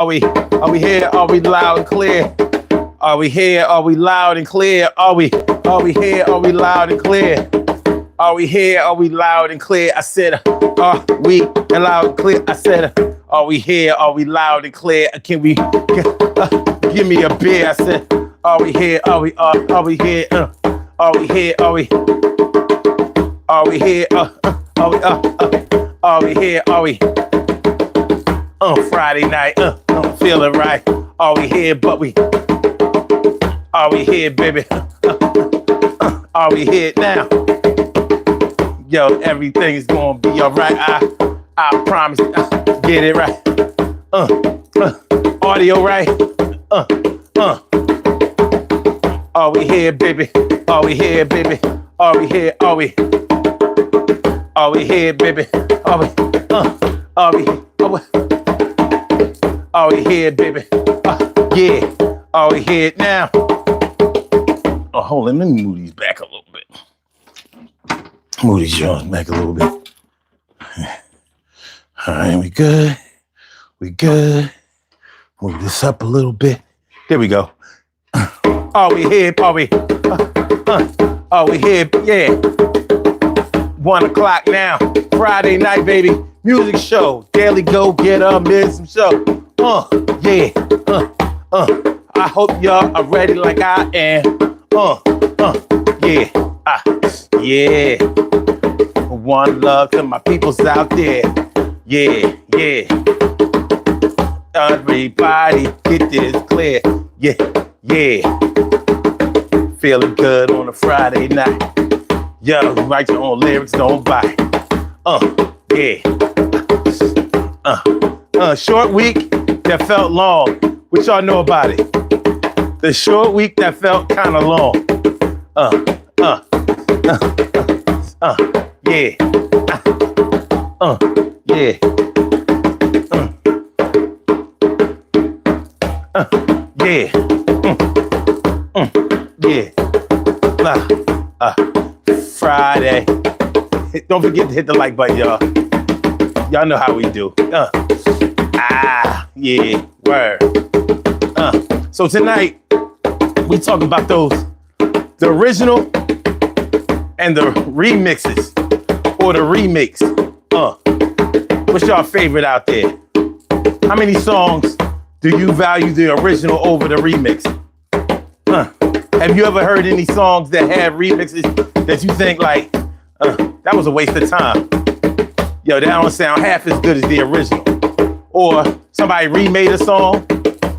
Are we here? Are we loud and clear? Are we here? Are we loud and clear? Are we here? Are we loud and clear? Are we here? Are we loud and clear? I said, are we loud and clear? I said, are we here? Are we loud and clear? Can we give me a beer? I said, are we here? Are we here? Are we here? Are we here? Are we here? Are we here? Are we Friday night? I'm feeling right. Are we here? But are we here, baby? Are we here now? Yo, everything's gonna be alright. I promise. Get it right. Audio right. Are we here, baby? Are we here, baby? Are we here? Are we? Are we here, baby? Are we? Are we? Are we here, baby? Yeah. Are we here now? Oh, hold on. Let me move these back a little bit. Move these joints back a little bit. All right, we good. We good. Move this up a little bit. There we go. Are we here? Are we? Are we here? Yeah. 1 o'clock now. Friday night, baby. Music show. Daily go get mid some show. Yeah. I hope y'all are ready like I am. Yeah. Yeah. One love to my peoples out there. Yeah, yeah. Everybody get this clear. Yeah, yeah. Feeling good on a Friday night. Yo, write your own lyrics, don't buy. Yeah. Short week that felt long. What y'all know about it? The short week that felt kind of long. Yeah. Yeah. Yeah. Yeah. Friday. Don't forget to hit the like button, y'all. Y'all know how we do. Yeah. Word. So tonight, we talk about the original and the remixes or the remakes. What's y'all favorite out there? How many songs do you value the original over the remix? Have you ever heard any songs that have remixes that you think like, that was a waste of time? Yo, that don't sound half as good as the original. Or somebody remade a song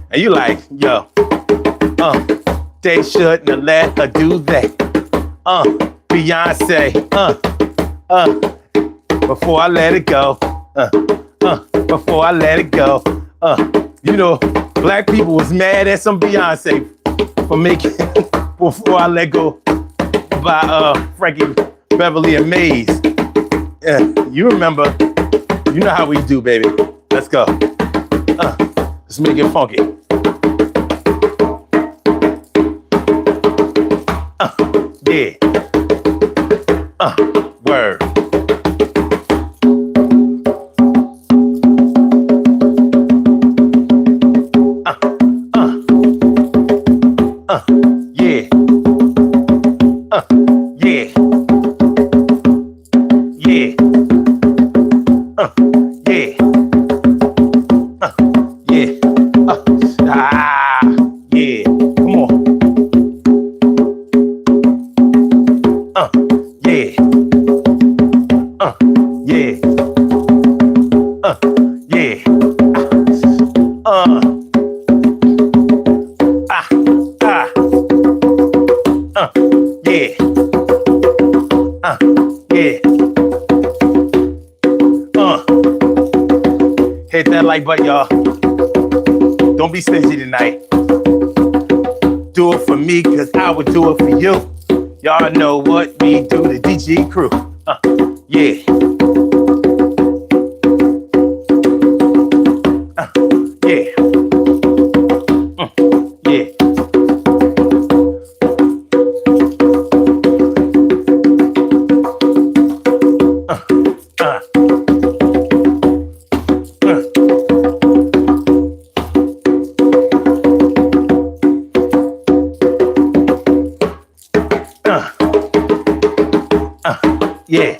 and you like, yo, they shouldn't have let her do that. Beyonce, before I let it go, before I let it go, you know, black people was mad at some Beyonce for making Before I Let Go by Frankie Beverly and Maze. You remember, you know how we do, baby. Let's go. Let's make it funky. Yeah. Word. Yeah. Yeah. Yeah. Yeah. Yeah. Yeah. Come on. Yeah. Yeah. Yeah. Yeah. Hit that like button, y'all. Don't be stingy tonight. Do it for me, cause I would do it for you. Y'all know what we do, the DG crew. Yeah. Yeah. Yeah. Yeah.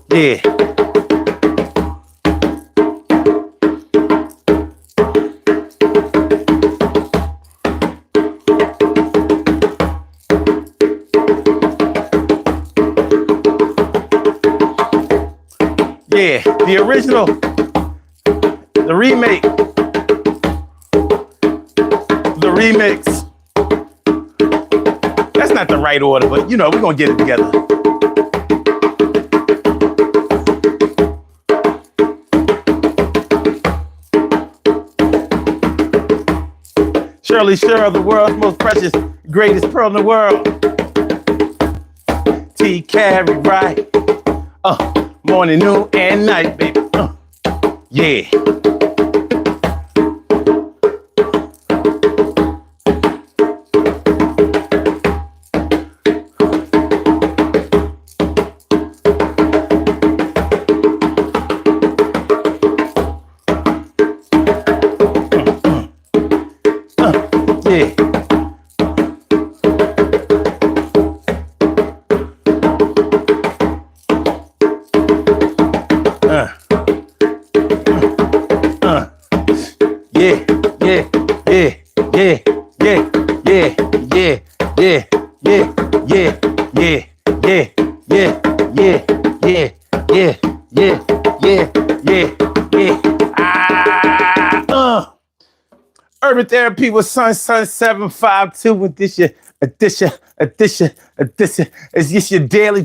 Yeah. Yeah, the original, the remake, the remix. That's not the right order, but you know, we're gonna get it together. Shirley Sure, the world's most precious, greatest pearl in the world. T. Carey, right? Morning, noon, and night, baby. Yeah. Yeah. Yeah, yeah, yeah, yeah, yeah, yeah, yeah, yeah, yeah, yeah, yeah, yeah, yeah, yeah, yeah, yeah, yeah, yeah, yeah, yeah. Urban Therapy with Sun 752 with this your addition. It's just your daily.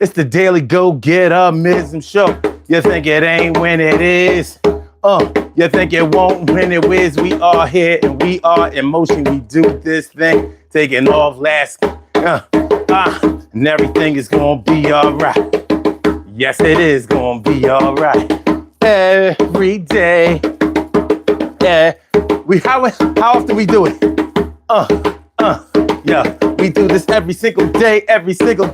It's the daily go-get-mism show. You think it ain't when it is. You think it won't when it is. We are here and we are in motion. We do this thing, taking off last. And everything is gonna be alright. Yes, it is gonna be alright. Every day. Yeah. How often we do it? Yeah. We do this every single day, every day.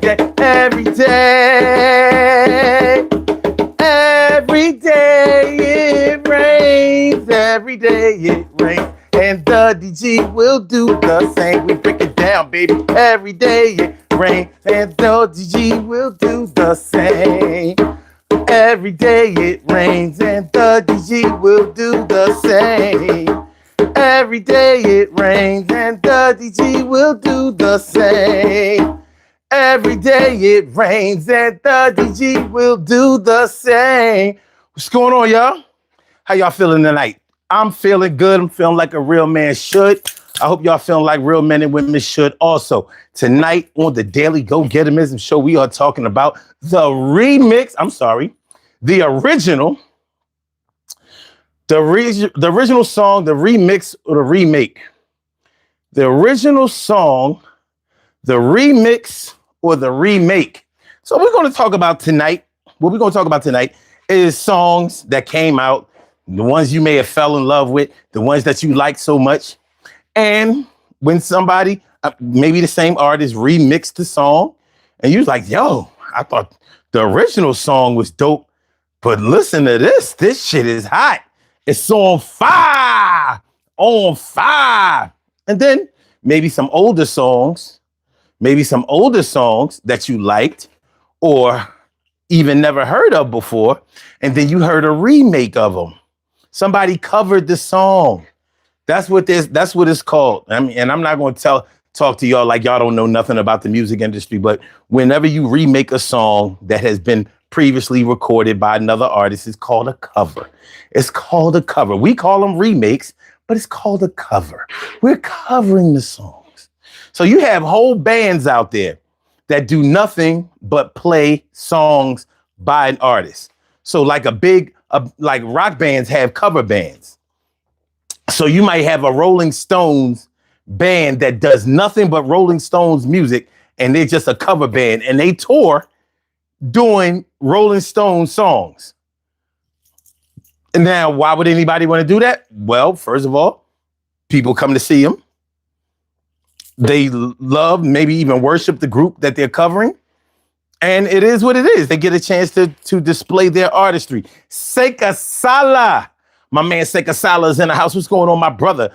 Every day it rains, every day it rains. And the DG will do the same. We break it down, baby. Every day it rains, and the DG will do the same. Every day it rains, and the DG will do the same. Every day it rains, and the DG will do the same. Every day it rains, and the DG will do the same. What's going on, y'all? How y'all feeling tonight? I'm feeling good. I'm feeling like a real man should. I hope y'all feeling like real men and women should also. Tonight on the Daily Go-Getimism show, we are talking about the remix. I'm sorry, the original, the original song, the remix or the remake. The original song, the remix or the remake. So we're going to talk about tonight. What we're going to talk about tonight is songs that came out, the ones you may have fell in love with, the ones that you like so much. And when somebody, maybe the same artist remixed the song and you was like, yo, I thought the original song was dope, but listen to this shit is hot. It's on fire. And then maybe some older songs that you liked or even never heard of before. And then you heard a remake of them. Somebody covered the song. That's what it's called. I mean, and I'm not going to talk to y'all like y'all don't know nothing about the music industry, but whenever you remake a song that has been previously recorded by another artist, it's called a cover. It's called a cover. We call them remakes, but it's called a cover. We're covering the songs. So you have whole bands out there that do nothing but play songs by an artist. So like like rock bands have cover bands. So you might have a Rolling Stones band that does nothing but Rolling Stones music, and they're just a cover band, and they tour doing Rolling Stones songs. And now, why would anybody want to do that? Well, first of all, people come to see them. They love, maybe even worship the group that they're covering. And it is what it is. They get a chance to display their artistry. Seika Sala. My man Seika Sala is in the house. What's going on, my brother?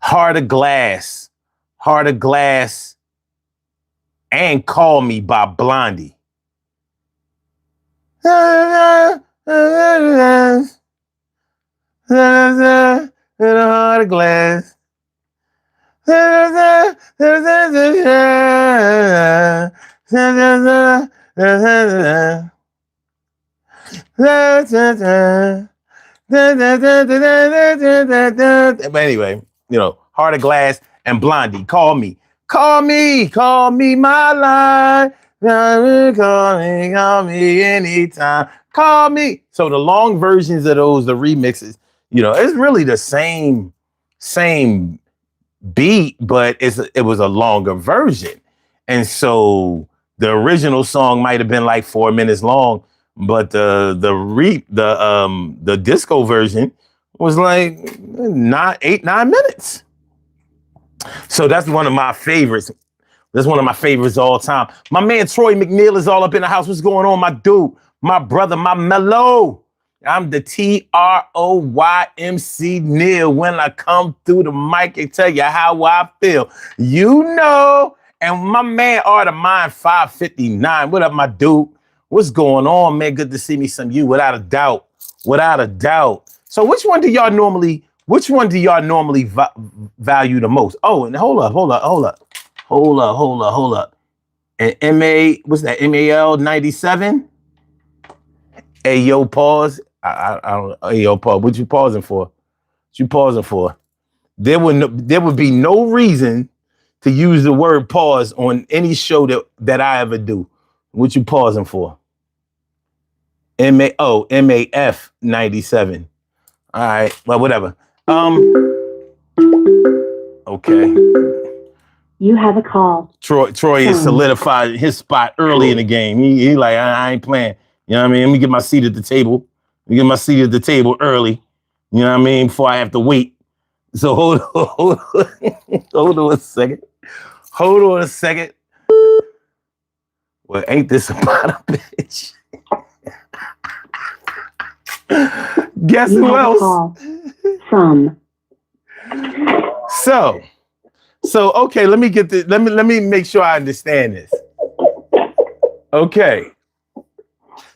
Heart of Glass, Heart of Glass, and Call Me by Blondie. Heart of Glass. But anyway, Heart of Glass and Blondie. Call me, call me my line. Call me anytime. Call me. So the long versions of those, the remixes, it's really the same beat, but it was a longer version. And so the original song might have been like 4 minutes long, but the disco version was like 9 minutes. So that's one of my favorites. That's one of my favorites all time. My man Troy McNeil is all up in the house. What's going on, my dude? My brother, my mellow. I'm the TROYMC Neil. When I come through the mic and tell you how I feel, And my man Art of Mine 559. What up, my dude? What's going on, man? Good to see me some you, without a doubt. Without a doubt. So which one do y'all normally value the most? Oh, and hold up. And what's that? MAL 97? Hey, yo, pause. I don't. Hey, yo, pause. What you pausing for? What you pausing for? There would be no reason to use the word pause on any show that I ever do. What you pausing for? MAF 97. All right. Well, whatever. Okay. You have a call. Troy is solidified his spot early in the game. He like, I ain't playing. You know what I mean? Let me get my seat at the table. Early. You know what I mean? Before I have to wait. So hold on a second. Well, ain't this about a bitch? Guess who else? So okay, let me get this. Let me make sure I understand this. Okay.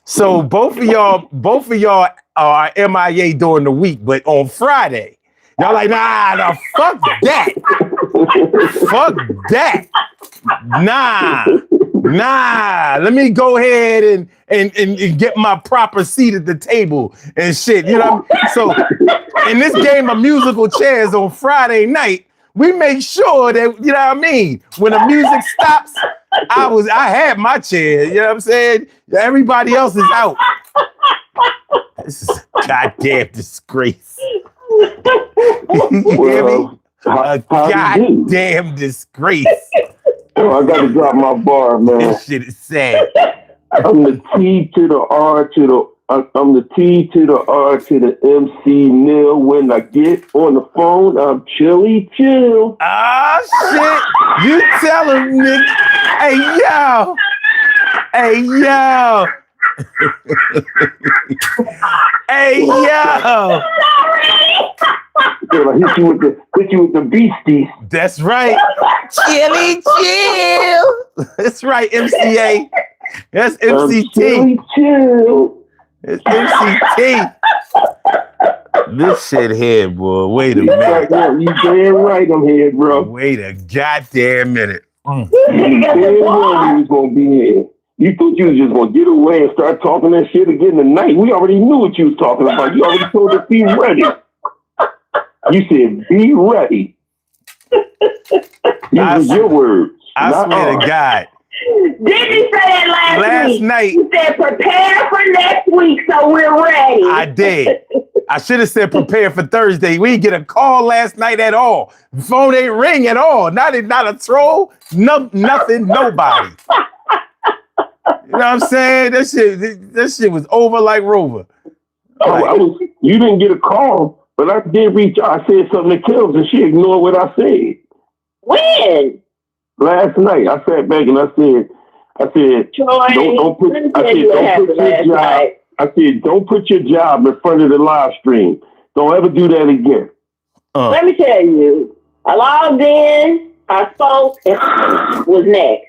So both of y'all are MIA during the week, but on Friday, y'all like, nah, fuck that. Fuck that. Nah. Let me go ahead and get my proper seat at the table and shit. You know what I mean? So in this game of musical chairs on Friday night, we make sure that, you know what I mean? When the music stops, I had my chair, you know what I'm saying? Everybody else is out. This is a goddamn disgrace. You hear me? A goddamn disgrace. I gotta drop my bar, man. This shit is sad. I'm the T to the R to the MC Neil. When I get on the phone, I'm chilly chill. Ah, shit. You tell him, nigga. Hey, yo. Hey, yo. I hit you with the beasties. That's right. Chilly chill. That's right, MCA. That's MCT. Chilly chill. It's MCT. This shit here, boy. Wait a minute. You damn right I'm here, bro. Wait a goddamn minute. You damn right we was gonna be here. You thought you was just gonna get away and start talking that shit again tonight. We already knew what you was talking about. You already told us be ready. You said be ready. These are your words. I swear to God. Did you say that last night? You said prepare for next week, so we're ready. I did. I should have said prepare for Thursday. We didn't get a call last night at all. The phone ain't ring at all. Not a troll. Nothing. Nobody. You know what I'm saying? That shit was over like Rover. You didn't get a call, but I did reach out. I said something to Kels, and she ignored what I said. When? Last night, I sat back and I said, don't put your job in front of the live stream. Don't ever do that again. Let me tell you, I logged in, I spoke, and was next.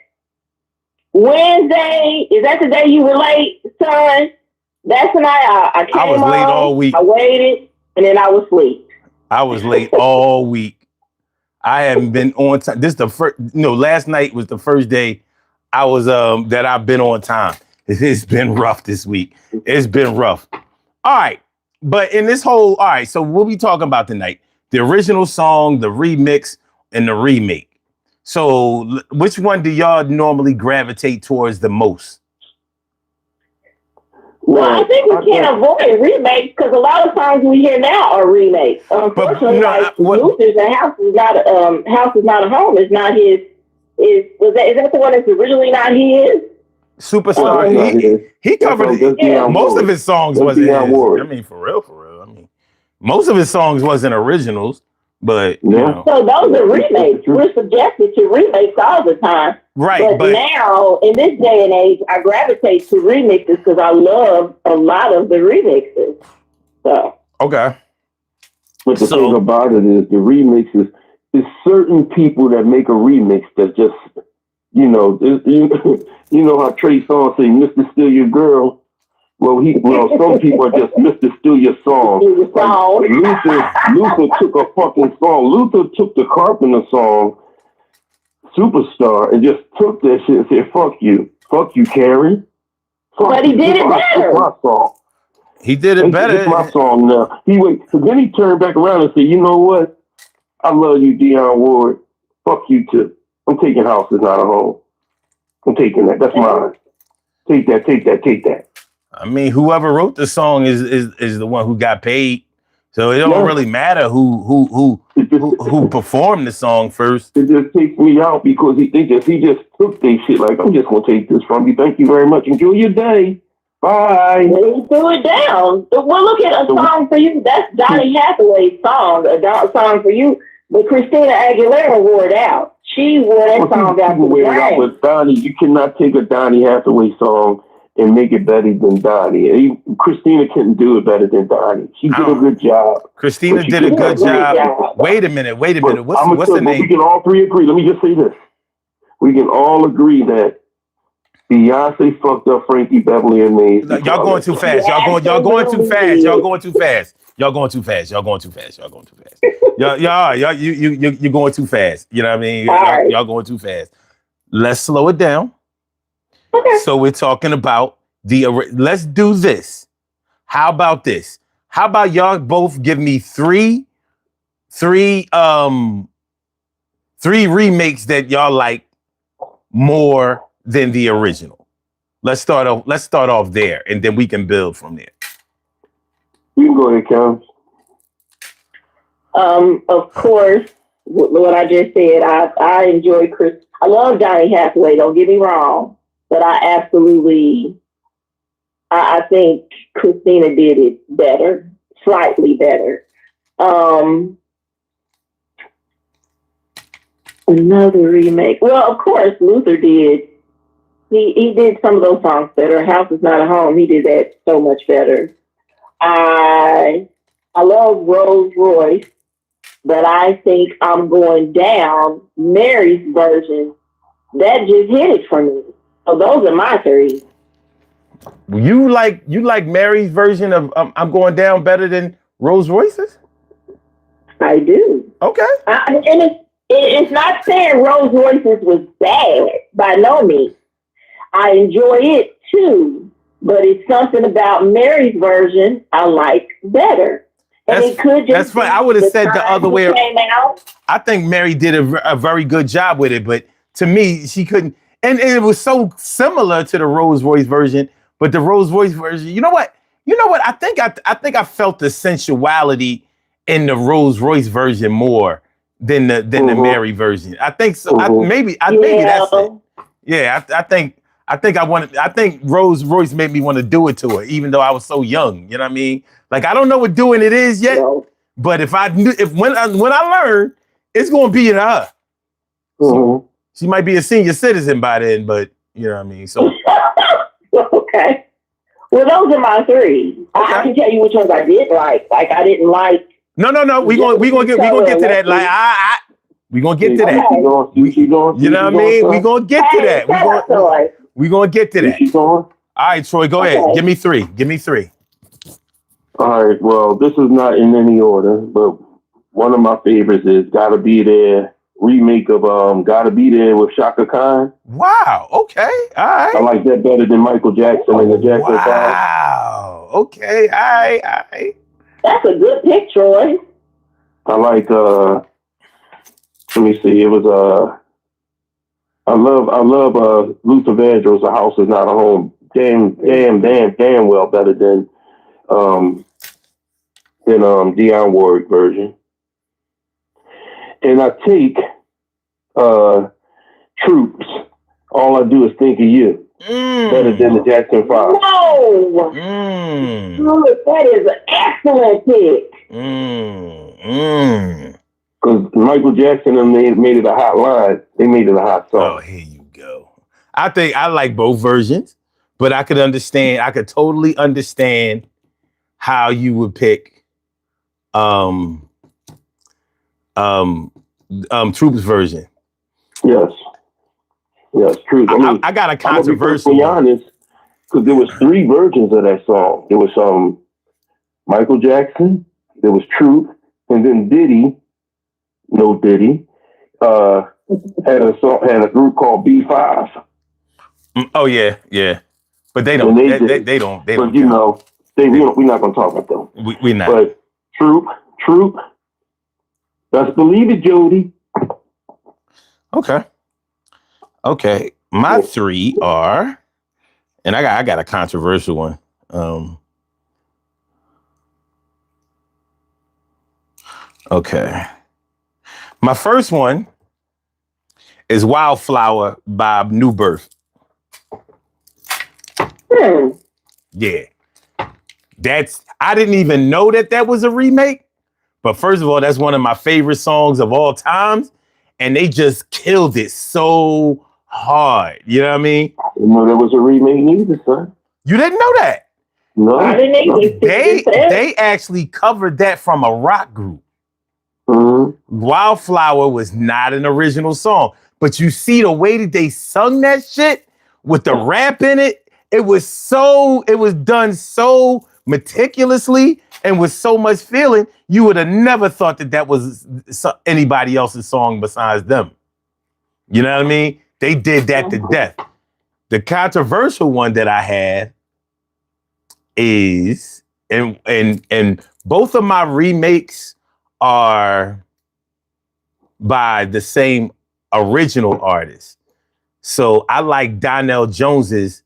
Wednesday, is that the day you were late, son? That's the night I came I was late all week. I waited, and then I was asleep. I was late all week. I haven't been on time. This is the first, last night was the first day I was that I've been on time. It's been rough this week. It's been rough. All right. But in this all right, so what we talking about tonight? The original song, the remix, and the remake. So which one do y'all normally gravitate towards the most? Well, I think we can't avoid remakes because a lot of songs we hear now are remakes. Unfortunately, Luther's House is not a Home is not his. Is that the one that's originally not his? Superstar. He covered it. Yeah. Most of his songs wasn't his. I mean, for real. I mean, most of his songs wasn't originals, but So those are remakes. We're subjected to remakes all the time. Right. But now, in this day and age, I gravitate to remixes because I love a lot of the remixes. So okay. But the thing about it is the remixes. It's certain people that make a remix that just, you know how Trey Songz say, "Mr. Steal Your Girl." Well, some people are just Mr. Steal Your Song. Like Luther took a fucking song. Luther took the Carpenter song, Superstar, and just took that shit and said, "Fuck you, Karen." But he did it better. It's my song. He did it better. It's my song now. So then he turned back around and said, "You know what? I love you, Dionne Ward. Fuck you too. I'm taking House Is Not a Home. I'm taking that. That's mine. Take that. I mean, whoever wrote the song is the one who got paid. So it don't really matter who performed the song first. It just takes me out because he just took their shit like, I'm just gonna take this from you. Thank you very much. Enjoy your day. Bye. He threw it down. Well, look at A Song for You. That's Donny Hathaway's song. A Song for You. But Christina Aguilera wore it out. She wore that song out to the ground. With Donny, you cannot take a Donny Hathaway song and make it better than Donny. Christina couldn't do it better than Donny. She did a good job. Christina did a good job. Wait a minute. What's the name? We can all three agree. Let me just say this. We can all agree that Beyonce fucked up Frankie Beverly and Maze. Y'all going too fast. Y'all going too fast. Y'all going too fast. You're going too fast. You're going too fast. You know what I mean? Y'all going too fast. Let's slow it down. Okay. So we're talking about let's do this. How about this? How about y'all both give me three remakes that y'all like more than the original? Let's start off there, and then we can build from there. You can go ahead, Cam. Of course, what I just said, I enjoy Chris. I love Donny Hathaway, don't get me wrong, but I think Christina did it better, slightly better. Another remake. Well, of course, Luther did. He did some of those songs better. House Is Not a Home. He did that so much better. I love Rolls Royce, but I think I'm going down Mary's version. That just hit it for me. So those are my three. You like Mary's version of I'm Going Down better than Rolls Royce's? I do. Okay. And it's not saying Rolls Royce's was bad by no means. I enjoy it too. But it's something about Mary's version I like better. And it could just that's funny. I would have said the other way. I think Mary did a very good job with it, but to me, she couldn't. And it was so similar to the Rolls Royce version, but the Rolls Royce version, you know what? I think I felt the sensuality in the Rolls Royce version more than the Mary version. I think so. Maybe that's it. Yeah, I think Rolls Royce made me want to do it to her, even though I was so young. You know what I mean? Like, I don't know what doing it is yet, but when I learn, it's going to be in her. So she might be a senior citizen by then, but you know what I mean? So okay. Well, those are my three. Okay. I can tell you which ones I did like. Like, I didn't like. No. We gonna get to that. Like, We gonna get to See, that. she going, see, she going, You know what I mean? We gonna get to that. Troy. We gonna get to that. she going. All right, Troy, go ahead. Give me three. All right. Well, this is not in any order, but one of my favorites is "Gotta Be There" remake of "Gotta Be There" with Shaka Khan. Wow. Okay. All right. I like that better than Michael Jackson and the Jackson 5. Wow. Okay. All right. That's a good pick, Troy. I like. Let me see. It was I love Luther Vandross. "A House Is Not a Home." Damn well better than Dionne Warwick version. And I take Troops. "All I Do Is Think of You." Better than the Jackson 5. No! That is an excellent pick. Because Michael Jackson and they made it a hot line. They made it a hot song. Oh, here you go. I think I like both versions, but I could totally understand how you would pick Troops version. Yes, true. I got a controversial. I'm gonna be perfectly honest, because there was 3 versions of that song. There was Michael Jackson, there was Truth, and then Diddy, no Diddy, had a group called B5. Oh yeah, but they don't. They don't. But you know, we're not gonna talk about them. We're not. But Troop. Let's believe it, Jody. Okay. My 3 are, and I got a controversial one. Okay. My first one is "Wildflower" by New Birth. Yeah. I didn't even know that was a remake. But first of all, that's one of my favorite songs of all times. And they just killed it so hard. You know what I mean? I didn't know there was a remake neither, son. You didn't know that? No. I didn't either. They actually covered that from a rock group. Mm-hmm. "Wildflower" was not an original song. But you see the way that they sung that shit with the rap in it. It was done so meticulously and with so much feeling, you would have never thought that was anybody else's song besides them. You know what I mean? They did that to death. The controversial one that I had is, and both of my remakes are by the same original artist. So I like Donnell Jones's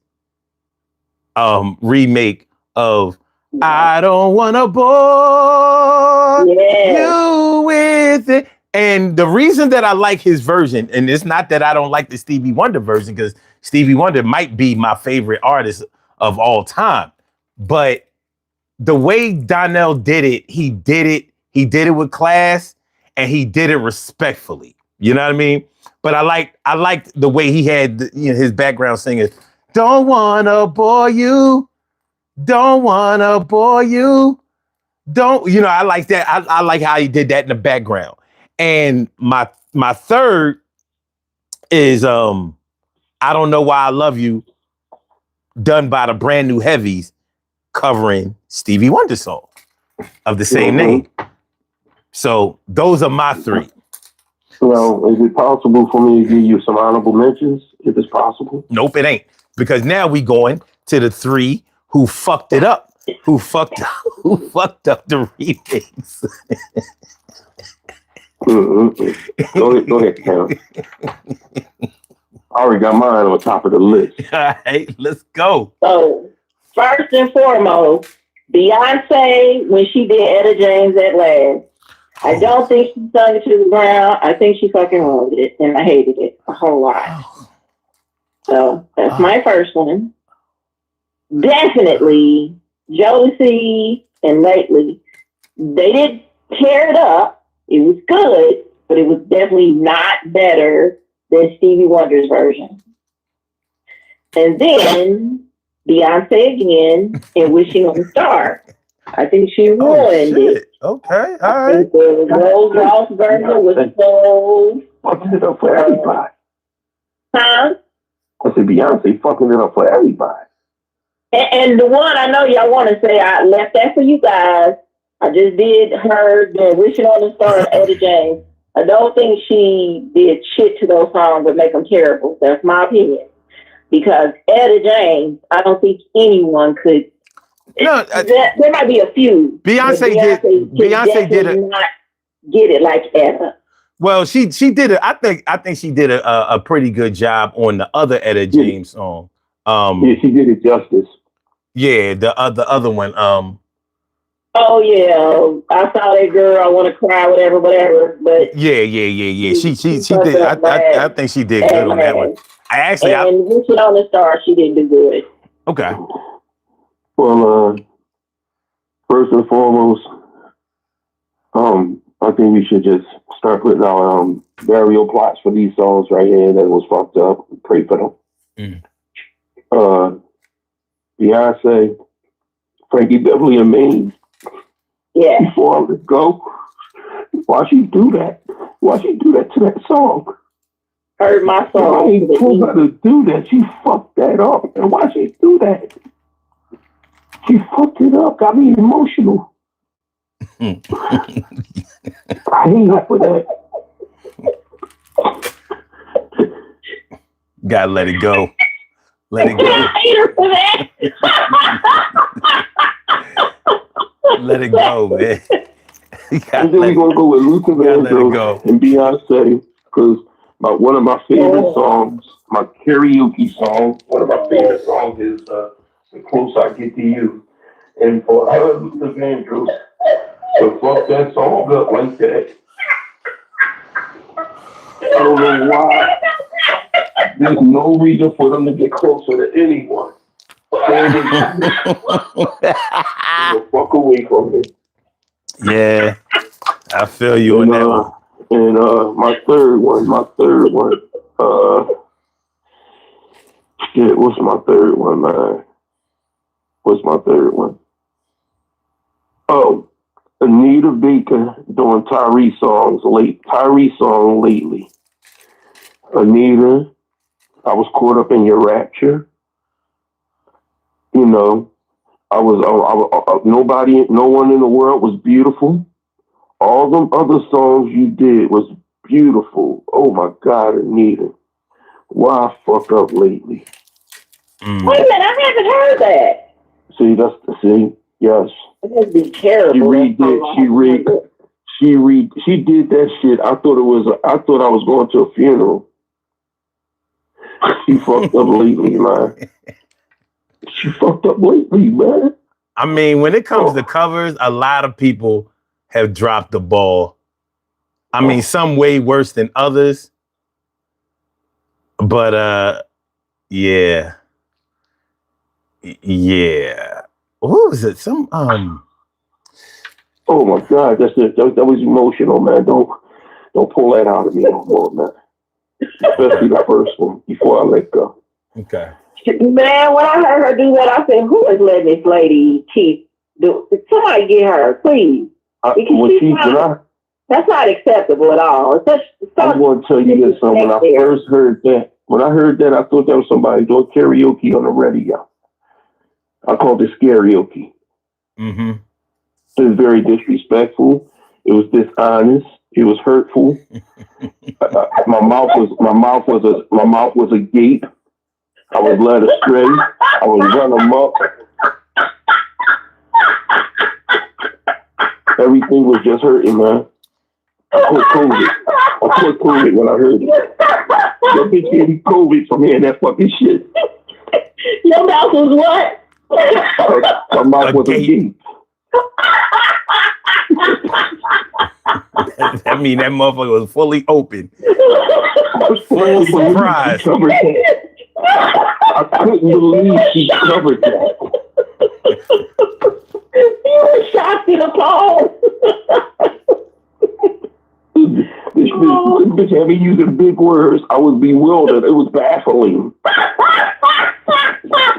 remake of "I Don't Wanna Bore You With It." And the reason that I like his version, and it's not that I don't like the Stevie Wonder version, because Stevie Wonder might be my favorite artist of all time. But the way Donnell did it, he did it with class, and he did it respectfully. You know what I mean? But I liked the way he had his background singing, "Don't wanna bore you. Don't wanna bore you. Don't," I like that. I like how he did that in the background. And my third is "I Don't Know Why I Love You," done by the Brand New Heavies, covering Stevie Wonder's song of the same name. So those are my 3. Well, is it possible for me to give you some honorable mentions, if it's possible? Nope, it ain't. Because now we going to the 3 who fucked it up. Who fucked up the remix. Go ahead, Karen. I already got mine on top of the list. All right, let's go. So, first and foremost, Beyonce, when she did Etta James at last, I don't think she sung it to the ground. I think she fucking ruined it, and I hated it a whole lot. So, that's my first one. Definitely, Josie and Lately, they did tear it up. It was good, but it was definitely not better than Stevie Wonder's version. And then Beyonce again and Wishing on a Star. I think she Oh ruined it. shit. Okay. All I right. think the Rose Ross version was so. Fucking it up for everybody. Huh? I said Beyonce fucking it up for everybody. And the one I know y'all want to say, I left that for you guys. I just did her the Wishing on the Star and Etta James. I don't think she did shit to those songs that make them terrible. That's my opinion. Because Etta James, I don't think anyone could. No, There might be a few. Beyonce did. Beyonce did it. Not get it like Etta. Well, she did it. I think she did a pretty good job on the other Etta James song. Yeah, she did it justice. Yeah, the other one. Oh yeah, I saw that girl. I want to cry, whatever. But Yeah. She did. I think she did good on that one. And Wishing on the Star, she didn't do good. Okay. Well, first and foremost, I think we should just start putting our burial plots for these songs right here that was fucked up. Pray for them. Beyonce, Frankie Beverly and Maine. Yeah. Before I let go, why she do that? Why she do that to that song? Heard my song. I ain't told her to do that. She fucked that up. And why she do that? She fucked it up. Got me emotional. I ain't up with that. Gotta let it go. Let it go. Let it go, man. And then we're gonna go with Luther Vandross and Beyonce because one of my favorite songs, my karaoke song, one of my favorite songs is "The Closer I Get to You." And for her, Luther Vandross to fuck that song up like that, I don't know why. There's no reason for them to get closer to anyone. Fuck away from me. Yeah, I feel you on that one. And my third one. Shit, what's my third one, man? What's my third one? Oh, Anita Baker doing Tyrese song lately. Anita, I was caught up in your rapture. You know, I was no one in the world was beautiful. All them other songs you did was beautiful. Oh my God, Anita. Why I fuck up lately? Wait a minute, I haven't heard that. Yes. It must be terrible. She did that shit. I thought I was going to a funeral. She fucked up lately, man. She fucked up lately, man. I mean, when it comes to covers, a lot of people have dropped the ball. I mean, some way worse than others. But yeah. What was it? Oh my God, that was emotional, man. Don't pull that out of me no more, man. Especially the first one before I let go. Okay. Man, when I heard her do that, I said, "Who is letting this lady keep do? Somebody get her, please." That's not acceptable at all. I'm going to tell you this. When I first heard that, I thought that was somebody doing karaoke on the radio. I called it karaoke. Mm-hmm. It was very disrespectful. It was dishonest. It was hurtful. My mouth was a gate. I was led astray. I was run amok. Everything was just hurting, man. I caught COVID when I heard it. That bitch gave me COVID from hearing that fucking shit. Your mouth was what? My mouth was a gate. That mean that motherfucker was fully open. Full surprise. I couldn't believe she covered that. You were shocked and appalled. This bitch had me using big words. I was bewildered. It was baffling.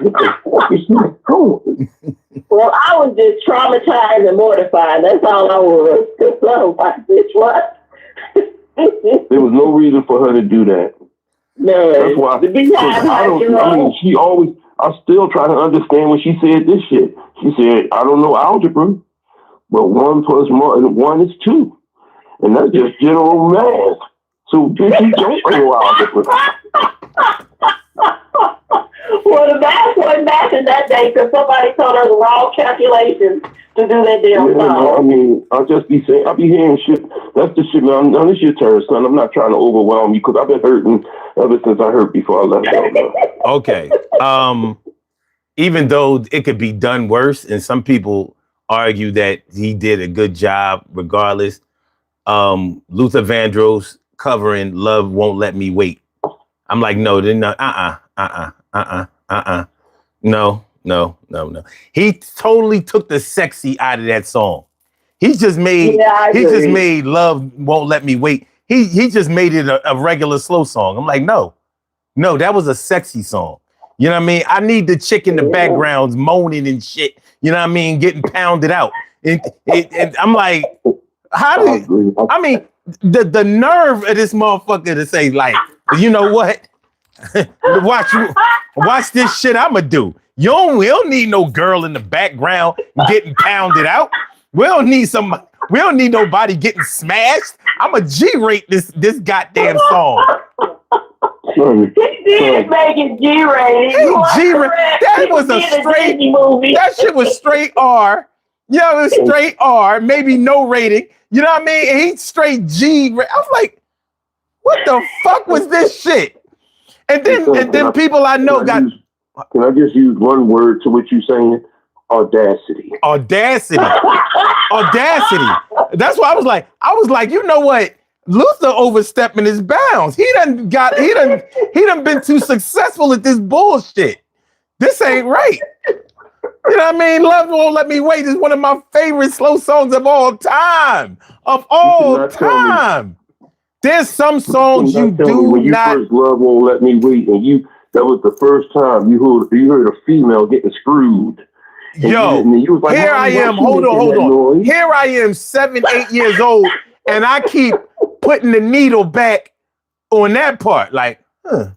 What the fuck is she doing? Well, I was just traumatized and mortified. That's all I was. Because I was like, bitch, what? There was no reason for her to do that. No. That's why. I mean, she always. I still try to understand when she said this shit. She said, "I don't know algebra, but 1 plus 1 is 2, and that's just general math." So bitch, you don't know algebra. Well, the math wasn't matching that day because somebody told her the wrong calculations to do that damn song. No, I mean, I'll just be saying, I'll be hearing shit. That's the shit, man. None of this your turn, son. I'm not trying to overwhelm you because I've been hurting ever since I hurt before I left y'all, man. Okay. Even though it could be done worse, and some people argue that he did a good job regardless. Luther Vandross covering "Love Won't Let Me Wait." I'm like, no, they're not. No. He totally took the sexy out of that song. He just made "Love Won't Let Me Wait." He just made it a regular slow song. I'm like, no, that was a sexy song. You know what I mean? I need the chick in the backgrounds moaning and shit. You know what I mean? Getting pounded out. And I'm like, I mean, the nerve of this motherfucker to say, like, you know what? watch this shit I'ma do. We don't need no girl in the background getting pounded out. We don't need nobody getting smashed. I'ma G-rate this goddamn song. He did make it G-rated. That was a straight movie. That shit was straight R. Yeah, it was straight R, maybe no rating. You know what I mean? And he straight G. I was like, what the fuck was this shit? And then people I know got. Can I just use one word to what you're saying? Audacity. Audacity. That's why I was like, you know what? Luther overstepping his bounds. He done been too successful at this bullshit. This ain't right. You know what I mean? "Love Won't Let Me Wait" is one of my favorite slow songs of all time. There's some songs you do when you not. First "Love Won't Let Me Wait," and that was the first time you heard a female getting screwed. And you was like, here I am. Hold on. Here I am, 7, 8 years old, and I keep putting the needle back on that part, like, huh.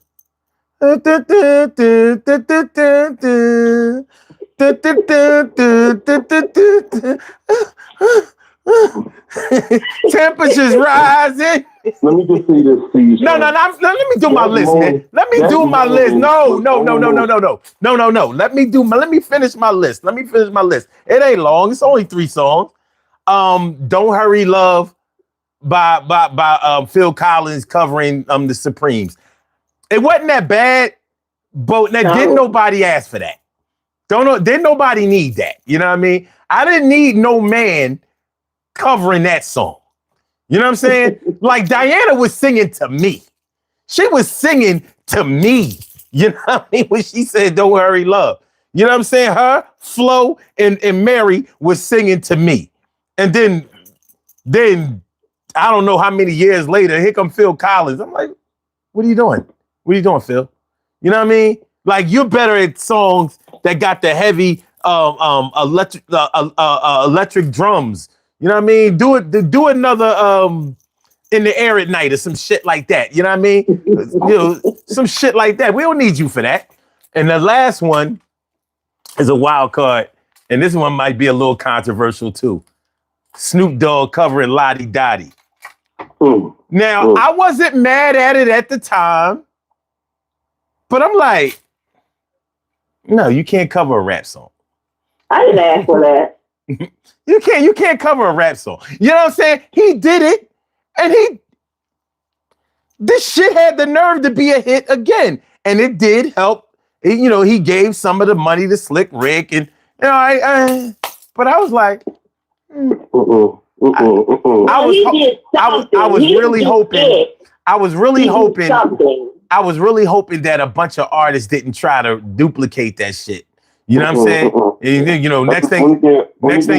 Temperatures rising. Let me just say this to you. No, let me do my list, man. Let me do my list. No. Let me finish my list. It ain't long. It's only 3 songs. "Don't Hurry Love" by Phil Collins covering the Supremes. It wasn't that bad, but didn't nobody ask for that. Didn't nobody need that. You know what I mean? I didn't need no man covering that song. You know what I'm saying? Like, Diana was singing to me. She was singing to me. You know what I mean? When she said "Don't Hurry Love." You know what I'm saying? Her, Flo, and Mary was singing to me. And then I don't know how many years later, here come Phil Collins. I'm like, what are you doing? What are you doing, Phil? You know what I mean? Like, you're better at songs that got the heavy electric drums. You know what I mean? Do another "In the Air at Night" or some shit like that. You know what I mean? Some shit like that. We don't need you for that. And the last one is a wild card, and this one might be a little controversial too. Snoop Dogg covering "Lottie Dottie." Now, I wasn't mad at it at the time, but I'm like, no, you can't cover a rap song. I didn't ask for that. You can't cover a rap song. You know what I'm saying? He did it, and this shit had the nerve to be a hit again, and it did help. He gave some of the money to Slick Rick, and but I was like, I was really hoping that a bunch of artists didn't try to duplicate that shit. You know what I'm saying? And, next thing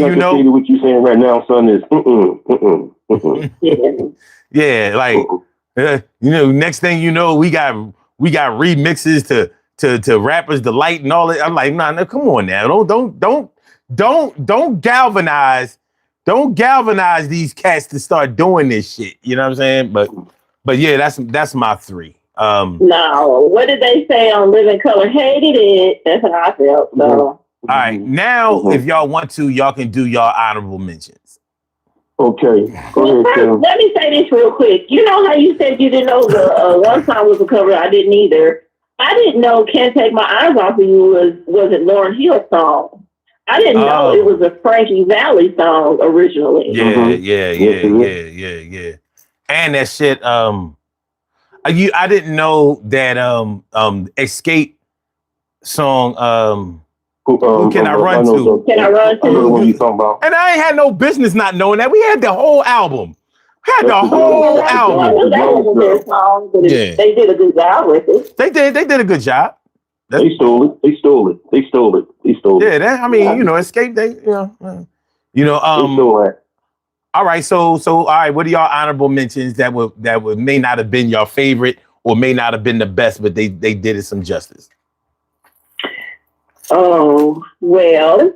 you know, what you're saying right now, son, is yeah, like next thing you know, we got remixes to rappers delight and all that. I'm like, nah, no, come on now. Don't galvanize these cats to start doing this shit. You know what I'm saying? But yeah, that's my 3. No, what did they say on Living Color? Hated it. That's how I felt. So. All right, now if y'all want to, y'all can do y'all honorable mentions. Okay. Go ahead, Tim. Let me say this real quick. You know how you said you didn't know the one song was a cover? I didn't either. I didn't know "Can't Take My Eyes Off of You" wasn't Lauryn Hill's song. I didn't know it was a Frankie Valli song originally. Yeah. And that shit. I didn't know that Escape song. Who can I run to? Can I run to? I know the one you talking about. And I ain't had no business not knowing that. We had the whole album. Had the whole album. That wasn't their song, but they did a good job with it. They did a good job. They stole it. Yeah, Escape. They stole that. All right, so all right. What are y'all honorable mentions that may not have been your favorite or may not have been the best, but they did it some justice? Oh well,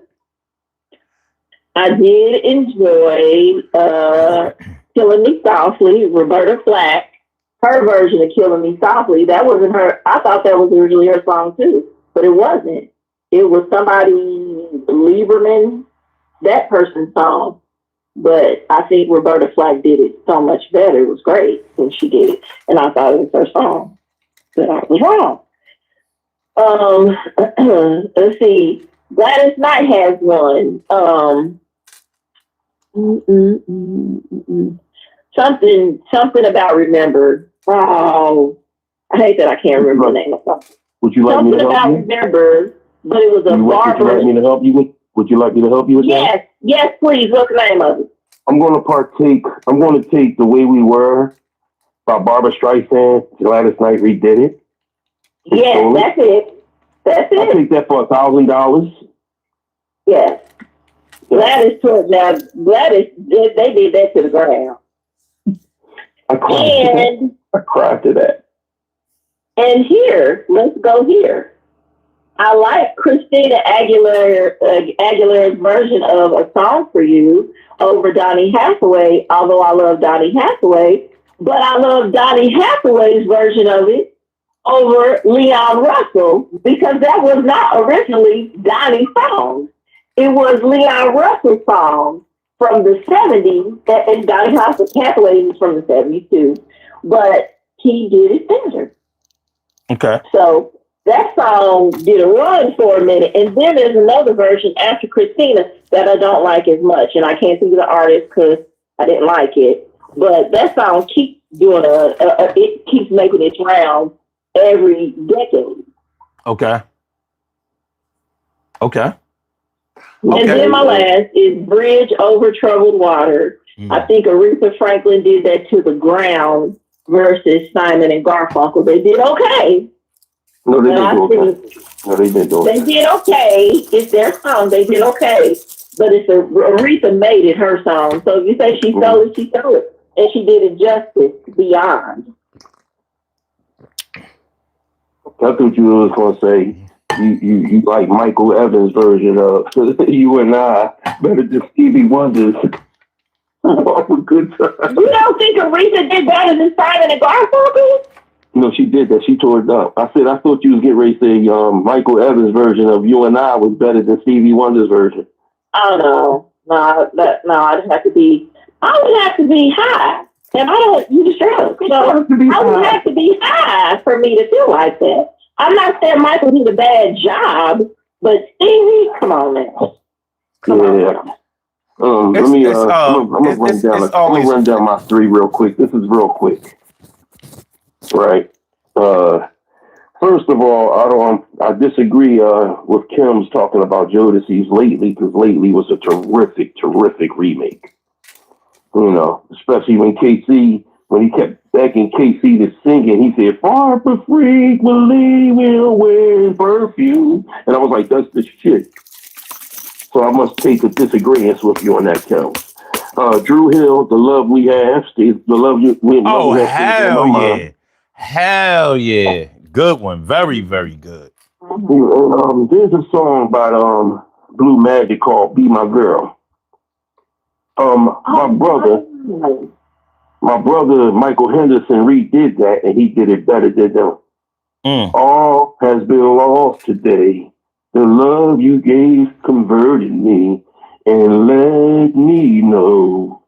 I did enjoy "Killing Me Softly." Roberta Flack, her version of "Killing Me Softly." That wasn't her. I thought that was originally her song too, but it wasn't. It was somebody Lieberman, that person's song. But I think Roberta Flack did it so much better. It was great when she did it. And I thought it was her song. But I was wrong. Let's see. Gladys Knight has one. Something about Remember. Oh, I hate that I can't remember the name of it. Would you like me to help you? Something about Remember, but it was a barber. Would you like me to help you with? Would you like me to help you with that? Yes, please. What's the name of it? I'm going to take "The Way We Were" by Barbra Streisand. Gladys Knight redid it. Yes, that's it. I'll take that for $1,000. Yes. Gladys, they did that to the ground. I cried to that. And here, let's go here. I like Christina Aguilera's version of "A Song for You" over Donny Hathaway, although I love Donny Hathaway, but I love Donny Hathaway's version of it over Leon Russell because that was not originally Donny's song. It was Leon Russell's song from the 70s, and Donny Hathaway was from the 70s too, but he did it better. Okay. So that song did a run for a minute, and then there's another version after Christina that I don't like as much, and I can't think of the artist because I didn't like it. But that song keeps doing it keeps making its rounds every decade. Okay. And then my last is "Bridge Over Troubled Water." I think Aretha Franklin did that to the ground versus Simon and Garfunkel. They did okay. No, they didn't do okay. They did okay. It's their song. They did okay. But Aretha made it her song. So if you say she stole it, she stole it. And she did it justice beyond. I thought you was going to say you like Michael Evans' version of "You and I" better than Stevie Wonder's. Good time. You don't think Aretha did better than Simon and Garfunkel? No, she did that. She tore it up. I thought you was getting ready to say Michael Evans' version of "You and I" was better than Stevie Wonder's version. Oh no, I'd have to be. I would have to be high, and I don't use drugs, so I would have to be high for me to feel like that. I'm not saying Michael did a bad job, but Stevie, come on now. Come on. I'm gonna run down my 3 real quick. This is real quick. Right. First of all, I disagree with Kim's talking about Jodeci's "Lately" because "Lately" was a terrific remake. You know, especially when he kept begging KC to sing it, he said, "Far but frequently we'll wear perfume," and I was like, "That's the shit." So I must take a disagreement with you on that, Kim. Drew Hill, "The Love We Have," Hell yeah. Good good one. Very, very good. There's a song by Blue Magic called "Be My Girl." My brother Michael Henderson redid that, and he did it better than them. All has been lost today. The love you gave converted me and let me know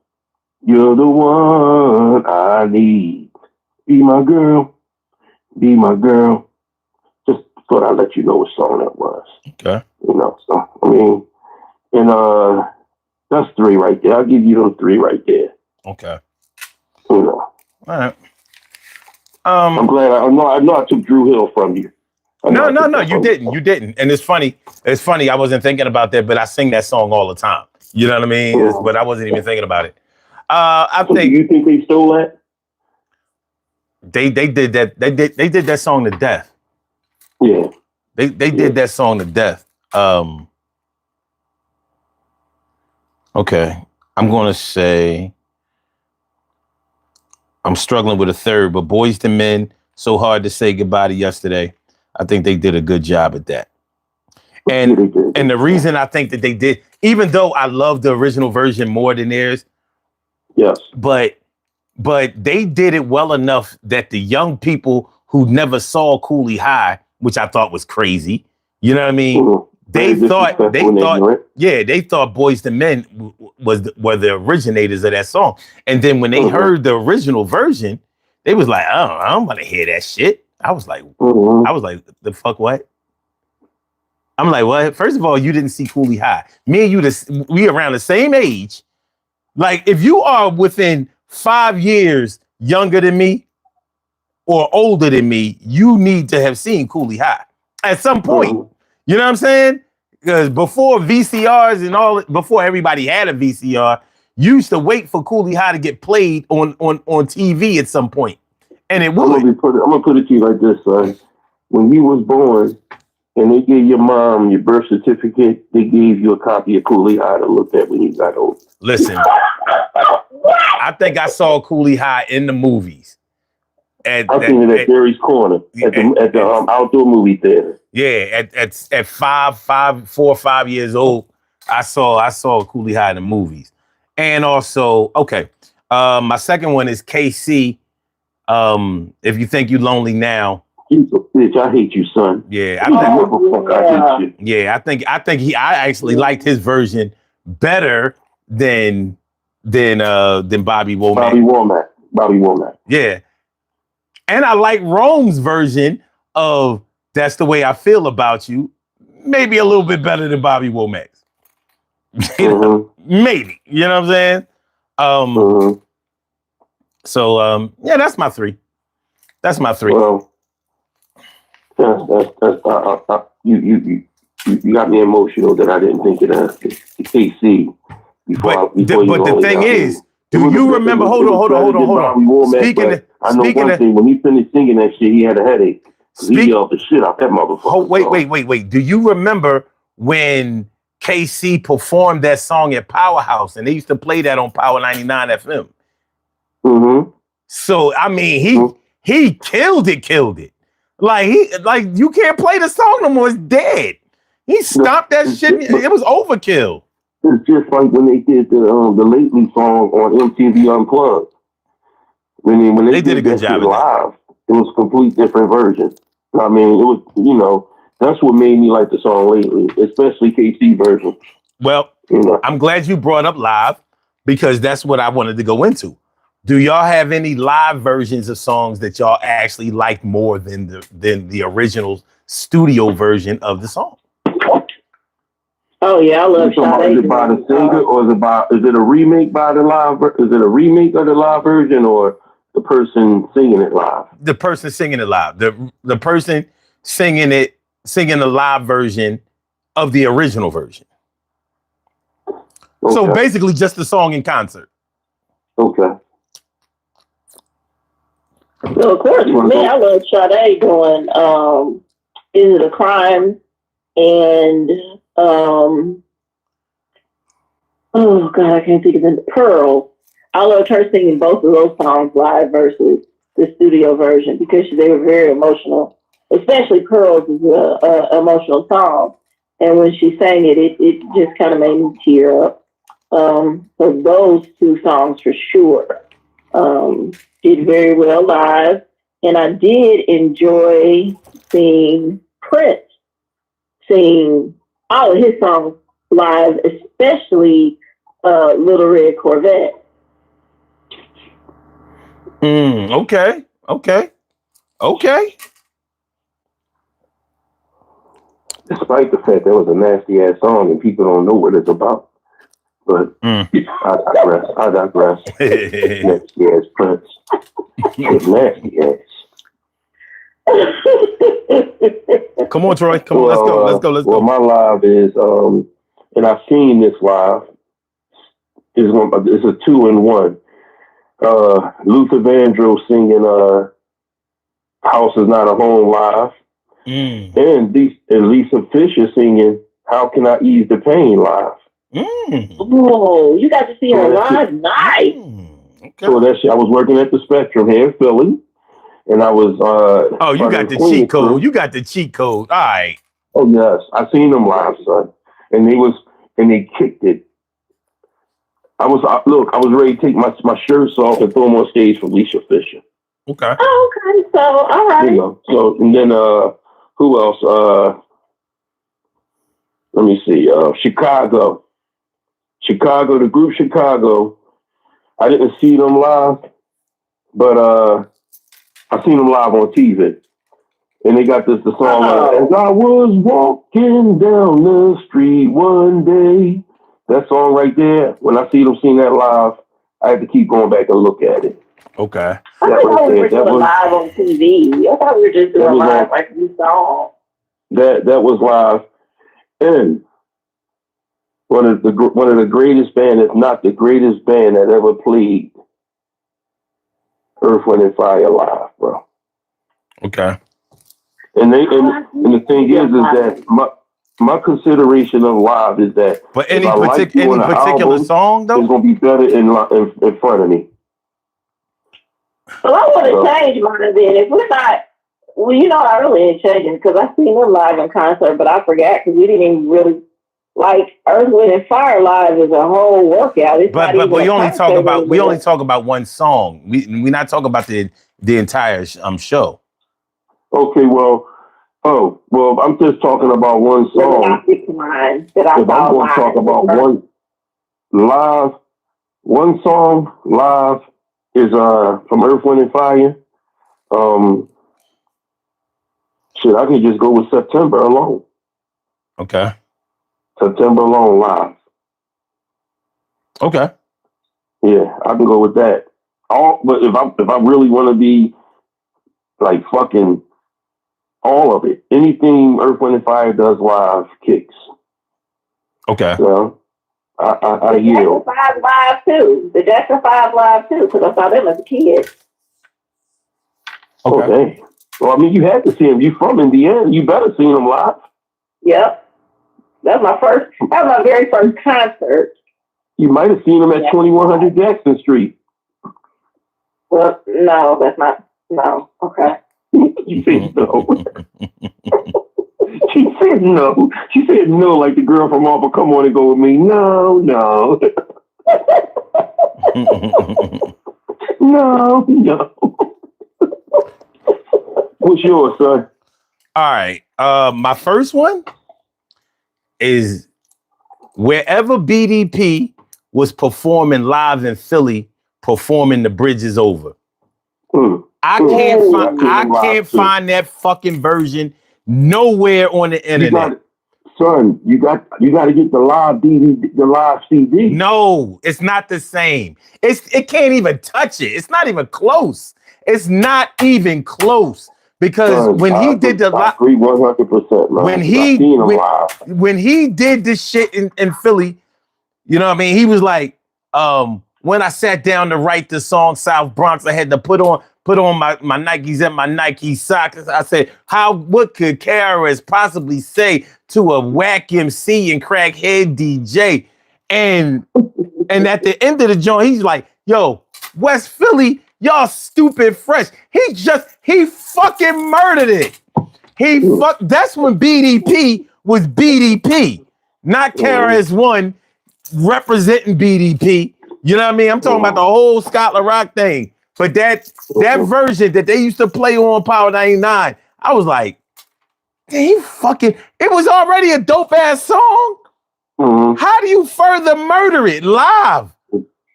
you're the one I need. Be my girl. Be my girl. Just thought I'd let you know what song that was. Okay. So I mean, and that's 3 right there. I'll give you those 3 right there. Okay. All right. I'm glad. I know I took Drew Hill from you. No, you didn't. You didn't. And it's funny. I wasn't thinking about that, but I sing that song all the time. You know what I mean? But I wasn't even thinking about it. I think. Do you think they stole that? They did that. They did that song to death. Yeah. They did that song to death. Okay. I'm gonna say I'm struggling with a third, but Boys II Men, So Hard to Say Goodbye to Yesterday. I think they did a good job at that. And the reason I think that they did, even though I love the original version more than theirs, yes, but they did it well enough that the young people who never saw Cooley High, which I thought was crazy, you know what I mean? Mm-hmm. They thought Boys II Men were the originators of that song. And then when they heard the original version, they was like, oh, I don't want to hear that shit. I was like, the fuck what? I'm like, what? First of all, you didn't see Cooley High. Me and you, we around the same age. Like, if you are within 5 years younger than me or older than me, you need to have seen Cooley High at some point. You know what I'm saying? Because before VCRs and all, before everybody had a VCR, you used to wait for Cooley High to get played on TV at some point. And it would. I'm gonna put it to you like this, son. When you was born and they gave your mom your birth certificate, they gave you a copy of Cooley High to look at when you got old. Listen, I think I saw Cooley High in the movies. I seen it at Barry's Corner at the outdoor movie theater. Yeah, at 4 or 5 years old, I saw Cooley High in the movies. And also, okay, my second one is KC. If You Think You Lonely Now. Bitch, I hate you, son. Yeah, I hate you. Yeah, I actually liked his version better than Bobby Womack. Bobby Womack. Yeah. And I like Rome's version of That's the Way I Feel About You, maybe a little bit better than Bobby Womack's. Maybe. You know what I'm saying? So yeah, that's my 3. That's my 3. Well, that's you got me emotional that I didn't think of the KC before. But the thing is, do you remember? Hold on. I know one thing. When he finished singing that shit, he had a headache. He yelled the shit out that motherfucker. Wait. Do you remember when KC performed that song at Powerhouse, and they used to play that on Power 99 FM? So I mean, he killed it. Like you can't play the song no more. It's dead. He stopped that shit. It was overkill. It's just like when they did the Lately song on MTV Unplugged. When they did a good job live, it was a complete different version. I mean, it was, that's what made me like the song Lately, especially KC version. Well, I'm glad you brought up live because that's what I wanted to go into. Do y'all have any live versions of songs that y'all actually like more than the original studio version of the song? Oh yeah, I love Sade. Is it by the singer, or is it a remake by the live? Is it a remake of the live version, or the person singing it live? The person singing it live. The person singing the live version of the original version. Okay. So basically, just the song in concert. Okay. So of course, for me, I love Sade doing "Is It a Crime?" and oh God, I can't think of it. Pearl. I loved her singing both of those songs live versus the studio version because they were very emotional especially Pearls is a emotional song. And when she sang it, it just kind of made me tear up. So those two songs for sure did very well live. And I did enjoy seeing Prince sing all of his songs live, especially Little Red Corvette. Okay. Despite the fact that was a nasty ass song and people don't know what it's about. But I digress. Nasty ass Prince. Nasty ass. Come on, Troy. Come on, let's go. Well, my live is, and I've seen this live. It's a 2-in-1. Luther Vandross singing "House Is Not a Home" live, and Lisa Fisher singing "How Can I Ease the Pain" live. Whoa, you got to see her live? Nice. Okay. So I was working at the Spectrum here in Philly, and I was. You got the cheat code. Crew. You got the cheat code. All right. Oh yes, I seen them live, son, and they kicked it. I was ready to take my shirts off and throw them on stage for Lisa Fisher. Okay. Oh, okay. So all right. You know, so and then who else? Let me see. Chicago, the group Chicago. I didn't see them live, but I seen them live on TV. And they got the song, As I was walking down the street one day. That song right there, when I see them sing that live, I had to keep going back and look at it. Okay. I thought we were doing live on TV. I thought we were just doing live like we saw. That was live. And one of the greatest band, if not the greatest band that ever played Earth, Wind, and Fire live, bro. Okay. And the thing is that my consideration of live is that but any particular song though, it's gonna be better in front of me. Well, I want to change mine then. If we're not, well, you know, I really ain't changing because I seen them live in concert, but I forgot because we didn't even really like Earth, Wind, and Fire live is a whole workout. It's but we only talk about one song. We not talking about the entire show. Okay, well, I'm just talking about one song. I'm going to talk about one song live is from Earth, Wind, and Fire. I can just go with September alone. Okay. September alone live. Okay. Yeah, I can go with that. But if I really want to be like fucking all of it, anything Earth, Wind, and Fire does live kicks. Okay. So I yield. The Jackson 5 live too. The Jackson 5 live too, because I saw them as a kid. Okay. Well, I mean, you had to see them. You from Indiana. You better see them live. Yep. That was my very first concert. You might have seen them at 2100 Jackson Street. Well, no, that's not. No. Okay. You said no. She said no. She said no, like the girl from Marvel. Come on and go with me. No. No. What's yours, son? All right. My first one is wherever BDP was performing live in Philly, performing The Bridge Is Over. I can't find that fucking version nowhere on the internet. You got to get the live DVD, the live CD. No, it's not the same. It can't even touch it. It's not even close. It's not even close. Because when he did the live, 100%, when he did this shit in Philly, you know what I mean? He was like, when I sat down to write the song South Bronx, I had to put on my Nikes and my Nike socks. I said, what could KRS possibly say to a whack MC and crackhead DJ? And at the end of the joint, he's like, yo, West Philly, y'all stupid fresh. He fucking murdered it. That's when BDP was BDP, not KRS-One representing BDP. You know what I mean? I'm talking about the whole Scotland Rock thing. But that version that they used to play on Power 99, I was like, it was already a dope ass song. How do you further murder it live?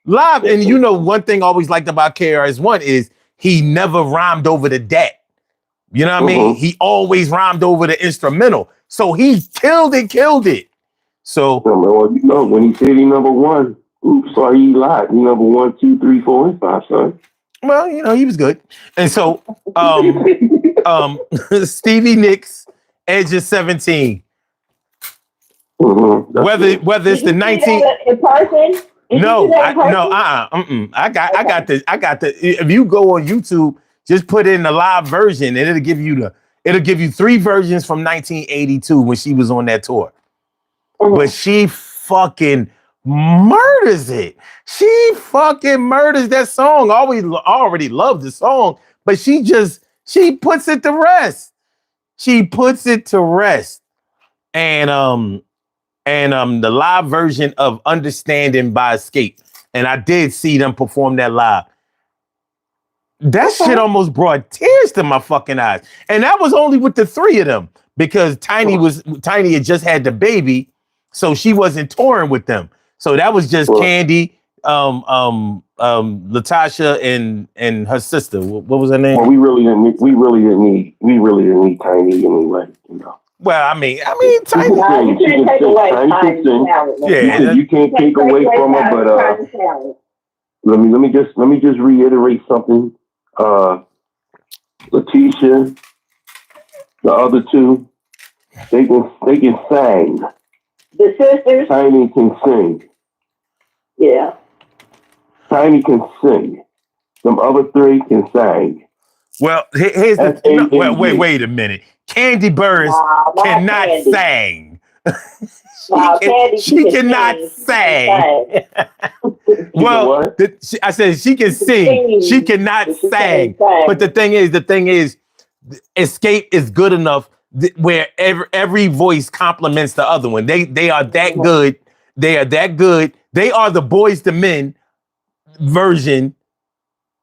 And you know, one thing I always liked about KRS-One is he never rhymed over the dat. You know what I mean? He always rhymed over the instrumental. So he killed it. So well, you know, when he said he number one, oops, sorry, he lied. He number 1, 2, 3, 4, and 5, son. Well, you know, he was good. And so Stevie Nicks, Edge of 17. Whether it's the 19 in person? I got the if you go on YouTube, just put in the live version and it'll give you 3 versions from 1982 when she was on that tour. But she fucking murders it. She fucking murders that song. I already loved the song, but she puts it to rest. And the live version of Understanding by Escape. And I did see them perform that live. That shit almost brought tears to my fucking eyes. And that was only with the 3 of them because Tiny had just had the baby, so she wasn't touring with them. So that was just Candy, Latasha, and her sister. What was her name? Well, we really didn't need Tiny anyway, you know. Well, I mean, Tiny. You can't take away Tiny's talent. Yeah, you can't take away from her. But let me just reiterate something. Letitia, the other 2, they can sing. The sisters. Tiny can sing. Yeah. Tiny can sing. Some other 3 can sing. Well, wait a minute. Candy Burris cannot sing. She cannot sing. Well, I said she can sing. She cannot sing. But the thing is, Escape is good enough where every voice complements the other one. They are that good. They are that good. They are the Boys to Men version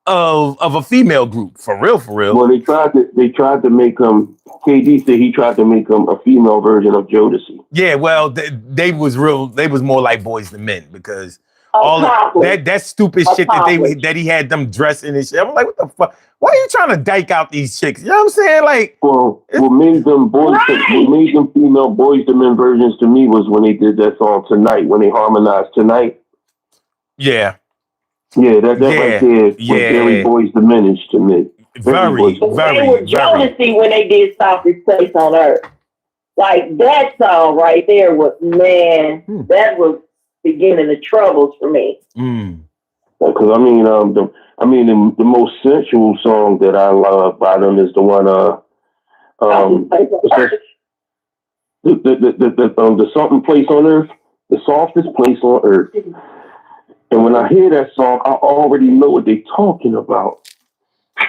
of a female group, for real. Well, they tried to make them. KD said he tried to make them a female version of Jodeci. Yeah, well, they was more like Boys to Men because all of that stupid shit that he had them dressing and shit. I'm like, what the fuck? Why are you trying to dyke out these chicks? You know what I'm saying? Like, what made them female Boys to Men versions to me was when they did that song Tonight, when they harmonized Tonight. Yeah. Yeah, that right there was very Boys Diminished to me. Very. They were Jodeci when they did Softest Place on Earth. Like that song right there was, that was beginning the troubles for me. Because the most sensual song that I love by them is the one the something place on earth, the softest place on earth. And when I hear that song, I already know what they're talking about.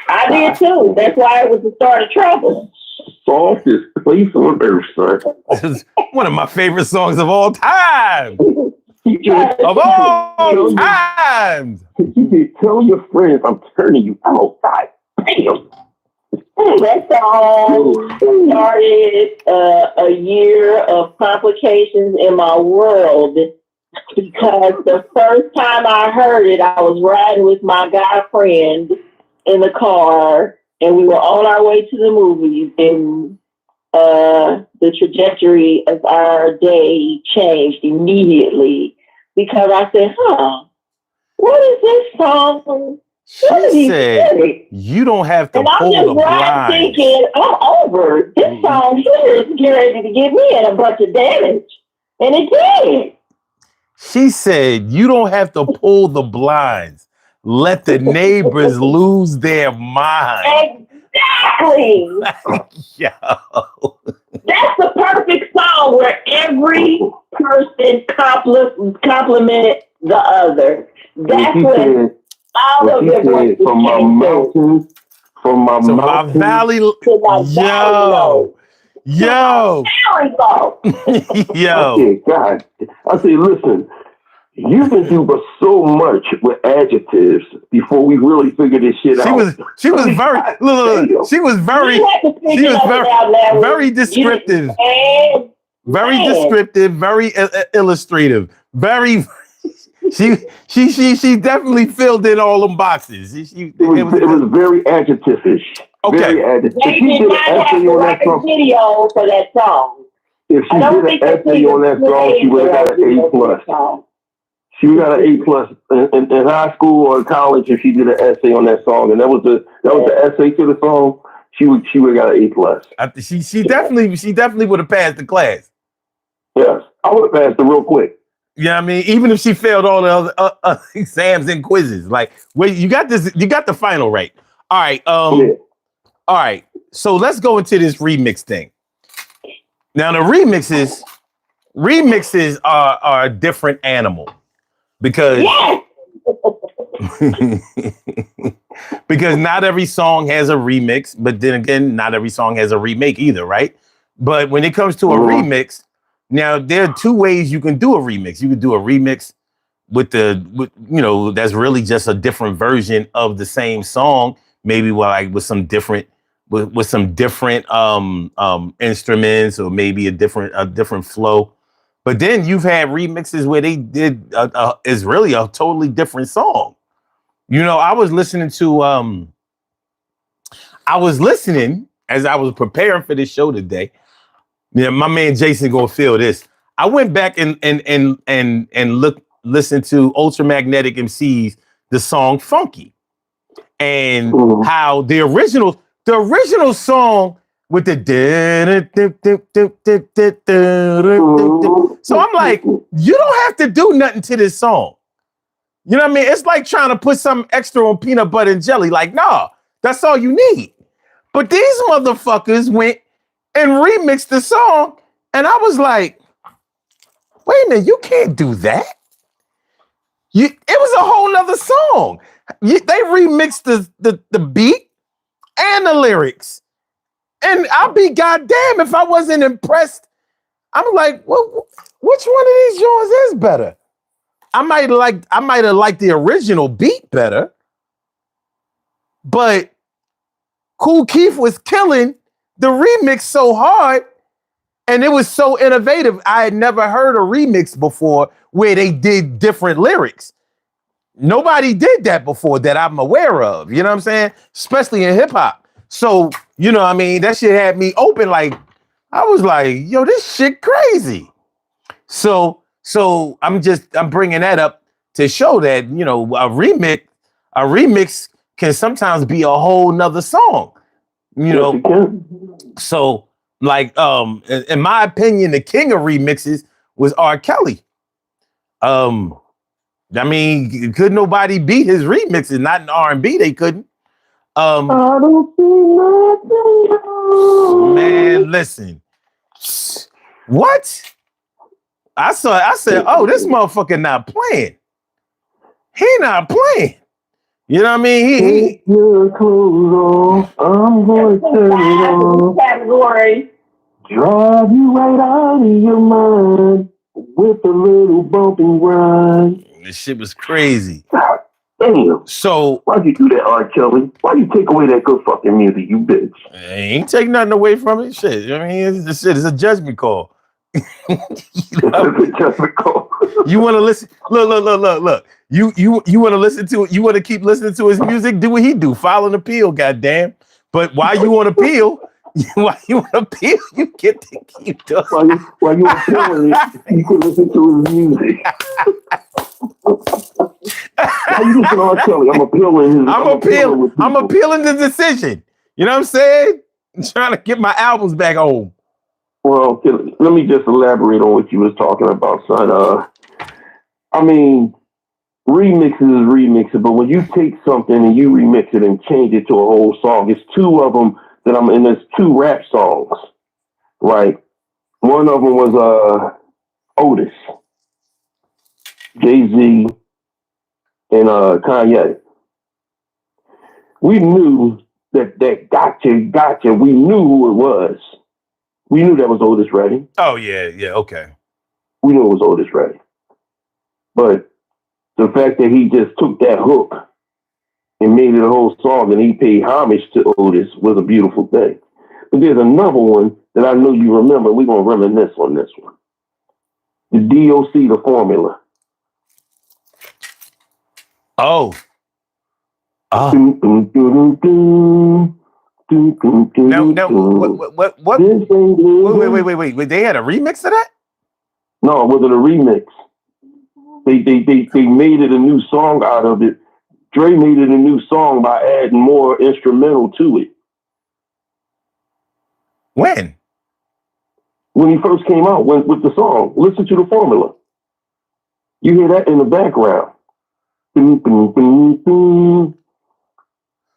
I did too. That's why it was the start of trouble. Softest place on earth, sir. This is one of my favorite songs of all time. Of all time. Tell your friends I'm turning you out. God damn. That song started a year of complications in my world. Because the first time I heard it, I was riding with my guy friend in the car, and we were on our way to the movies, and the trajectory of our day changed immediately because I said, what is this song? She said, you don't have to pull the blinds. I'm thinking, I'm over. This song here is getting ready to get me in a bunch of damage. And it did. She said, you don't have to pull the blinds. Let the neighbors lose their mind. Exactly. Yo. That's the perfect song where every person complimented the other. That's what all of their voices from my mountains, from my valley. To my valley. Yo. Yo. Okay, God. I say, listen, you can do but so much with adjectives before we really figure this shit out. She was very look, she was very descriptive. Very descriptive, very illustrative, very. She definitely filled in all them boxes. It was very adjective-ish. Okay. Very adjective. They did not have to write a video for that song. If she did an essay on that song, she would have got an A+. She got an A+ in high school or college if she did an essay on that song, and that was the essay to the song. She would have got an A+. She definitely would have passed the class. Yes, I would have passed it real quick. Yeah, you know I mean, even if she failed all the other exams and quizzes, like, wait, you got the final right. All right, all right. So let's go into this remix thing. Now the remixes are a different animal because because not every song has a remix, but then again, not every song has a remake either, right? But when it comes to a remix. Now, there are two ways you can do a remix. You can do a remix with that's really just a different version of the same song, maybe with some different instruments or maybe a different flow. But then you've had remixes where they did is really a totally different song. I was listening as I was preparing for this show today. Yeah, my man Jason gonna feel this. I went back and listened to Ultramagnetic MC's the song "Funky," and how the original song with the so I'm like, you don't have to do nothing to this song. You know what I mean? It's like trying to put something extra on peanut butter and jelly. Like, nah, that's all you need. But these motherfuckers went and remixed the song, and I was like, wait a minute, you can't do that. It was a whole nother song. They remixed the beat and the lyrics. And I'll be goddamn if I wasn't impressed. I'm like, well, which one of these joints is better? I might have liked the original beat better, but Kool Keith was killing the remix so hard, and it was so innovative. I had never heard a remix before where they did different lyrics. Nobody did that before that I'm aware of. You know what I'm saying? Especially in hip hop. So, I mean, that shit had me open. Like, I was like, yo, this shit crazy. So I'm bringing that up to show that, a remix can sometimes be a whole nother song. So like in my opinion, the king of remixes was R. Kelly. I mean, could nobody beat his remixes? Not in R&B, they couldn't. I don't see nothing. Man, listen. What? I said, oh, this motherfucker not playing. He not playing. You know what I mean? Take your clothes off. I'm going to turn it on. Category. Drive you right out of your mind with a little bump and grind. This shit was crazy. Damn. So why'd you do that, R. Kelly? Why'd you take away that good fucking music, you bitch? I ain't take nothing away from it. Shit. I mean, it's a judgment call. It's a judgment call. You want to listen? Look. You want to listen to it? You want to keep listening to his music? Do what he do. File an appeal, goddamn. But while you want to appeal, you get to keep doing. While you appealing, you can listen to his music. Why you listen to R. Kelly? I'm appealing the decision. You know what I'm saying? I'm trying to get my albums back home. Well, let me just elaborate on what you was talking about, son. I mean, remixes is remixes, but when you take something and you remix it and change it to a whole song, it's two of them that I'm in. There's two rap songs, right? One of them was Otis, Jay-Z, and Kanye. We knew that gotcha. We knew who it was. We knew that was Otis Redding. Oh yeah, okay. We knew it was Otis Redding. But the fact that he just took that hook and made it a whole song and he paid homage to Otis was a beautiful thing. But there's another one that I know you remember. We're going to reminisce on this one. The DOC, The Formula. Oh. Now, what? Wait. They had a remix of that? No, it wasn't a remix. They made it a new song out of it. Dre made it a new song by adding more instrumental to it. When? When he first came out with the song. Listen to The Formula. You hear that in the background.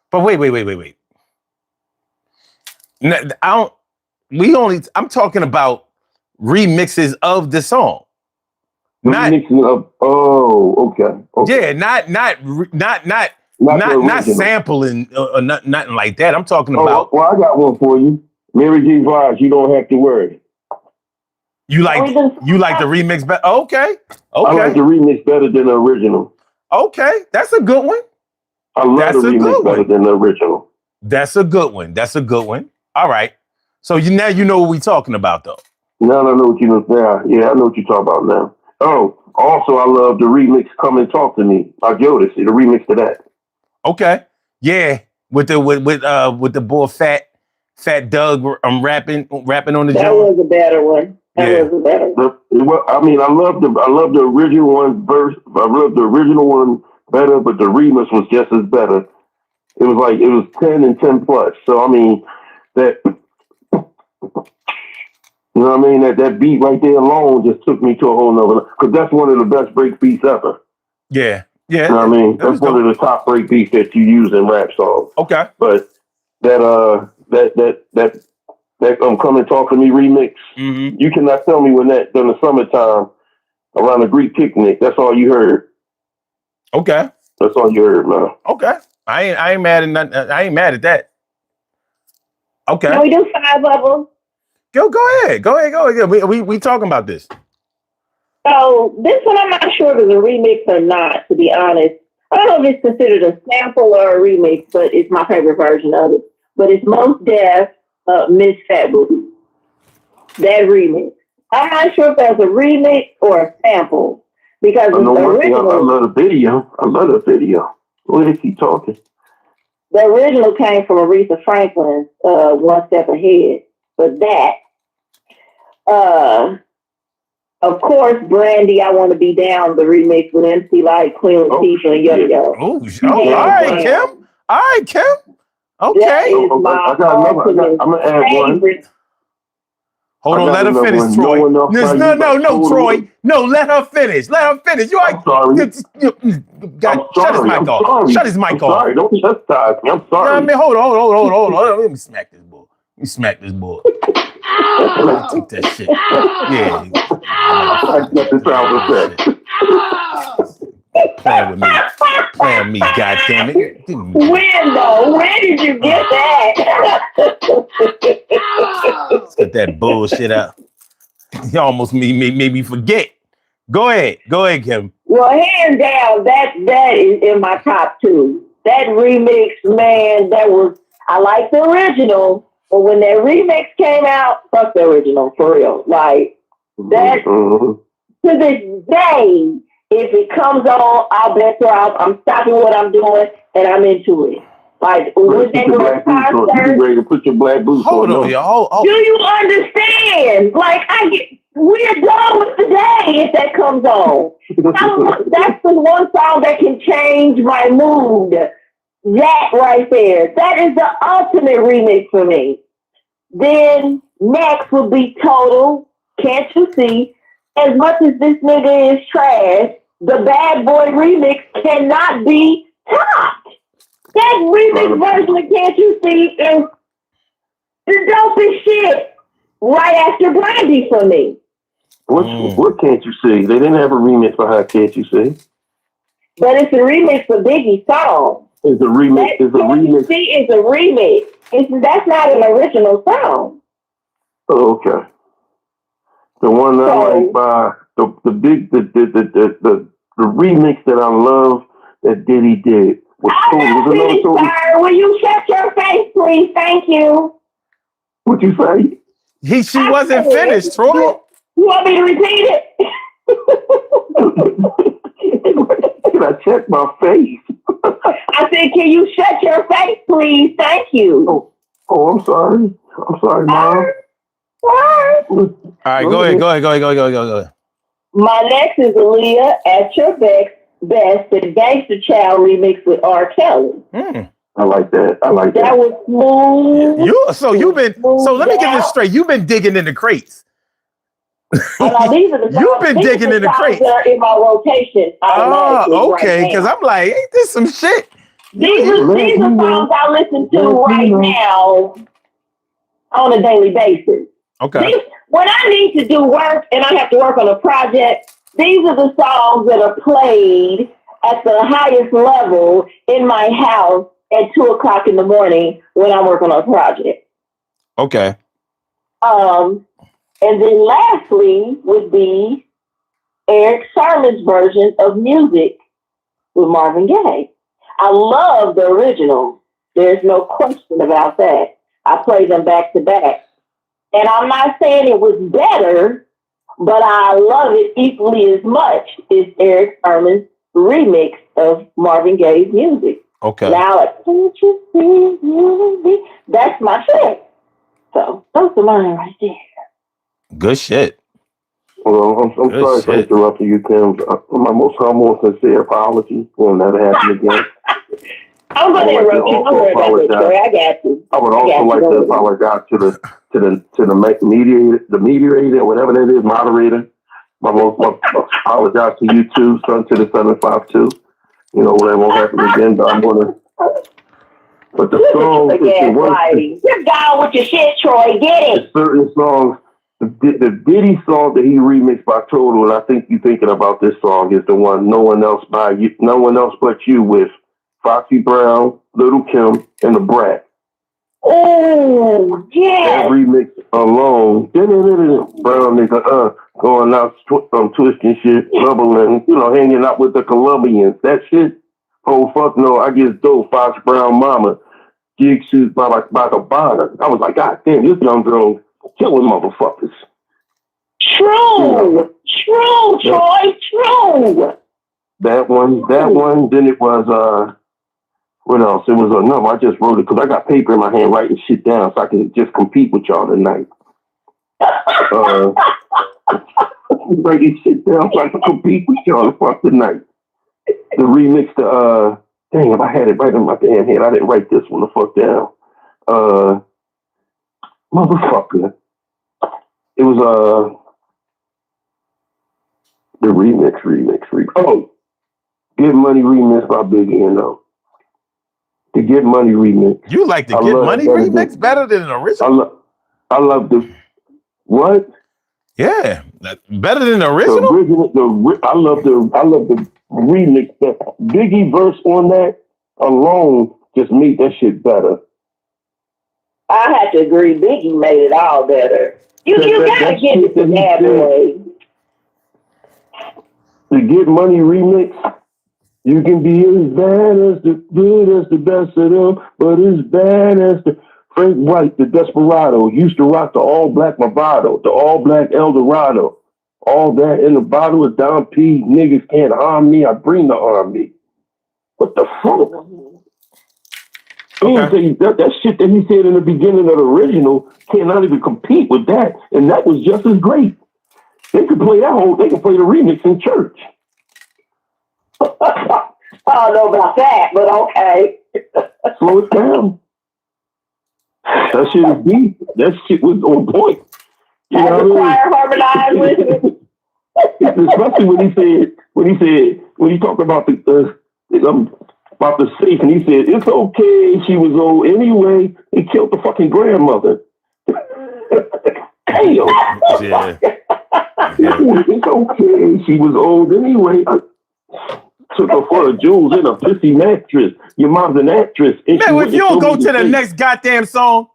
But wait. No, I'm talking about remixes of the song. Remixing of, okay. Yeah, not sampling or nothing like that. I'm talking about. Well, I got one for you. Mary J. Blige, You Don't Have to Worry. You like the remix better? Okay. I like the remix better than the original. Okay, that's a good one. I love the remix better than the original. That's a good one. All right. So now you know what we're talking about, though. Now I know what you know now. Yeah, I know what you're talking about now. Oh, also I love the remix "Come and Talk to Me" by Jodeci. The remix to that. Okay. Yeah, with the boy Fat Doug rapping on the That joint. was a better one. That was a better one. I love the original one verse. I love the original one better, but the remix was just as better. It was 10 and 10 plus. So I mean that. You know what I mean? That beat right there alone just took me to a whole nother, because that's one of the best break beats ever. Yeah. You know what I mean? That's one of the top break beats that you use in rap songs. Okay. But that Come and Talk to Me remix, you cannot tell me when that during the summertime around the Greek picnic, that's all you heard. Okay. That's all you heard, man. Okay. I ain't mad at nothing. I ain't mad at that. Okay. Can we do 5 of them? Go ahead. We talking about this. So this one, I'm not sure if it's a remix or not, to be honest. I don't know if it's considered a sample or a remix, but it's my favorite version of it. But it's Most Def, Miss Fat Booty. That remix. I'm not sure if that's a remix or a sample, because I know the one thing, I original. love the video. What did he talking? The original came from Aretha Franklin's One Step Ahead. But that, of course, Brandy, I Want to Be Down, the remix with MC Light, Queen Latifah, and Yo-Yo. All right, Kim. Okay. That is my I'm going to add favorite. one. Hold on, let her finish, Troy. No, Troy. No, let her finish. You I'm sorry. Shut his mic off. Sorry, don't chastise me. I'm sorry. I mean, hold on. Let me smack this boy. Take that shit. Yeah. I got the sound effect. Playing with me, goddammit. When though? Where did you get that? Let's get that bullshit out. You almost made me forget. Go ahead, Kim. Well, hands down, that is in my top 2. That remix, man, I like the original, but when that remix came out, fuck the original, for real. Like, that, to this day, if it comes on, I'll bet you I'm stopping what I'm doing and I'm into it. Like, when they go to concert, you ready to put your black boots on? Hold on, y'all. Do you understand? Like, we're done with the day if that comes on. That's the one song that can change my mood. That right there. That is the ultimate remix for me. Then next would be Total. Can't You See? As much as this nigga is trash, the Bad Boy remix cannot be topped. That remix version of Can't You See is the dopest shit right after Brandy for me. What Can't You See? They didn't have a remix for How Can't You See? But it's a remix for Biggie's song. It's a remix. Can't You See is a remix. That's not an original song. Oh, okay. The one that I like by the remix that I love that Diddy did was total. Sir, will you shut your face, please? Thank you. What you say? She wasn't finished, Troy. You want me to repeat it? Can I check my face? I said, can you shut your face, please? Thank you. Oh, I'm sorry. I'm sorry, Mom. All right, go ahead. My next is Aaliyah at your best, the Gangster Child remix with R. Kelly. I like that. That was smooth. Let me get this straight. You've been digging in the crates. You've been digging in the crates. That are in my rotation. Okay. Because I'm like, ain't this some shit? These are songs I listen to right now on a daily basis. Okay. When I need to do work and I have to work on a project, these are the songs that are played at the highest level in my house at 2:00 in the morning when I'm working on a project. Okay. And then lastly would be Eric Sermon's version of Music with Marvin Gaye. I love the original. There's no question about that. I play them back to back. And I'm not saying it was better, but I love it equally as much as Eric Sermon's remix of Marvin Gaye's Music. Okay. Now, can't you see? That's my shit. So those are mine right there. Good shit. Well, I'm sorry for interrupting you, Tim. My most humble and sincere apology. Will never happen again. I'm going to interrupt you. Don't worry about that, Troy. I got you. I would also like to apologize to the mediator, whatever that is, moderator. I apologize to you too, son to the 752. You know, that won't happen again, but I'm gonna. But the song is the worst. You're down with your shit, Troy. Get it. Certain songs, the Diddy song that he remixed by Total, and I think you're thinking about this song, is the one No One Else But You with Foxy Brown, Little Kim, and the Brat. Oh, yeah. That remix alone, Brown nigga, going out twisting shit, bubbling, hanging out with the Colombians. That shit, oh fuck no, I get dope. Fox Brown Mama, gig shoes by a bada. I was like, God damn, this young girl killing motherfuckers. True, Troy, true. That one. Then it was what else? It was another. I just wrote it because I got paper in my hand writing shit down so I can just compete with y'all tonight. Writing shit down so I can compete with y'all tonight. The remix to dang, if I had it right in my damn head, I didn't write this one the fuck down. Motherfucker. It was the remix. Oh, Get Money remix by Biggie and The Get Money remix. You like the Get Money remix better than the original? I love the what? Yeah, better than the original. I love the remix. The Biggie verse on that alone just made that shit better. I have to agree. Biggie made it all better. You gotta get it to that way. The Get Money remix. You can be as bad as the good as the best of them, but as bad as the Frank White, the Desperado, used to rock the all-black Movado, the all-black Eldorado. All that in the bottle of Don P. Niggas can't harm me. I bring the army. What the fuck? Okay. That shit that he said in the beginning of the original cannot even compete with that, and that was just as great. They could play they could play the remix in church. I don't know about that, but okay. Slow it down. That shit is deep. That shit was on point. You know the choir harmonized with it. Especially when he talked about about the safe, and he said, "It's okay, she was old anyway." He killed the fucking grandmother. Damn. Yeah. It's okay, she was old anyway. I took her for a jewels in a pissy mattress. Your mom's an actress. Man, if you don't go to the next goddamn song.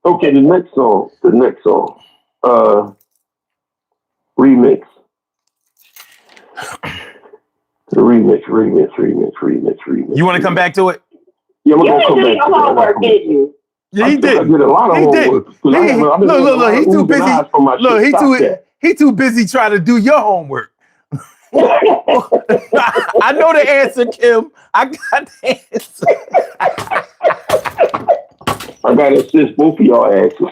Okay, the next song. Remix. The remix. You want to come back to it? Yeah, I'm You gonna didn't come do back your to that. homework, did you? Yeah, he I did. did a lot of He did. homework. Because I've been having a lot Look. of He's too oohs and busy. ahs for my Look, shit. Stop that. he too busy trying to do your homework. I know the answer, Kim. I got the answer. I gotta assist both of y'all asses.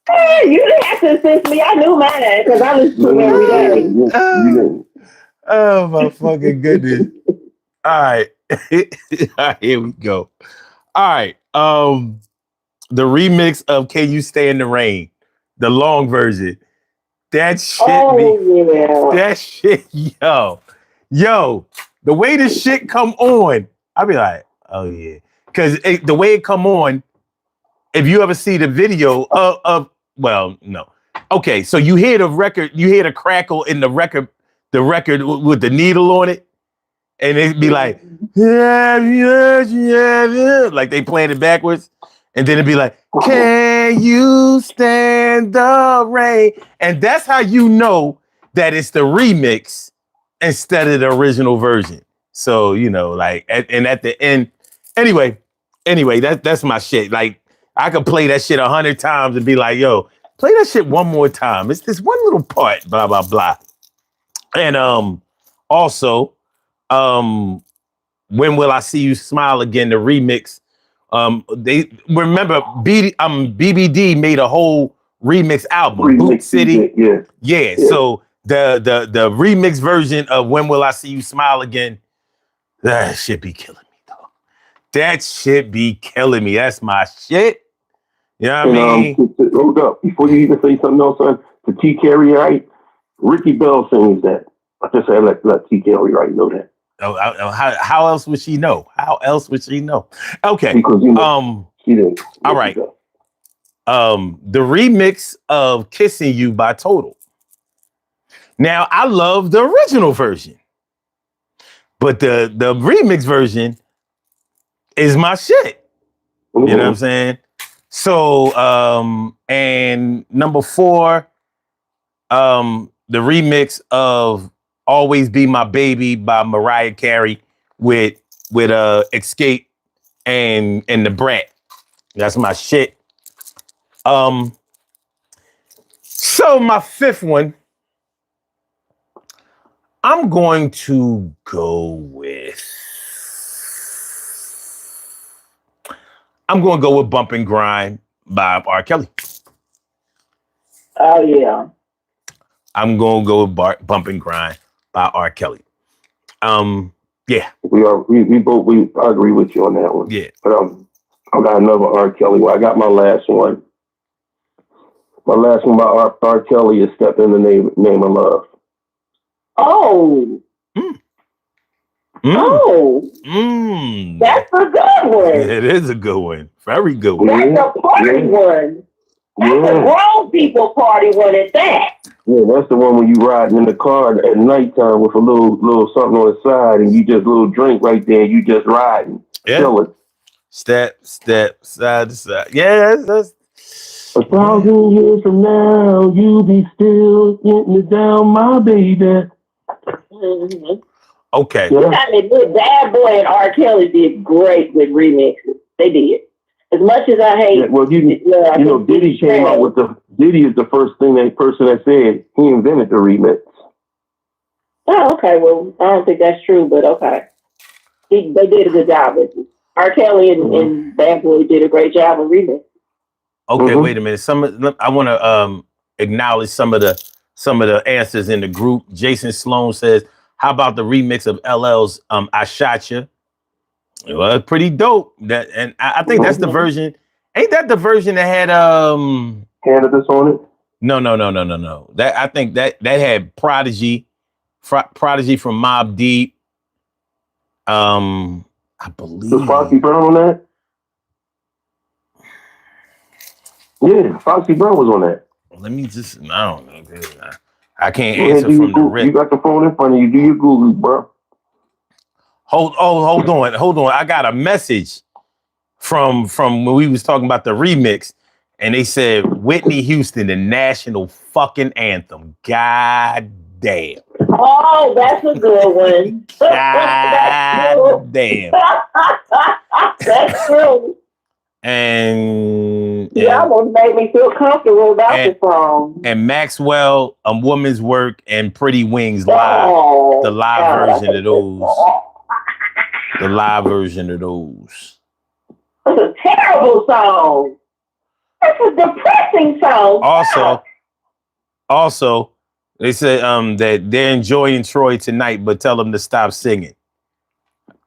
Hey, you didn't have to assist me. I knew mine because I listen to them every day. You didn't. Oh my fucking goodness. All right. All right, here we go. All right. The remix of Can You Stay in the Rain, the long version. That shit that shit, yo, the way this shit come on, I'll be like, oh yeah. Cause the way it come on, if you ever see the video well, no. Okay, so you hear the record, you hear the crackle in the record with the needle on it, and it'd be like, like they playing it backwards, and then it'd be like, can you stand the rain? And that's how you know that it's the remix instead of the original version. So, like, and at the end, anyway, that's my shit. Like, I could play that shit 100 times and be like, yo, play that shit one more time. It's this one little part, blah, blah, blah. And also, When Will I See You Smile Again, the remix. They remember BBD made a whole remix album, Boot City. Yeah. So the remix version of When Will I See You Smile Again, that shit be killing me, though. That shit be killing me. That's my shit. You know what I mean? Hold up. Before you even say something else, son, to T. Carey Wright, Ricky Bell sings that. I just said let T. Carey Wright know that. How else would she know? How else would she know? Okay. Because she didn't. All right. The remix of Kissing You by Total. Now, I love the original version, but the remix version is my shit. Mm-hmm. You know what I'm saying? So, and number 4, the remix of Always Be My Baby by Mariah Carey with Escape and the Brat. That's my shit. So my 5th one, I'm going to go with Bump and Grind by R. Kelly. Oh yeah. I'm going to go with Bump and Grind by R. Kelly. Yeah. I agree with you on that one. Yeah. But I got another R. Kelly. Well, I got my last one. My last one by R. Kelly is Step in the Name of Love. Oh. Oh. That's a good one. It is a good one. Very good one. That's a party one. That's a grown people party one at that. Yeah, that's the one when you riding in the car at nighttime with a little something on the side, and you just little drink right there, and you just riding, chilling. Step, side to side. Yeah, that's 1,000 years from now, you be still getting it down, my baby. Mm-hmm. Okay. You got me good. Bad Boy and R. Kelly did great with remixes. They did. As much as I hate, Diddy came out with Diddy is the person that said he invented the remix. Oh, okay. Well, I don't think that's true, but okay. They did a good job with it. R. Kelly and Bad Boy did a great job with remix. Okay, wait a minute. I want to acknowledge some of the answers in the group. Jason Sloan says, "How about the remix of LL's I Shot Ya?" Well, it's pretty dope. And I think that's the version. Ain't that the version that had Cannabis on it? No. That I think that had Prodigy from Mobb Deep. I believe. Was Foxy Brown on that? Yeah, Foxy Brown was on that. Let me just. I don't know. I can't answer from the rip. You got the phone in front of you. Do your Google, bro. Hold on. I got a message from when we was talking about the remix, and they said Whitney Houston, the national fucking anthem. God damn. Oh, that's a good one. God damn. That's true. And You almost made me feel comfortable about the song. And Maxwell, A Woman's Work, and Pretty Wings live. Oh, the live version of those. The live version of those. That's a terrible song. That's a depressing song. Also, they said that they're enjoying Troy tonight, but tell them to stop singing.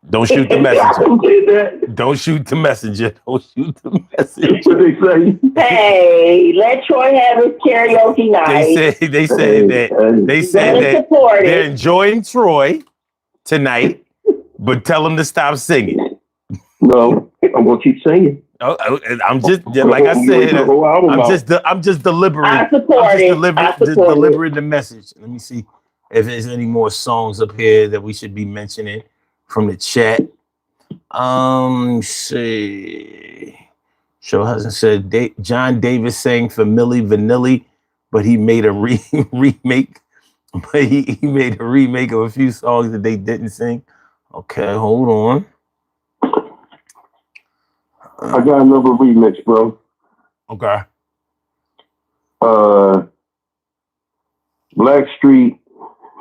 Don't shoot the messenger. Don't shoot the messenger. Don't shoot the messenger. What they say? Hey, let Troy have his karaoke night. They said that they're enjoying Troy tonight, but tell them to stop singing. No, I'm gonna keep singing. I'm just like I said. I'm just delivering. I support it. Delivering the message. Let me see if there's any more songs up here that we should be mentioning from the chat. See. Show Hudson said John Davis sang for Milli Vanilli, but he made a remake. But he made a remake of a few songs that they didn't sing. Okay, hold on. I got another remix, bro. Okay. Blackstreet,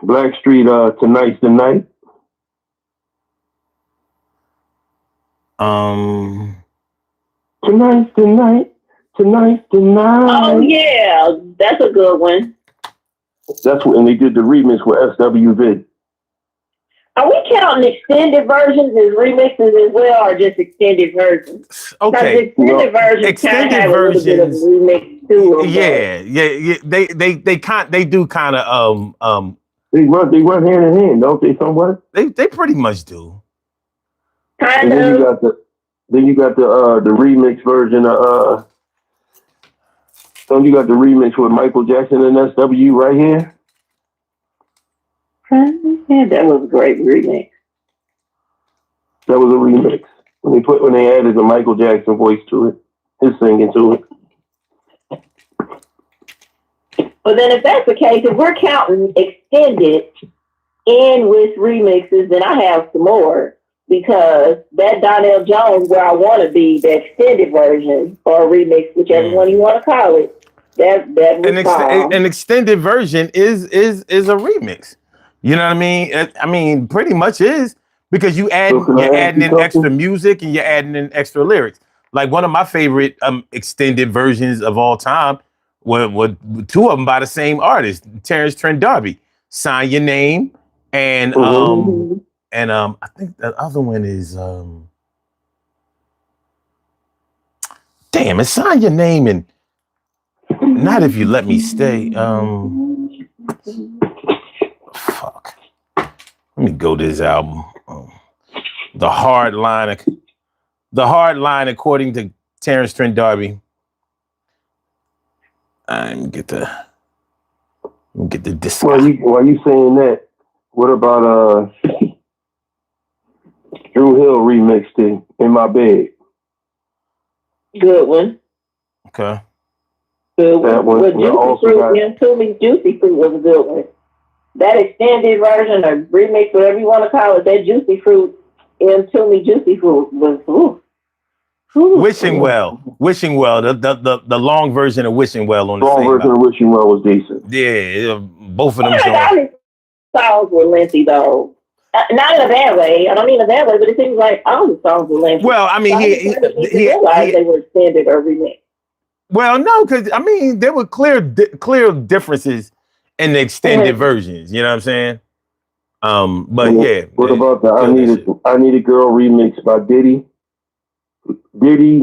Tonight's the Night. Tonight's the night. Oh yeah, that's a good one. That's when they did the remix with SWV. Are we counting extended versions as remixes as well, or just extended versions? Okay, extended versions remix too. Yeah. They do kind of They run hand in hand, don't they? Somewhat. They pretty much do. Kind of. Then you got the remix version of Then you got the remix with Michael Jackson and SW right here. Yeah, that was a great remix. That was a remix. When they added the Michael Jackson voice to it, his singing to it. But then if that's the case, if we're counting extended in with remixes, then I have some more. Because that Donnell Jones, Where I Want to Be, the extended version or remix, whichever one you want to call it, that was an extended version is a remix. You know what I mean? Pretty much is, because you're adding in extra music and you're adding in extra lyrics. Like one of my favorite extended versions of all time were two of them by the same artist, Terrence Trent D'Arby, Sign Your Name, and I think the other one is damn, it's Sign Your Name and Not If You Let Me Stay. Fuck. Let me go to this album. The Hard Line according to Terrence Trent D'Arby. I'm get the disc. While you saying that, what about Drew Hill remixed it, In My Bed? Good one. Okay. Good one. Juicy Fruit was a good one. That extended version or remix, whatever you want to call it, that Juicy Fruit, Toomey Juicy Fruit was Wishing Well, the long version of Wishing Well on the long version of Wishing Well was decent. Yeah, both of them songs were lengthy though. Not in a bad way. I don't mean in a bad way, but it seems like all the songs were lengthy. Well, I mean, they were extended or remixed. Well, no, because I mean, there were clear differences in the extended versions. You know what I'm saying? But yeah. What about the I Need a Girl remix by Diddy,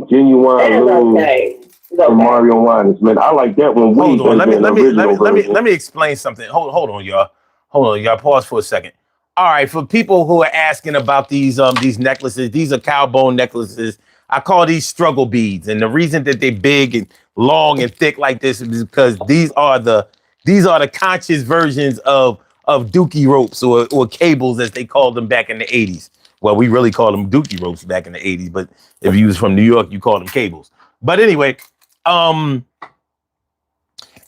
Genuine, Lil, and Mario Winans? Man, I like that one. Hold on, let me explain something. Hold on, y'all. Pause for a second. All right, for people who are asking about these necklaces, these are cow bone necklaces. I call these struggle beads, and the reason that they're big and long and thick like this is because these are the conscious versions of dookie ropes or cables, as they called them back in the 80s. Well, we really called them dookie ropes back in the 80s, but if you was from New York, you called them cables. But anyway, Um,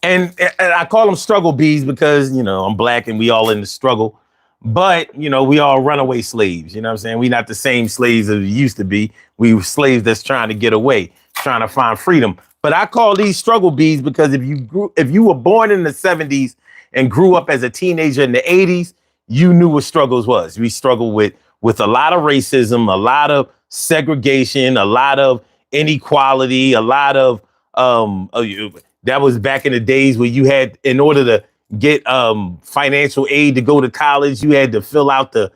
and I call them struggle bees because, you know, I'm black and we all in the struggle. But, you know, we all runaway slaves. You know what I'm saying? We not the same slaves as we used to be. We were slaves that's trying to get away, trying to find freedom. But I call these struggle bees because if you were born in the 70s and grew up as a teenager in the 80s, you knew what struggles was. We struggled with a lot of racism, a lot of segregation, a lot of inequality, a lot of that was back in the days where you had, in order to get financial aid to go to college, you had to fill out the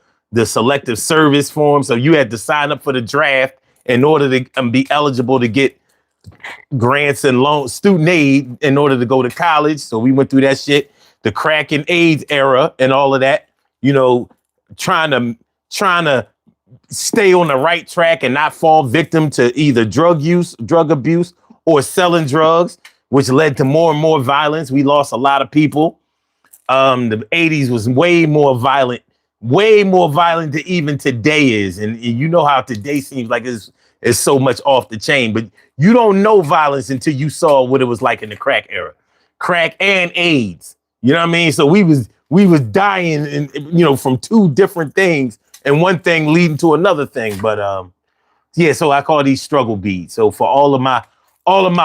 selective service form. So you had to sign up for the draft in order to be eligible to get grants and loans, student aid in order to go to college. So we went through that shit, the crack and AIDS era and all of that, you know, trying to stay on the right track and not fall victim to either drug use, drug abuse, or selling drugs, which led to more and more violence. We lost a lot of people. The 80s was way more violent than even today is. And you know how today seems like it's so much off the chain, but you don't know violence until you saw what it was like in the crack era, crack and AIDS. You know what I mean? So we was dying, and you know, from two different things, and one thing leading to another thing. But yeah, so I call these struggle beats. So for all of my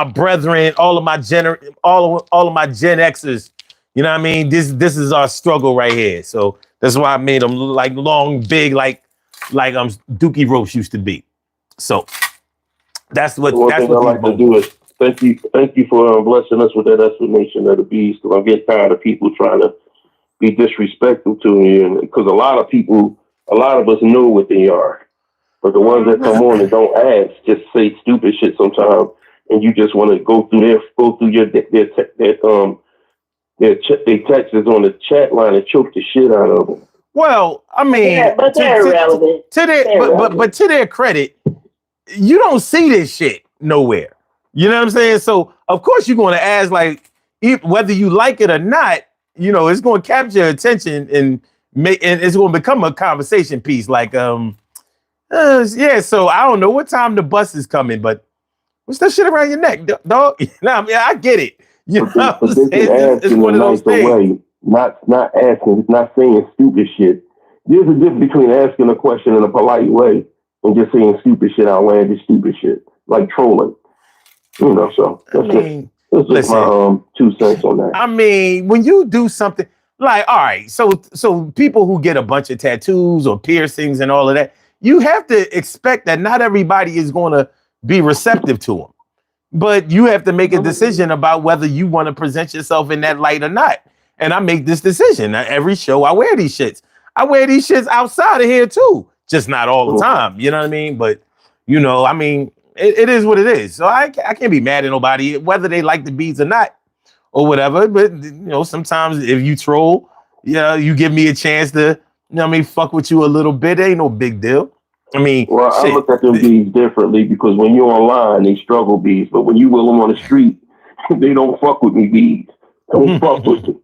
brethren, all of my all of my Gen Xers, you know what I mean? This is our struggle right here. So that's why I made them like long, big, like Dookie Ropes used to be. So that's what One thing I like to do is thank you for blessing us with that explanation of the bees. Because I'm getting tired of people trying to be disrespectful to me, and because a lot of us know what they are, but the ones that come on and don't ask just say stupid shit sometimes, and you just want to go through their texts on the chat line and choke the shit out of them. Well, I mean, yeah, but they're irrelevant. But to their credit, you don't see this shit nowhere. You know what I'm saying? So of course you're going to ask, like, whether you like it or not. You know, it's going to capture your attention and it's going to become a conversation piece. Like, yeah. So I don't know what time the bus is coming, but what's that shit around your neck, dog? Nah, I mean, I get it. You know what I'm saying? It's one of those things. Way, not asking, not saying stupid shit. There's a difference between asking a question in a polite way and just saying stupid shit, outlandish stupid shit, like trolling. You know, so that's just my 2 cents on that. I mean, when you do something like, all right, so people who get a bunch of tattoos or piercings and all of that, you have to expect that not everybody is going to be receptive to them. But you have to make a decision about whether you want to present yourself in that light or not. And I make this decision. Now, every show I wear these shits. I wear these shits outside of here too, just not all the time. You know what I mean? But, you know, I mean, it is what it is. So I can't be mad at nobody, whether they like the beats or not or whatever. But, you know, sometimes if you troll, you give me a chance to, you know what I mean, fuck with you a little bit. It ain't no big deal. I mean, well, I look at them bees differently because when you're online, they struggle bees. But when you will them on the street, they don't fuck with me bees. Don't fuck with them.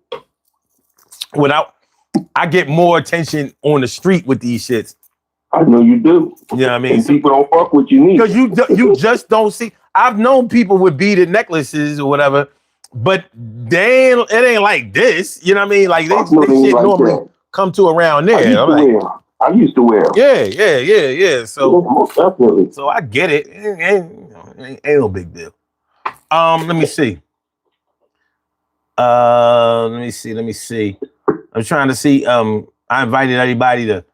I get more attention on the street with these shits. I know you do. You know what I mean? And people don't fuck with you neither. Because you just don't see. I've known people with beaded necklaces or whatever, but it ain't like this. You know what I mean? Like they shit like normally that. Come to around there. I used to wear. Yeah. So most definitely. So I get it. Ain't no big deal. Let me see. Let me see. I'm trying to see. I invited everybody to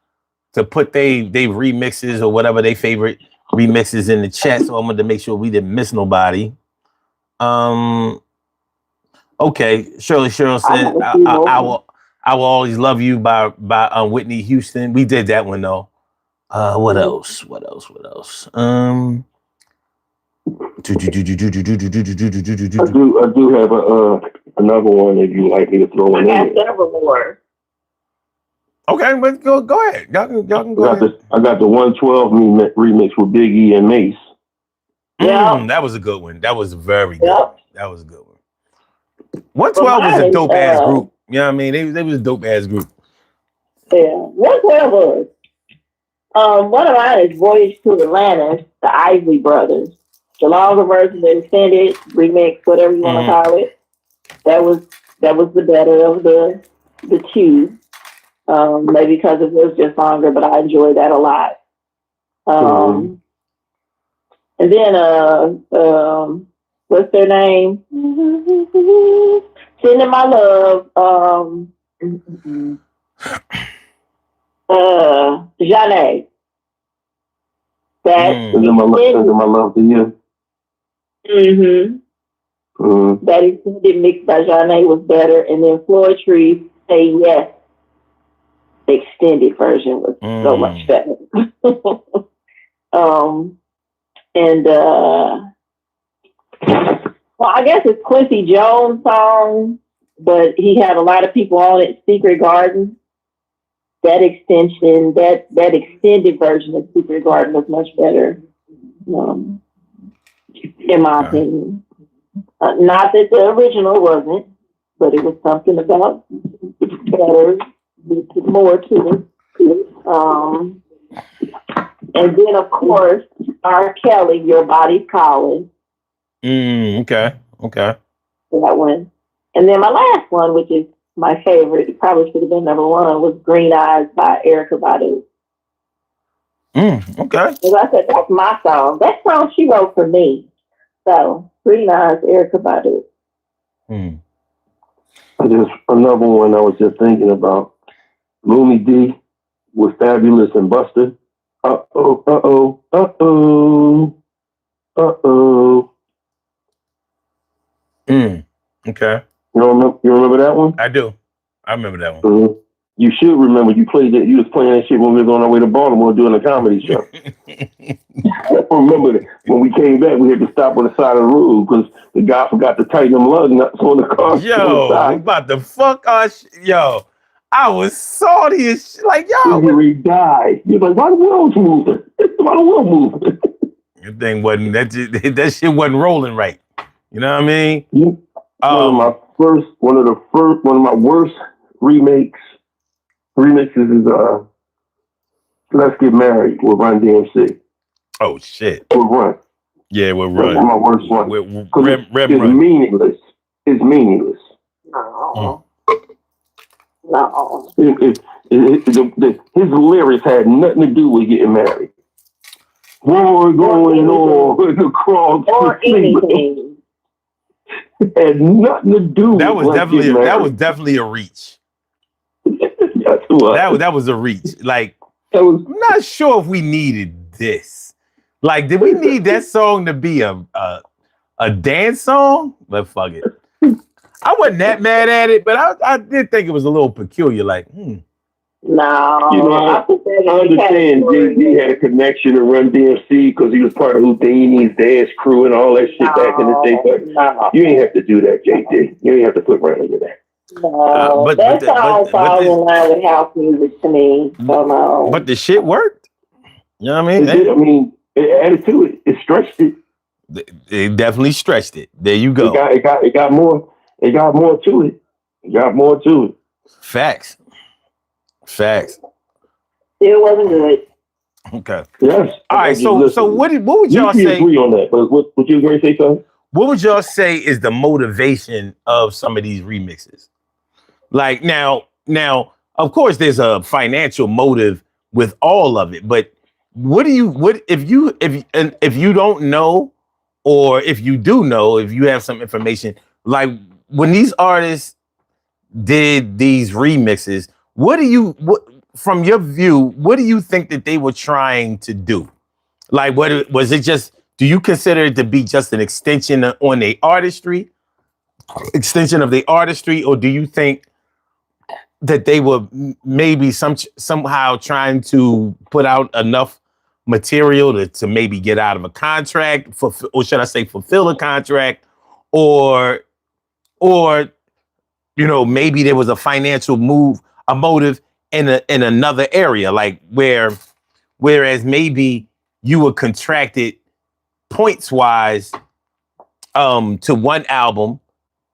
put they remixes or whatever they favorite remixes in the chat. So I wanted to make sure we didn't miss nobody. Okay. Shirley Cheryl said I will always love you by Whitney Houston. We did that one though. What else? I do have another one if you like me to throw in. I got several more. Okay, but go ahead. Y'all can go ahead. I got the 112 remix with Big E and Mace. Yeah, that was a good one. That was very good. That was a good one. 112 was a dope ass group. You know what I mean? They was a dope ass group. Yeah, 112 was. One of mine is Voyage to Atlantis, the Isley Brothers. the longer version, the extended remix, whatever you want to call it, that was the better of the two. Maybe because it was just longer, but I enjoyed that a lot. And then what's their name? Send in my love. Janae. Send in my love to you. That extended mix by Janae was better, and then Floyd Tree Say Yes. The extended version was so much better. And well, I guess it's Quincy Jones' song, but he had a lot of people on it. Secret Garden. That extension, that extended version of Secret Garden was much better, in my opinion. Not that the original wasn't, but it was something about better, more to it. And then, of course, R. Kelly, Your Body's Calling. Okay. That one. And then my last one, which is my favorite, it probably should have been number one, was Green Eyes by Erykah Badu. Okay. As I said, that's my song. That song she wrote for me. So, Green Eyes, Erykah Badu. Just another one I was just thinking about. Lumi D with Fabulous and Buster. Uh-oh. Okay. You remember that one? I do. I remember that one. Mm-hmm. You should remember. You played that. You was playing that shit when we were on our way to Baltimore doing a comedy show. I remember that when we came back, we had to stop on the side of the road because the guy forgot to tighten them lug nuts on the car. Yo, we about to fuck us. Yo, I was salty as shit. Like, yo. He died. You're like, why the wheels moving? Why the wheel moving? Your thing wasn't, that shit wasn't rolling right. You know what I mean? One of my worst remixes is Let's Get Married with Run DMC. Oh shit. With Run. Yeah, with Run. That's my worst one. It's meaningless. It's meaningless. No. His lyrics had nothing to do with getting married. War going on in the cross. Or anything. It had nothing to do with that was definitely a reach. That was a reach. Like, I'm not sure if we needed this. Like, did we need that song to be a dance song? But fuck it. I wasn't that mad at it, but I did think it was a little peculiar. Like, No, I understand Jay-Z had a connection to Run DMC because he was part of Houdini's dance crew and all that shit back in the day. But you ain't have to do that, JD. You ain't have to put Run into that. No, that song falls in line with house music to me. So no. But the shit worked. You know what I mean? It added to it. It stretched it. It definitely stretched it. There you go. It got more. It got more to it. Facts. It wasn't good. Okay. Yes. All right. So what would y'all say? Agree on that, but would you agree to say something? What would y'all say is the motivation of some of these remixes? Like now, of course, there's a financial motive with all of it, but if you don't know, or if you do know, if you have some information, like when these artists did these remixes, from your view, what do you think that they were trying to do? Like, what was it? Just, do you consider it to be just an extension of the artistry, or do you think that they were maybe somehow trying to put out enough material to maybe get out of a contract, or should I say fulfill a contract, or maybe there was a financial motive in another area, like whereas maybe you were contracted points wise to one album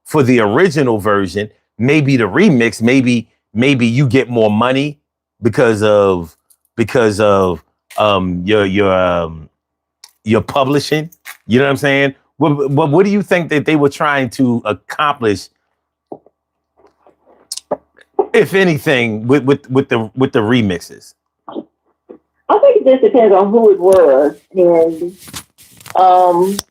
for the original version, maybe the remix, maybe you get more money because of your publishing, You know what I'm saying? What do you think that they were trying to accomplish, if anything, with the remixes? I think it just depends on who it was, and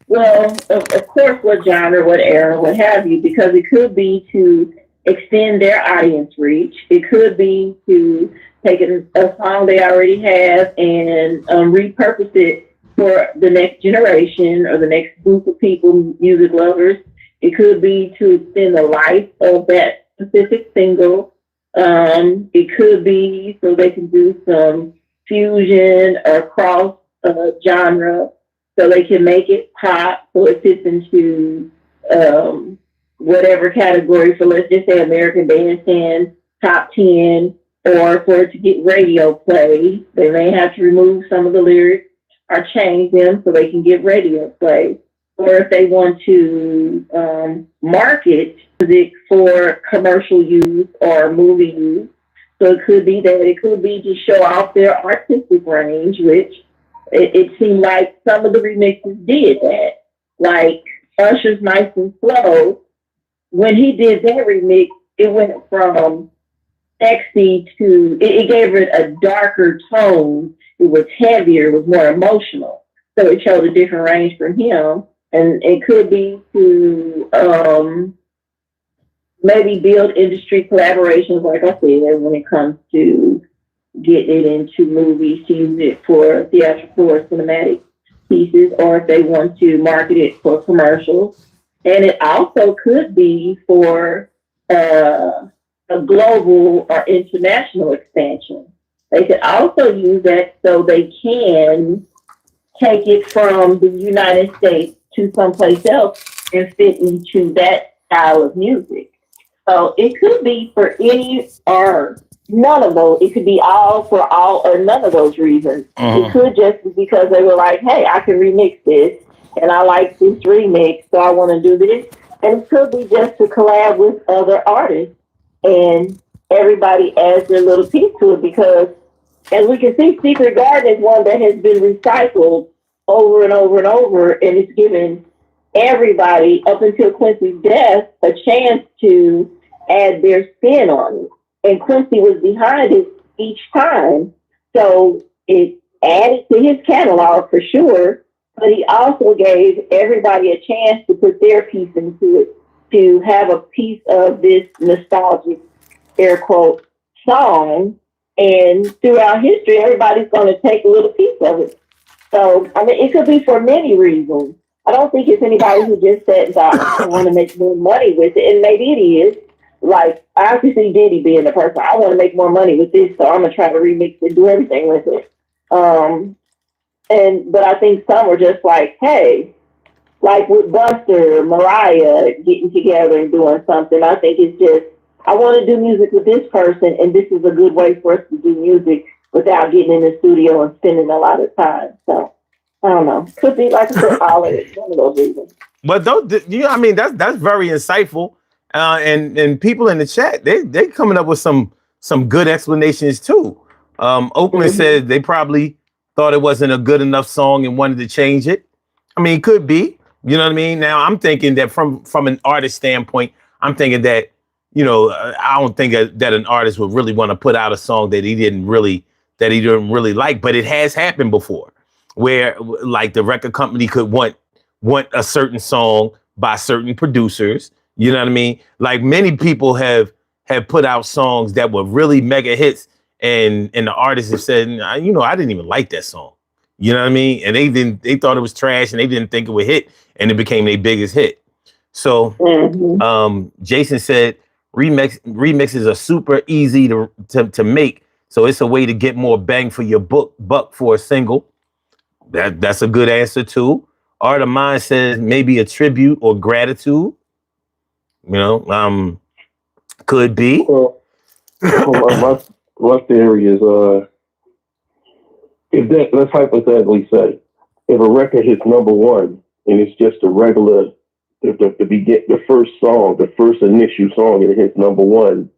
well, of course, what genre, what era, what have you, because it could be to extend their audience reach. It could be to take a song they already have and repurpose it for the next generation or the next group of people, music lovers. It could be to extend the life of that specific single. It could be so they can do some fusion or cross genre so they can make it pop so it fits into whatever category. So let's just say American Bandstand top 10, or for it to get radio play, they may have to remove some of the lyrics or change them so they can get radio play. Or if they want to market music for commercial use or movie use. So it could be that, it could be to show off their artistic range, which it seemed like some of the remixes did that. Like Usher's Nice and Slow, when he did that remix, it went from sexy to, it gave it a darker tone. It was heavier, it was more emotional. So it showed a different range from him. And it could be to maybe build industry collaborations, like I said, when it comes to get it into movies, to use it for theatrical or cinematic pieces, or if they want to market it for commercials. And it also could be for a global or international expansion. They could also use that so they can take it from the United States to someplace else and fit into that style of music. So it could be for any or none of those. It could be all for all or none of those reasons. It could just be because they were like, hey, I can remix this and I like this remix, so I want to do this. And it could be just to collab with other artists and everybody adds their little piece to it because, as we can see, Secret Garden is one that has been recycled over and over and over, and it's given everybody up until Quincy's death a chance to add their spin on it. And Quincy was behind it each time. So it added to his catalog for sure, but he also gave everybody a chance to put their piece into it, to have a piece of this nostalgic, air quote, song. And throughout history, everybody's going to take a little piece of it. So, I mean, it could be for many reasons. I don't think it's anybody who just said, I want to make more money with it. And maybe it is. Like, I can see Diddy being the person, I want to make more money with this, so I'm going to try to remix it, do everything with it. But I think some are just like, hey, like with Buster, Mariah getting together and doing something. I think it's just, I want to do music with this person, and this is a good way for us to do music without getting in the studio and spending a lot of time. So I don't know. Could be, like I said, all of it. One of those reasons. But I mean, that's very insightful. And people in the chat, they coming up with some good explanations too. Oakland said they probably thought it wasn't a good enough song and wanted to change it. I mean, it could be. You know what I mean? Now I'm thinking that from an artist standpoint, I'm thinking that, I don't think that an artist would really want to put out a song that he didn't really like. But it has happened before, where like the record company could want a certain song by certain producers. You know what I mean? Like many people have put out songs that were really mega hits, and the artists have said, I didn't even like that song. You know what I mean? And they thought it was trash, and they didn't think it would hit, and it became their biggest hit. So Jason said remixes are super easy to make. So it's a way to get more bang for your buck for a single. That's a good answer too. Art of Mine says maybe a tribute or gratitude. Could be. Well, my theory is, let's hypothetically say, if a record hits number one and it's just a regular, the first song, the first initial song, and it hits number one,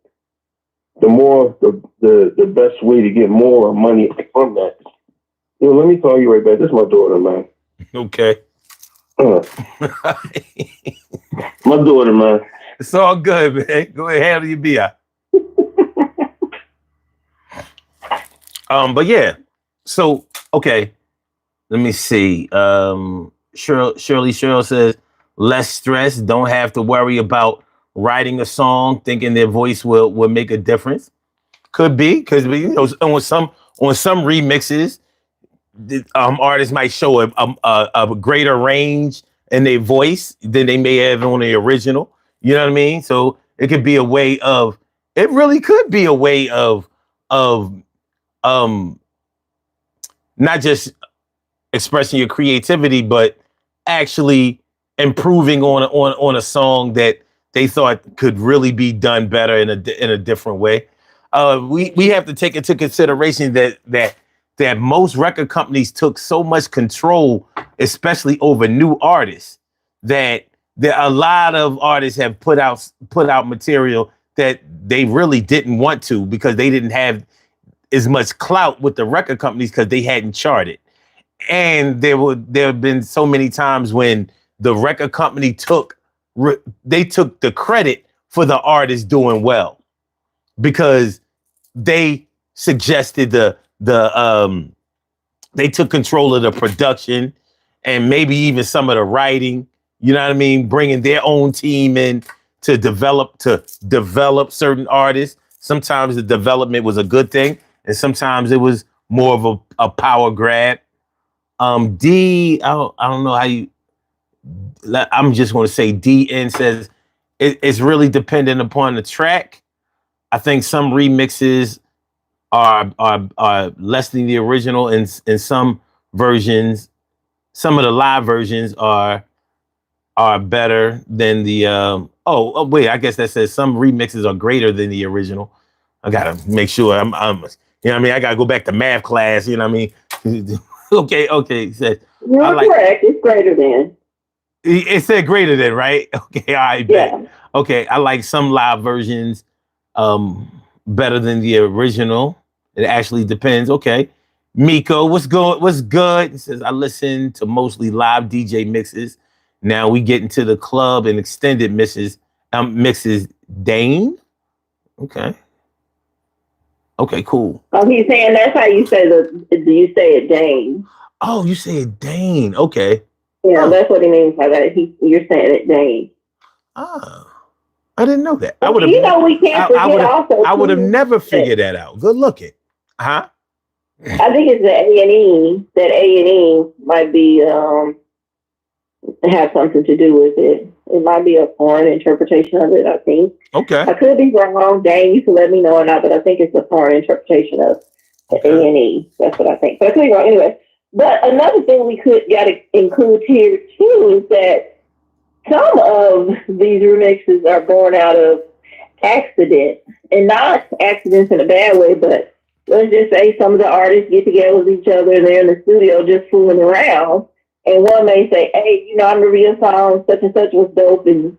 the best way to get more money from that. Let me call you right back. This is my daughter, man. Okay. Uh, my daughter, man. It's all good, man. Go ahead, handle your BI. But yeah. So okay, let me see. Shirley says less stress. Don't have to worry about writing a song, thinking their voice will make a difference. Could be because on some remixes, artists might show a greater range in their voice than they may have on the original. You know what I mean? So it could be a way of. It really could be a way of um not just expressing your creativity, but actually improving on a song that they thought could really be done better in a different way. We have to take into consideration that most record companies took so much control, especially over new artists, that a lot of artists have put out material that they really didn't want to because they didn't have as much clout with the record companies because they hadn't charted. And there have been so many times when the record company took the credit for the artist doing well because they suggested they took control of the production and maybe even some of the writing. You know what I mean? Bringing their own team in to develop certain artists. Sometimes the development was a good thing, and sometimes it was more of a power grab. I don't know how you. I'm just going to say DN says it's really dependent upon the track. I think some remixes are less than the original, and some versions, some of the live versions are better than the. Wait, I guess that says some remixes are greater than the original. I gotta make sure I'm you know what I mean. I gotta go back to math class. You know what I mean. Okay. Says, You're correct. It's greater than. It said greater than, right? Okay, I bet. Yeah. Okay, I like some live versions better than the original. It actually depends. Okay. Miko, what's good? It says I listen to mostly live DJ mixes. Now we get into the club and extended mixes. Dane. Okay. Okay, cool. Oh, he's saying that's how you say do you say it Dane? Oh, you say it Dane. Okay. Yeah, that's what he means by that. You're saying it Dane. Oh. I didn't know that. Well, we can't forget also. I would have never figured that out. Good looking. Huh? I think it's the A&E. That A&E might be have something to do with it. It might be a foreign interpretation of it, I think. Okay. I could be wrong. Dang, you can let me know or not, but I think it's a foreign interpretation of the A&E. That's what I think. But I could be wrong anyway. But another thing we got to include here too is that some of these remixes are born out of accident, and not accidents in a bad way, but let's just say some of the artists get together with each other and they're in the studio just fooling around. And one may say, hey, I remember your song, such and such was dope. And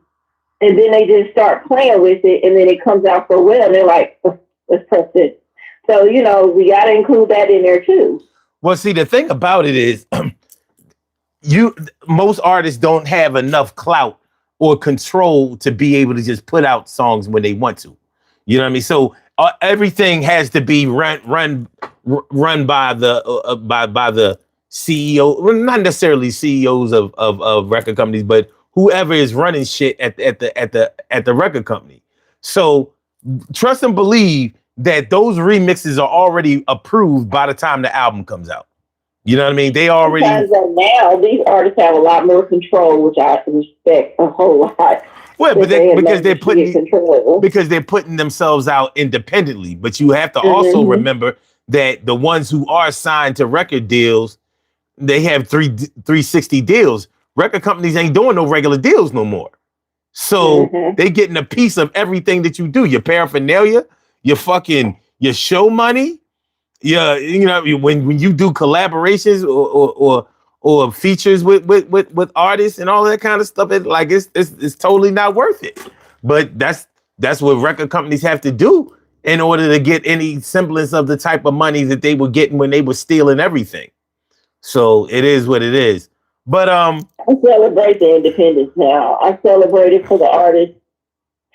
then they just start playing with it, and then it comes out for well, and they're like, let's press it. So, we got to include that in there too. Well, see, the thing about it is most artists don't have enough clout or control to be able to just put out songs when they want to. You know what I mean? So everything has to be run by the CEO, well, not necessarily CEOs of record companies, but whoever is running shit at the record company. So trust and believe that those remixes are already approved by the time the album comes out. You know what I mean? They already now these artists have a lot more control, which I respect a whole lot. Well, but because they're putting themselves out independently. But you have to also remember that the ones who are signed to record deals, they have 360 deals. Record companies ain't doing no regular deals no more. So they're getting a piece of everything that you do. Your paraphernalia, your show money. Yeah, when you do collaborations or features with artists and all that kind of stuff, it's totally not worth it. But that's what record companies have to do in order to get any semblance of the type of money that they were getting when they were stealing everything. So it is what it is. But I celebrate the independence now. I celebrate it for the artists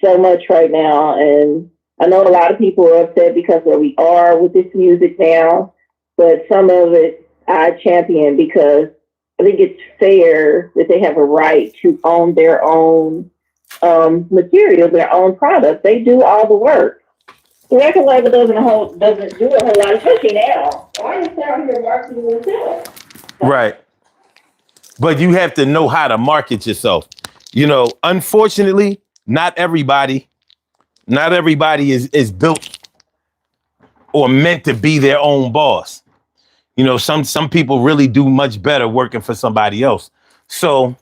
so much right now, and I know a lot of people are upset because where we are with this music now, but some of it I champion because I think it's fair that they have a right to own their own material, their own product. They do all the work. The record label doesn't do a whole lot, especially now. Artists out here marketing themselves. right. But you have to know how to market yourself. You know, unfortunately, not everybody is built or meant to be their own boss. You know, some people really do much better working for somebody else. So,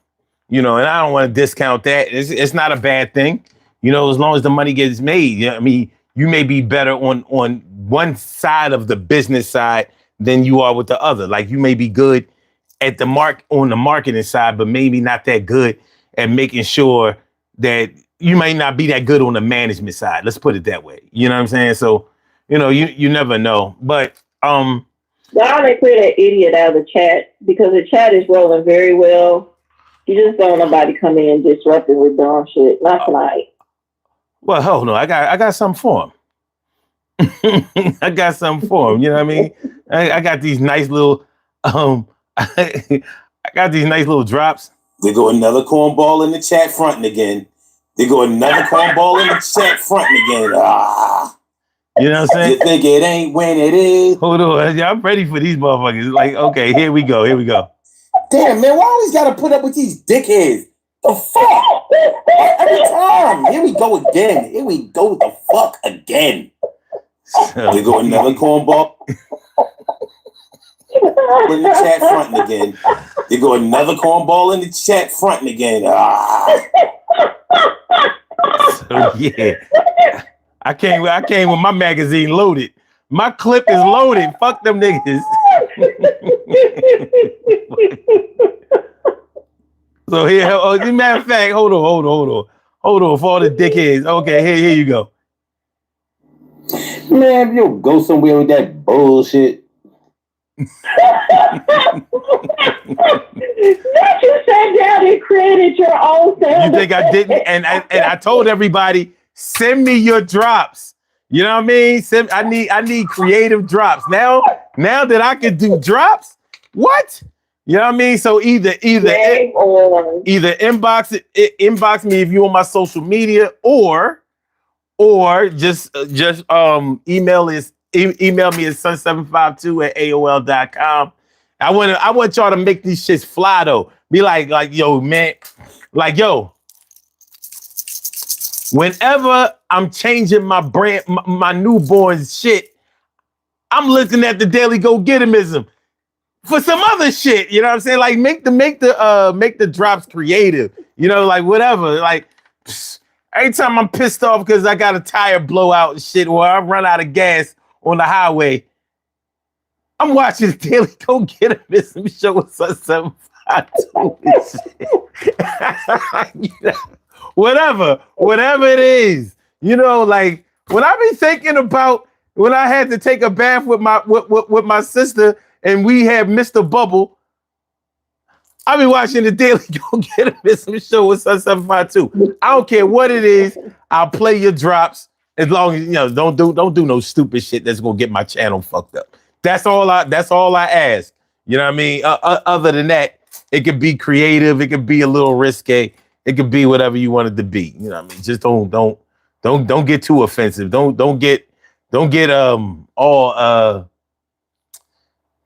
you know, and I don't want to discount that. It's not a bad thing. You know, as long as the money gets made. You know, I mean, you may be better on one side of the business side than you are with the other. Like you may be good at on the marketing side, but maybe not that good at making sure that you may not be that good on the management side. Let's put it that way. You know what I'm saying? So, you know, you never know. But Why they clear that idiot out of the chat? Because the chat is rolling very well. You just don't want nobody come in and disrupting with dumb shit. Not tonight. well, hell no, I got something for him. I got something for him. You know what I mean? I got these nice little I got these nice little drops. There go another cornball in the chat fronting again. There go another cornball in the chat fronting again. Ah. You know what I'm saying? You think it ain't when it is. Hold on. I'm ready for these motherfuckers. Like, okay, here we go. Damn, man, why always gotta put up with these dickheads? The fuck? Every time. Here we go again. Here we go the fuck again. So, There go another cornball in the chat fronting again. There go another cornball in the chat fronting again. Ah. so yeah. I came with my magazine loaded. My clip is loaded. Fuck them niggas. So here, as a matter of fact, hold on for all the dickheads. Okay, here you go. Man, you'll go somewhere with that bullshit. Not you sat down and created your own sound. You think I didn't? And I told everybody, send me your drops. You know what I mean? I need creative drops. Now that I can do drops, what? You know what I mean? So either inbox me if you on my social media, or just email me at sun752@aol.com. I want y'all to make these shits fly though. Be like yo, man, like yo. Whenever I'm changing my brand, my newborn shit, I'm looking at the Daily Go Getimism for some other shit. You know what I'm saying? Like make the drops creative. You know, like whatever. Like every time I'm pissed off because I got a tire blowout and shit, or I run out of gas on the highway, I'm watching the Daily Go Getimism show with Sun 752. You know? Whatever it is, you know, like when I be thinking about when I had to take a bath with my sister and we had Mr. Bubble, I be watching the Daily Go Getimism show with Sun 752. I don't care what it is, I'll play your drops as long as you know don't do no stupid shit that's gonna get my channel fucked up. That's all I ask. You know what I mean? Other than that, it could be creative, it could be a little risque. It could be whatever you want it to be. You know what I mean? Just don't get too offensive. Don't get all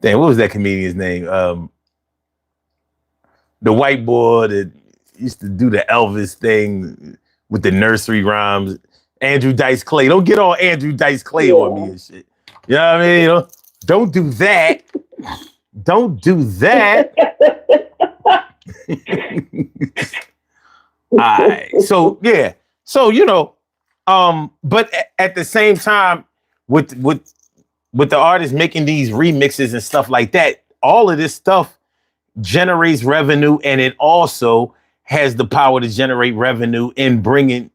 damn, what was that comedian's name? The white boy that used to do the Elvis thing with the nursery rhymes. Andrew Dice Clay. Don't get all Andrew Dice Clay on me and shit. You know what I mean? Don't do that. Don't do that. All right. So yeah. So you know, but at the same time, with the artists making these remixes and stuff like that, all of this stuff generates revenue, and it also has the power to generate revenue in bringing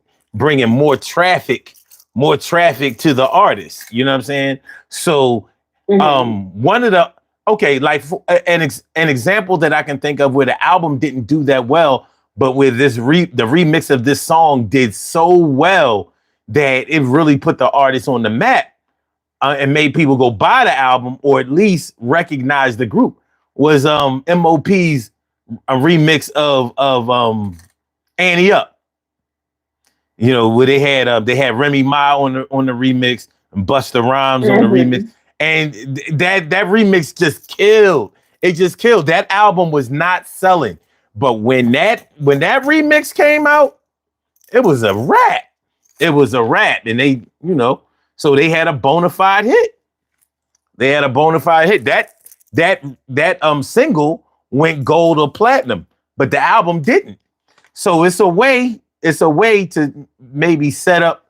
more traffic to the artist. You know what I'm saying? So one of the okay, like an example that I can think of where the album didn't do that well, but where the remix of this song did so well that it really put the artist on the map and made people go buy the album or at least recognize the group was MOP's a remix of Annie Up. You know, where they had Remy Ma on the remix and Busta Rhymes on the remix. And that remix just killed. It just killed. That album was not selling. But when that remix came out, it was a wrap. It was a wrap. And they, you know, so they had a bona fide hit. They had a bona fide hit. That single went gold or platinum, but the album didn't. So it's a way to maybe set up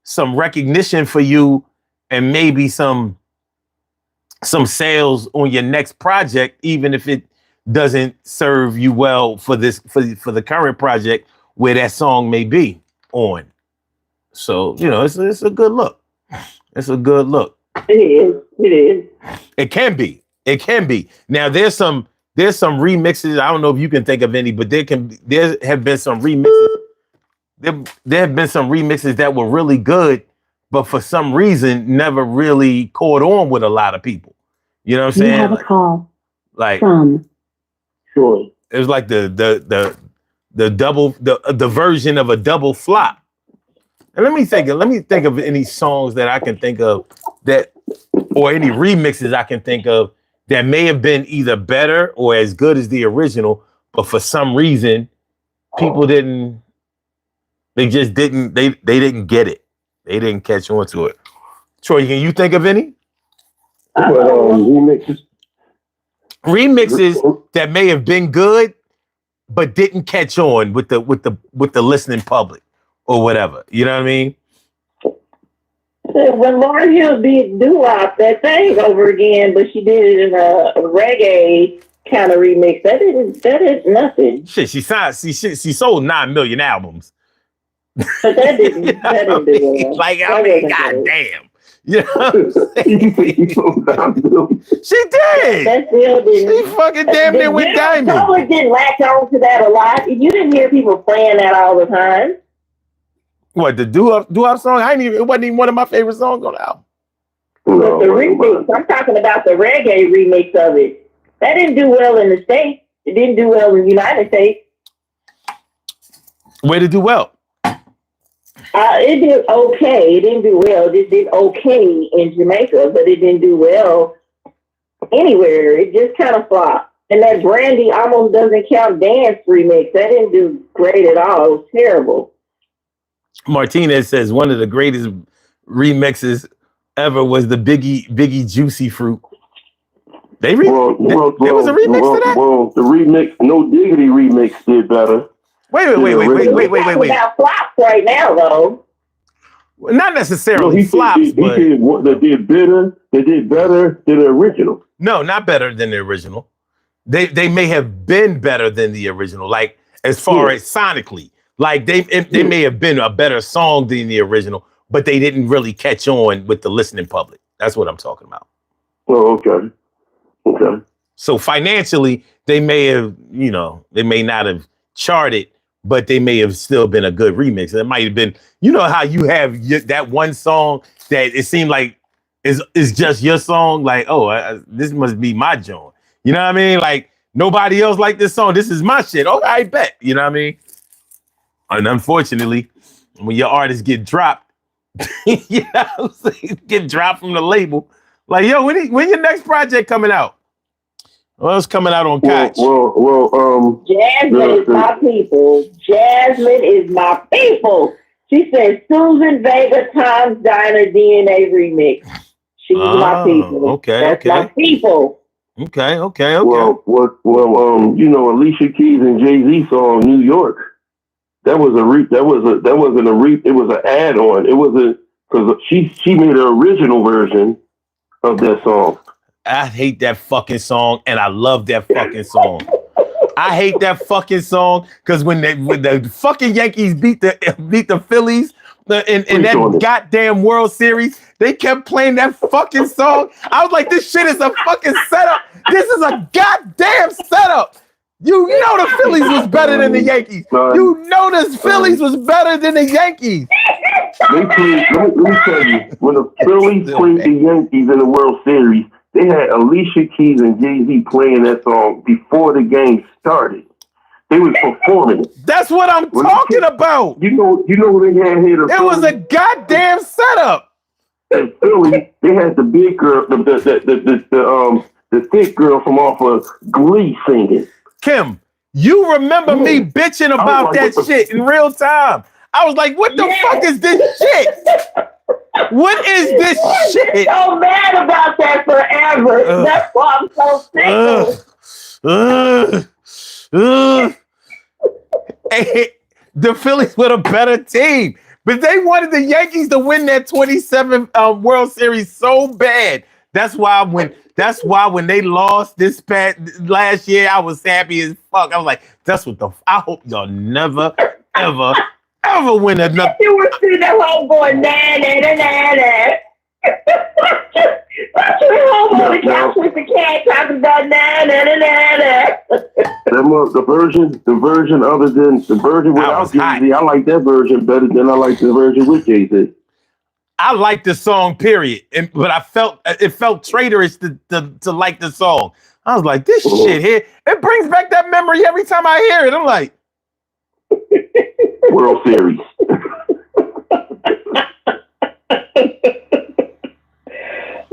some recognition for you and maybe some sales on your next project, even if it doesn't serve you well for the current project where that song may be on. So, you know, it's a good look. It's a good look. It is. It is. It can be. It can be. Now there's some remixes. I don't know if you can think of any, but there have been some remixes. There have been some remixes that were really good, but for some reason never really caught on with a lot of people. You know what I'm saying? You have a call. Like from Joy. it was like the version of a double flop. And let me think of any songs that I can think of that, or any remixes I can think of that may have been either better or as good as the original, but for some reason people didn't get it. They didn't catch on to it. Troy, can you think of any? Remixes. Remixes that may have been good, but didn't catch on with the listening public or whatever. You know what I mean? When Lauryn Hill did doo-wop, that thing over again, but she did it in a reggae kind of remix. That is nothing. Shit, she sold 9 million albums. But that didn't do well. Like, I mean, goddamn. You know what I'm saying? She did. That still didn't. She fucking damn near went diamond. Public didn't latch on to that a lot. You didn't hear people playing that all the time. What, the doo-wop song? It wasn't even one of my favorite songs on the album. But the remix, I'm talking about the reggae remix of it. That didn't do well in the States. It didn't do well in the United States. Where did it do well? It did okay. It didn't do well. It did okay in Jamaica, but it didn't do well anywhere. It just kind of flopped. And that Brandy Almost Doesn't Count dance remix, that didn't do great at all. It was terrible. Martinez says one of the greatest remixes ever was the Biggie Juicy Fruit. There was a remix to that? Well, the remix, No Diggity remix did better. Wait. We're about flops right now, though. Not necessarily flops, but they did better than the original. No, not better than the original. They may have been better than the original, like as far as sonically. Like they may have been a better song than the original, but they didn't really catch on with the listening public. That's what I'm talking about. Oh, okay. So financially, they may have, they may not have charted, but they may have still been a good remix. It might have been, you know how you have that one song that it seemed like is just your song. Like, this must be my joint. You know what I mean? Like nobody else like this song. This is my shit. Oh, I bet. You know what I mean? And unfortunately, when your artists get dropped, get dropped from the label, like, yo, when your next project coming out? Well, it's coming out on Koch. Jasmine is my people. Jasmine is my people. She says Susan Vega Times Diner DNA remix. She's my people. Okay. My people. Okay. Well, Alicia Keys and Jay-Z song New York. That was it was an add-on. It wasn't, because she made an original version of that song. I hate that fucking song, and I love that fucking song. I hate that fucking song because when the fucking Yankees beat the Phillies in that goddamn World Series, they kept playing that fucking song. I was like, this shit is a fucking setup This is a goddamn setup. You know the Phillies was better than the Yankees. You know the Phillies was better than the Yankees. Let me tell you, when the Phillies played the Yankees in the World Series, they had Alicia Keys and Jay-Z playing that song before the game started. They was performing it. That's what I'm talking about. You know who they had here? It was a goddamn setup. In Philly, they had the big girl, the thick girl from off of Glee singing. Kim, you remember me bitching about that shit in real time. I was like, what the fuck is this shit? What is this shit? I'm so mad about that forever. That's why I'm so sick. Hey, the Phillies were a better team, but they wanted the Yankees to win that 27 World Series so bad. That's why when they lost this last year, I was happy as fuck. I was like, that's what I hope y'all never, ever win another. You were sitting at home going, na. You're home on the couch with the cat talking about na. The version other than the version without Jay-Z, I like that version better than I like the version with Jay-Z. I like the song, period. But it felt traitorous to like the song. I was like, this shit here, it brings back that memory every time I hear it. I'm like, World Series.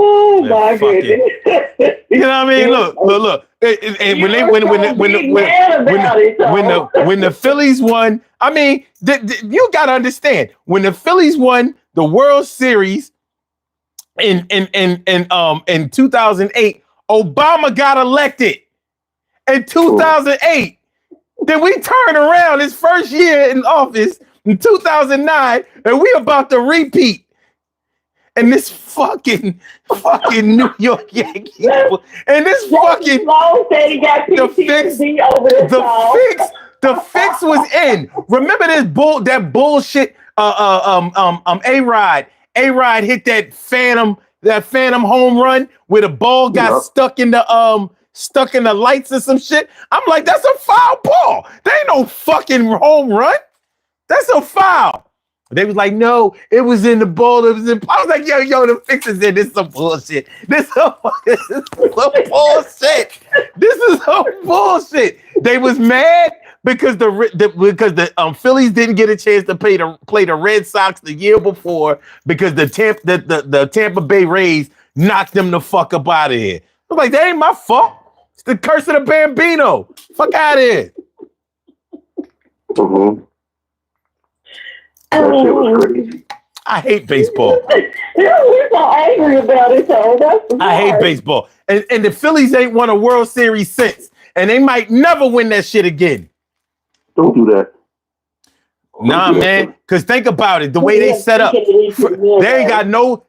Oh my goodness! You know what I mean? Look. And when the Phillies won, I mean, you gotta understand when the Phillies won the World Series in 2008, Obama got elected in 2008. Then we turn around his first year in office in 2009, and we about to repeat. And this fucking New York Yankees, and this fucking the fix was in. Remember that bullshit. A-Rod hit that phantom home run where the ball got stuck in the lights or some shit. I'm like, that's a foul ball. That ain't no fucking home run. That's a foul. They was like, no, it was in the ball. I was like, yo, the fix is in. This is some bullshit. This is some bullshit. This is some bullshit. They was mad because the Phillies didn't get a chance to play the Red Sox the year before because the Tampa Bay Rays knocked them the fuck up out of here. I'm like, that ain't my fault. It's the curse of the Bambino. Fuck out of here. Mm-hmm. That shit was crazy. I hate baseball. We're so angry about it, though. I hate baseball. And the Phillies ain't won a World Series since. And they might never win that shit again. Don't do that. Nah, man. Because think about it. The way they set up. They ain't got no...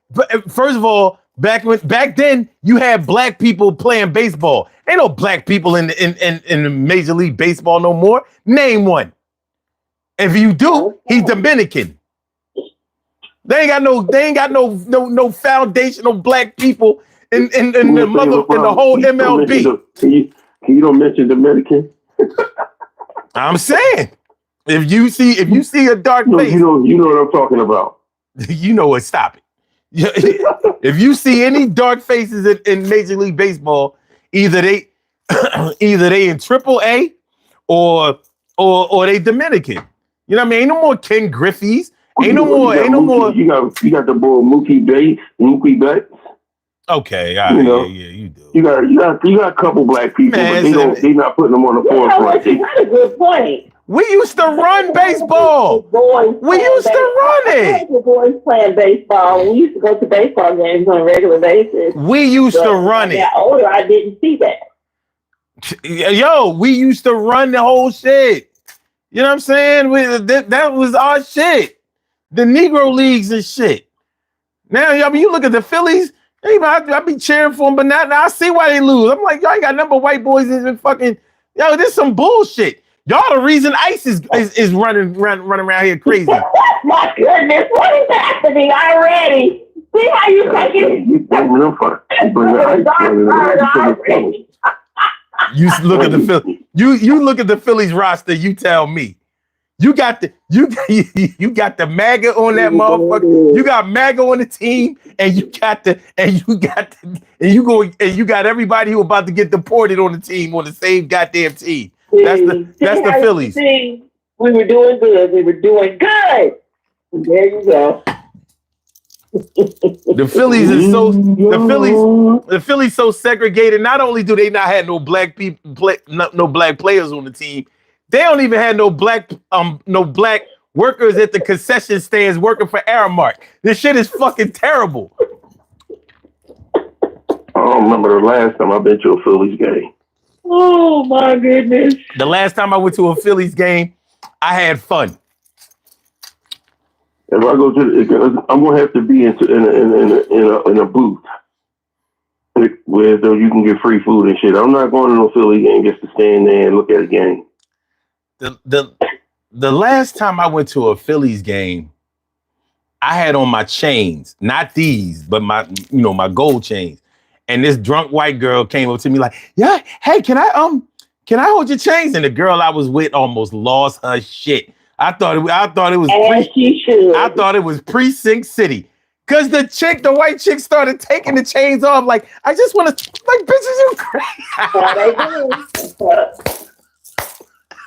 First of all, back then, you had black people playing baseball. Ain't no black people in Major League Baseball no more. Name one. If you do, he's Dominican. They ain't got no foundational black people in the whole MLB. Can you don't mention Dominican? I'm saying, if you see a dark face, you know what I'm talking about. You know what? Stop it. If you see any dark faces in Major League Baseball, either they in AAA or they Dominican. You know what I mean? Ain't no more Ken Griffey's. Ain't no more. You got the boy Mookie Betts. Okay, all right, yeah, you do. You got a couple black people, man, but they not putting them on the forefront. That's a good point. We used to run baseball. We used to run it. The boys playing baseball. We used to go to baseball games on a regular basis. We used to run it. When I got older, I didn't see that. Yo, we used to run the whole shit. You know what I'm saying? That was our shit. The Negro leagues and shit. Now, I mean, you look at the Phillies, I be cheering for them, but now I see why they lose. I'm like, y'all got number white boys in fucking, yo, this is some bullshit. Y'all the reason ICE is running around here crazy. My goodness, what is happening already? See how you take it? You bring them fun. You bring the ice cream. You look at the Phillies. You look at the Phillies roster. You tell me. You got the MAGA on that motherfucker. You got MAGA on the team, and you got everybody who about to get deported on the team on the same goddamn team. That's the Phillies. We were doing good. There you go. The Phillies so segregated. Not only do they not have no black people, no black players on the team, they don't even have no black workers at the concession stands working for Aramark. This shit is fucking terrible. I don't remember the last time I've been to a Phillies game. Oh my goodness! The last time I went to a Phillies game, I had fun. If I go to, I'm gonna have to be in a booth where so you can get free food and shit. I'm not going to no Philly game just to stand there and look at a game. The last time I went to a Phillies game, I had on my chains, not these, but my gold chains. And this drunk white girl came up to me like, "Yeah, hey, can I hold your chains?" And the girl I was with almost lost her shit. I thought it was Precinct City. Cause the white chick started taking the chains off. Like, I just want to, like, bitches, you crazy.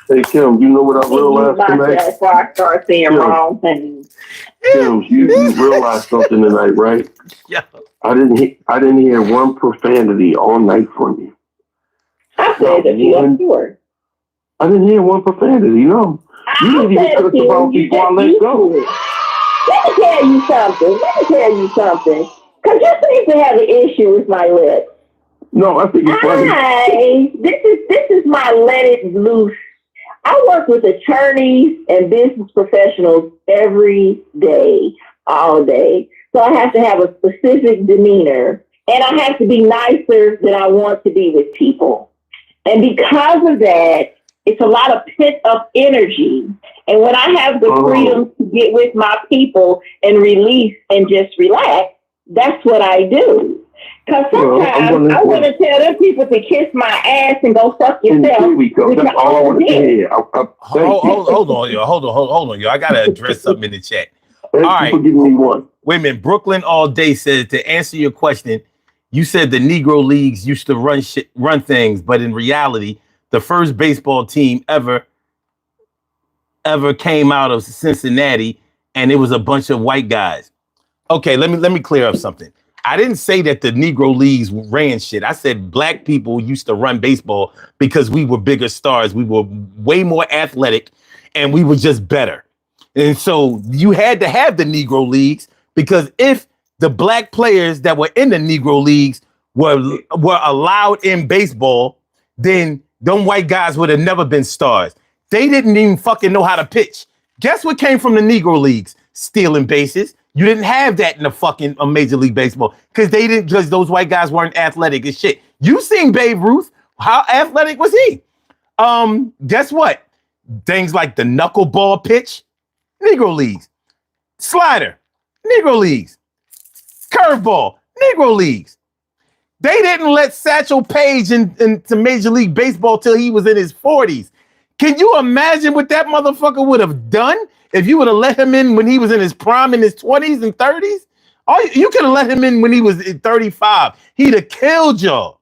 Hey Kim, you know what I realized tonight? Before I start saying wrong things. Kim, you realized something tonight, right? Yeah. I didn't hear one profanity all night from you. I said that you sure. I didn't hear one profanity, no. You didn't even curse about before I let go. Let me tell you something. Because you seem to have an issue with my lips. No, I think it's funny. This is my let it loose. I work with attorneys and business professionals every day, all day. So I have to have a specific demeanor. And I have to be nicer than I want to be with people. And because of that, it's a lot of pent up energy. And when I have the freedom to get with my people and release and just relax, that's what I do. Because sometimes I want to tell them people to kiss my ass and go fuck yourself. That's all I want to hear. Hold on, yo. I got to address something in the chat. All right. Give me one. Wait a minute. Brooklyn All Day says, to answer your question, you said the Negro Leagues used to run things, but in reality, the first baseball team ever came out of Cincinnati, and it was a bunch of white guys. Okay, let me clear up something. I didn't say that the Negro Leagues ran shit. I said black people used to run baseball because we were bigger stars. We were way more athletic, and we were just better. And so you had to have the Negro Leagues, because if the black players that were in the Negro Leagues were allowed in baseball, then them white guys would have never been stars. They didn't even fucking know how to pitch. Guess what came from the Negro Leagues? Stealing bases. You didn't have that in the fucking Major League Baseball because those white guys weren't athletic as shit. You seen Babe Ruth? How athletic was he? Guess what? Things like the knuckleball pitch, Negro Leagues. Slider, Negro Leagues. Curveball, Negro Leagues. They didn't let Satchel Paige into Major League Baseball till he was in his 40s. Can you imagine what that motherfucker would have done if you would have let him in when he was in his prime in his 20s and 30s? Oh, you could have let him in when he was 35. He'd have killed y'all.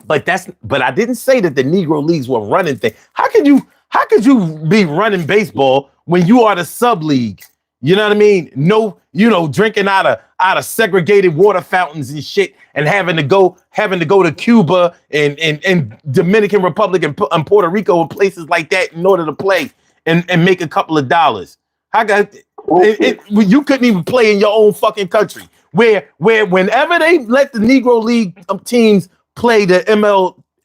But I didn't say that the Negro Leagues were running things. How could you be running baseball when you are the sub league? You know what I mean? No, drinking out of segregated water fountains and shit, and having to go to Cuba and Dominican Republic and Puerto Rico and places like that in order to play and make a couple of dollars. You couldn't even play in your own fucking country. Where whenever they let the Negro League teams play the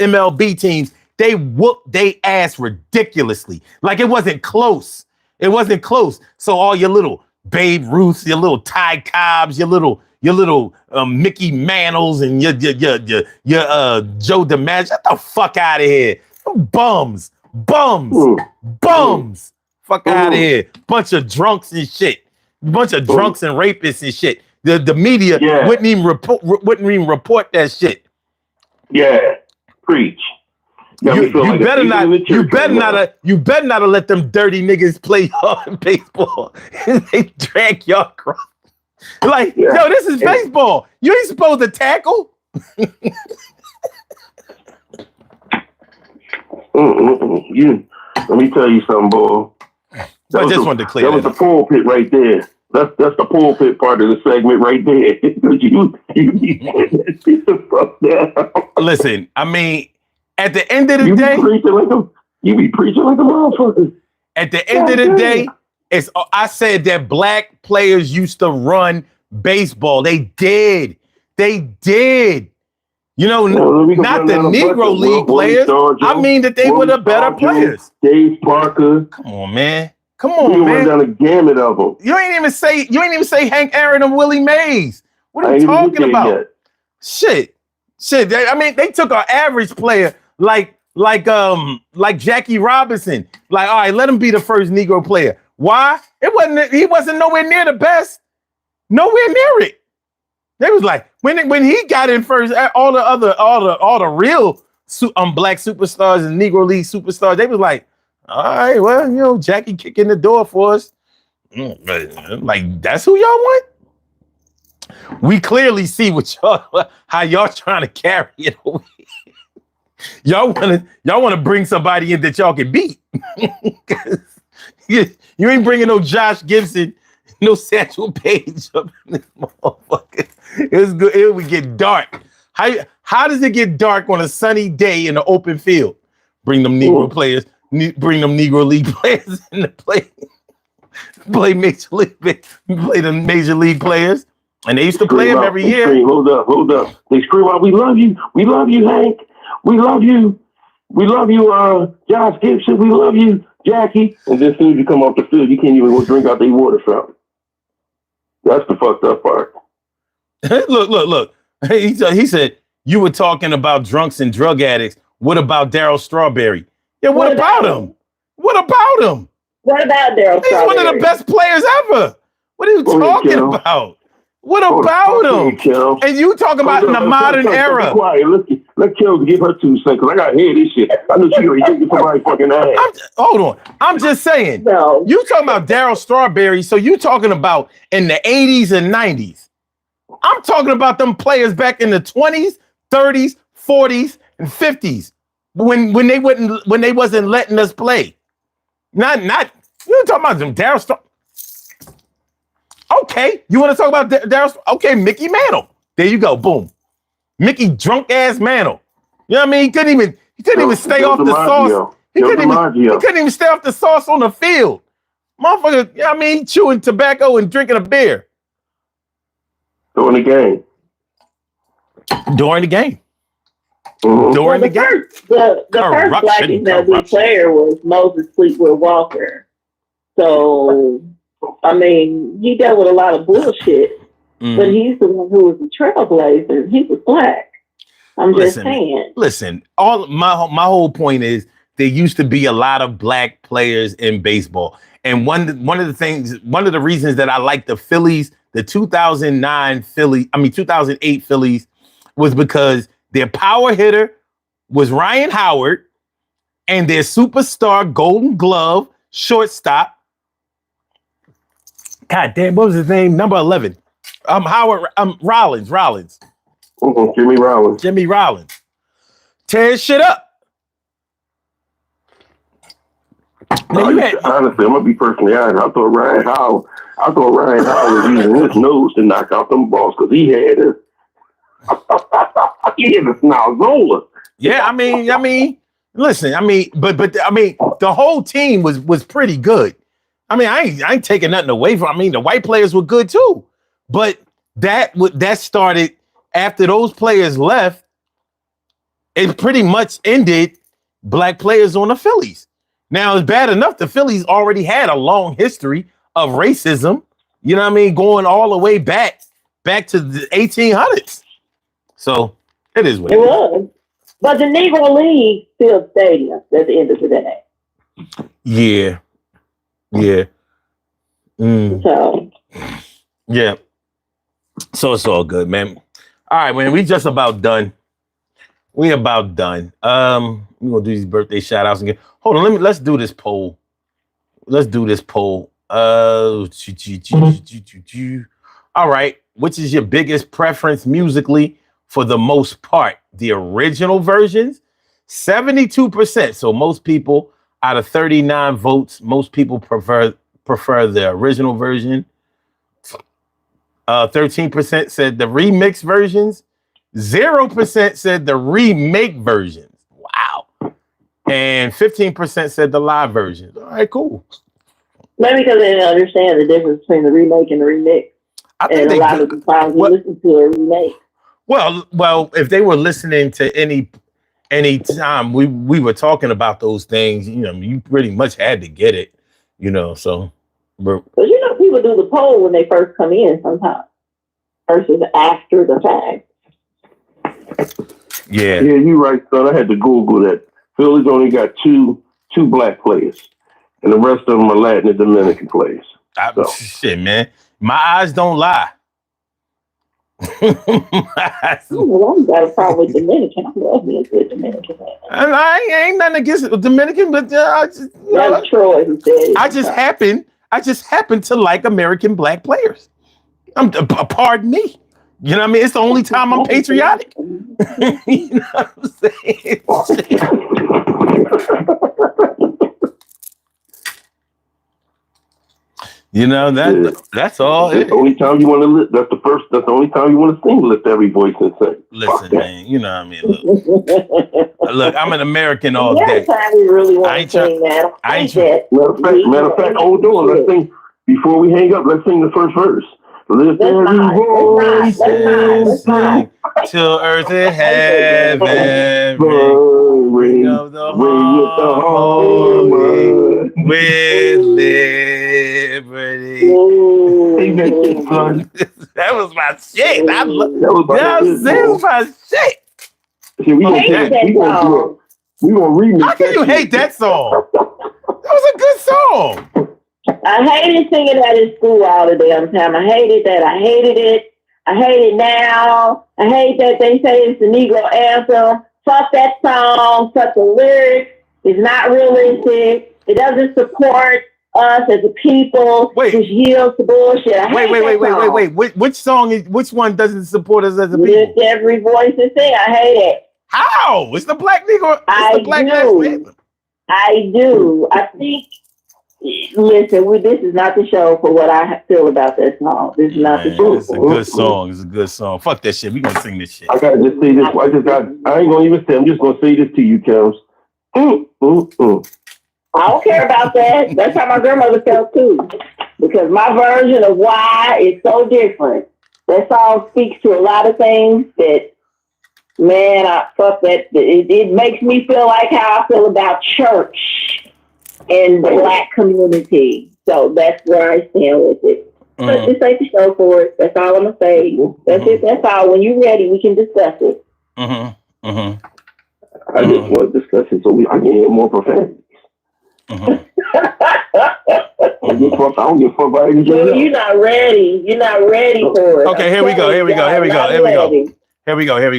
MLB teams, they whooped they ass ridiculously. Like it wasn't close. It wasn't close. So all your little Babe Ruths, your little Ty Cobbs, your little Mickey Mantles, and your Joe DiMaggio, get the fuck out of here. Bums. Fuck out of here. Bunch of drunks and shit. Bunch of drunks and rapists and shit. The media Yeah. wouldn't even report that shit. Yeah, preach. You better not have let them dirty niggas play y'all baseball. They drag y'all across. Like, yo, this is baseball. You ain't supposed to tackle. Let me tell you something, boy. I just wanted to clear that was the pulpit right there. That's the pulpit part of the segment right there. Listen, I mean, at the end of the day, you be preaching like a motherfucker. At the end of the day, I said that black players used to run baseball. They did. You know, not the Negro League players. I mean that they were the better players. Dave Parker. Come on, man. We run down a gamut of them. You ain't even say Hank Aaron and Willie Mays. What are you talking about? Yet. Shit. I mean, they took an average player like Jackie Robinson. Like, all right, let him be the first Negro player. Why? He wasn't nowhere near the best. Nowhere near it. They was like, when he got in first, all the real black superstars and Negro League superstars, they was like, all right, well, you know, Jackie kicking the door for us. Like, that's who y'all want? We clearly see how y'all trying to carry it over here. Y'all want to bring somebody in that y'all can beat. you ain't bringing no Josh Gibson, no Satchel Paige up in this motherfucker. It's good. It would get dark. How does it get dark on a sunny day in an open field? Bring them Negro players. Bring them Negro League players in the play Major League, play the Major League players, and they used to play them every year. Hold up! They scream out, "We love you, Hank. We love you, Josh Gibson. We love you, Jackie." And then as soon as you come off the field, you can't even go drink out their water fountain. That's the fucked up part. Look. He said you were talking about drunks and drug addicts. What about Darryl Strawberry? Yeah, what about him? What about him? What about Darryl Strawberry? He's one of the best players ever. What are you talking about? What about him? And you talking about in the modern era? Quiet. Let Kels give her 2 seconds. I got to hear this shit. I know she already thinking somebody fucking ass. Hold on. I'm just saying. No. You talking about Darryl Strawberry, so you talking about in the 80s and 90s. I'm talking about them players back in the 20s, 30s, 40s, and 50s. When they wasn't letting us play. Not you talking about them Darryl Strawberry. Okay, you want to talk about Darryl? Okay, Mickey Mantle. There you go. Boom. Mickey drunk ass Mantle. You know what I mean? He couldn't even stay off the sauce. He couldn't even stay off the sauce on the field. Motherfucker, you know what I mean? Chewing tobacco and drinking a beer. During the game. The first black MLB player was Moses Fleetwood Walker. So, I mean, he dealt with a lot of bullshit, but he's the one who was the trailblazer. He was black. I'm just saying. Listen, my whole point is there used to be a lot of black players in baseball. And one of the reasons that I like the Phillies, the 2008 Phillies, was because their power hitter was Ryan Howard, and their superstar Golden Glove shortstop. God damn, what was his name? Number 11. Rollins. Jimmy Rollins. Tear shit up. Honestly, I'm gonna be personally honest. I thought Ryan Howard was using his nose to knock out them balls because he had a snowzola. Yeah, I mean, listen, but the whole team was pretty good. I mean, I ain't taking nothing away from. I mean, the white players were good too, but that started after those players left. It pretty much ended black players on the Phillies. Now, it's bad enough the Phillies already had a long history of racism. You know what I mean, going all the way back to the 1800s. So it is what it was. But the Negro League still stadiums at the end of the day. Yeah. So. Yeah. So it's all good, man. All right, man. We just about done. We about done. We're gonna do these birthday shout outs again. Hold on, let's do this poll. Let's do this poll. All right. Which is your biggest preference musically for the most part? The original versions? 72%. So most people out of 39 votes, most people prefer the original version. 13% said the remix versions. 0% said the remake versions. Wow. And 15% said the live versions. All right, cool. Maybe because they didn't understand the difference between the remake and the remix. I think and they a lot of the times we listen to a remake. Well, if they were listening to any time we were talking about those things, you know, you pretty much had to get it, you know. So, but you know, people do the poll when they first come in sometimes versus after the fact. Yeah, you're right, son. I had to Google that. Philly's only got two black players, and the rest of them are Latin and Dominican players. Shit, man, my eyes don't lie. I got a problem with Dominican. I love me a good Dominican man. I ain't nothing against Dominican, but that's Troy who said I just happen to like American black players. Pardon me. You know what I mean? It's the only time I'm patriotic. You know what I'm saying? You know that's all. That's the only time you want to. That's the only time you want to sing. Lift every voice and sing. Listen, man. You know what I mean. Look, I'm an American all day. Time we really want to sing that. Matter of fact, hold on. Let's sing before we hang up. Let's sing the first verse. Lift every voice and sing till earth and heaven ring of the harmony with liberty. That was my shit. That was my shit. See, we gonna remix. How can you hate that song? That was a good song. I hated singing that in school all the damn time. I hated that. I hated it. I hate it now. I hate that they say it's the Negro anthem. Fuck that song. Fuck the lyrics. It's not realistic. It doesn't support us as a people. Just yields to bullshit. Wait. Which one doesn't support us as a people? Lift every voice and sing. I hate it. How? It's the Black Negro. It's the Black National Anthem. I do. I think. Listen, this is not the show for what I feel about that song. This is not the show. It's a good song. It's a good song. Fuck that shit. We gonna sing this shit. I gotta just say this. I ain't gonna even say. I'm just gonna say this to you, Kels. I don't care about that. That's how my grandmother felt too. Because my version of why is so different. That song speaks to a lot of things that, man, fuck that. It makes me feel like how I feel about church and the black community. So that's where I stand with it. But just take the show for it. That's all I'm gonna say. That's it. That's all. When you're ready, we can discuss it. I just want to discuss it so I can hear more profanity. I don't give a fuck about anything else. You're not ready. You're not ready for it. Okay, here we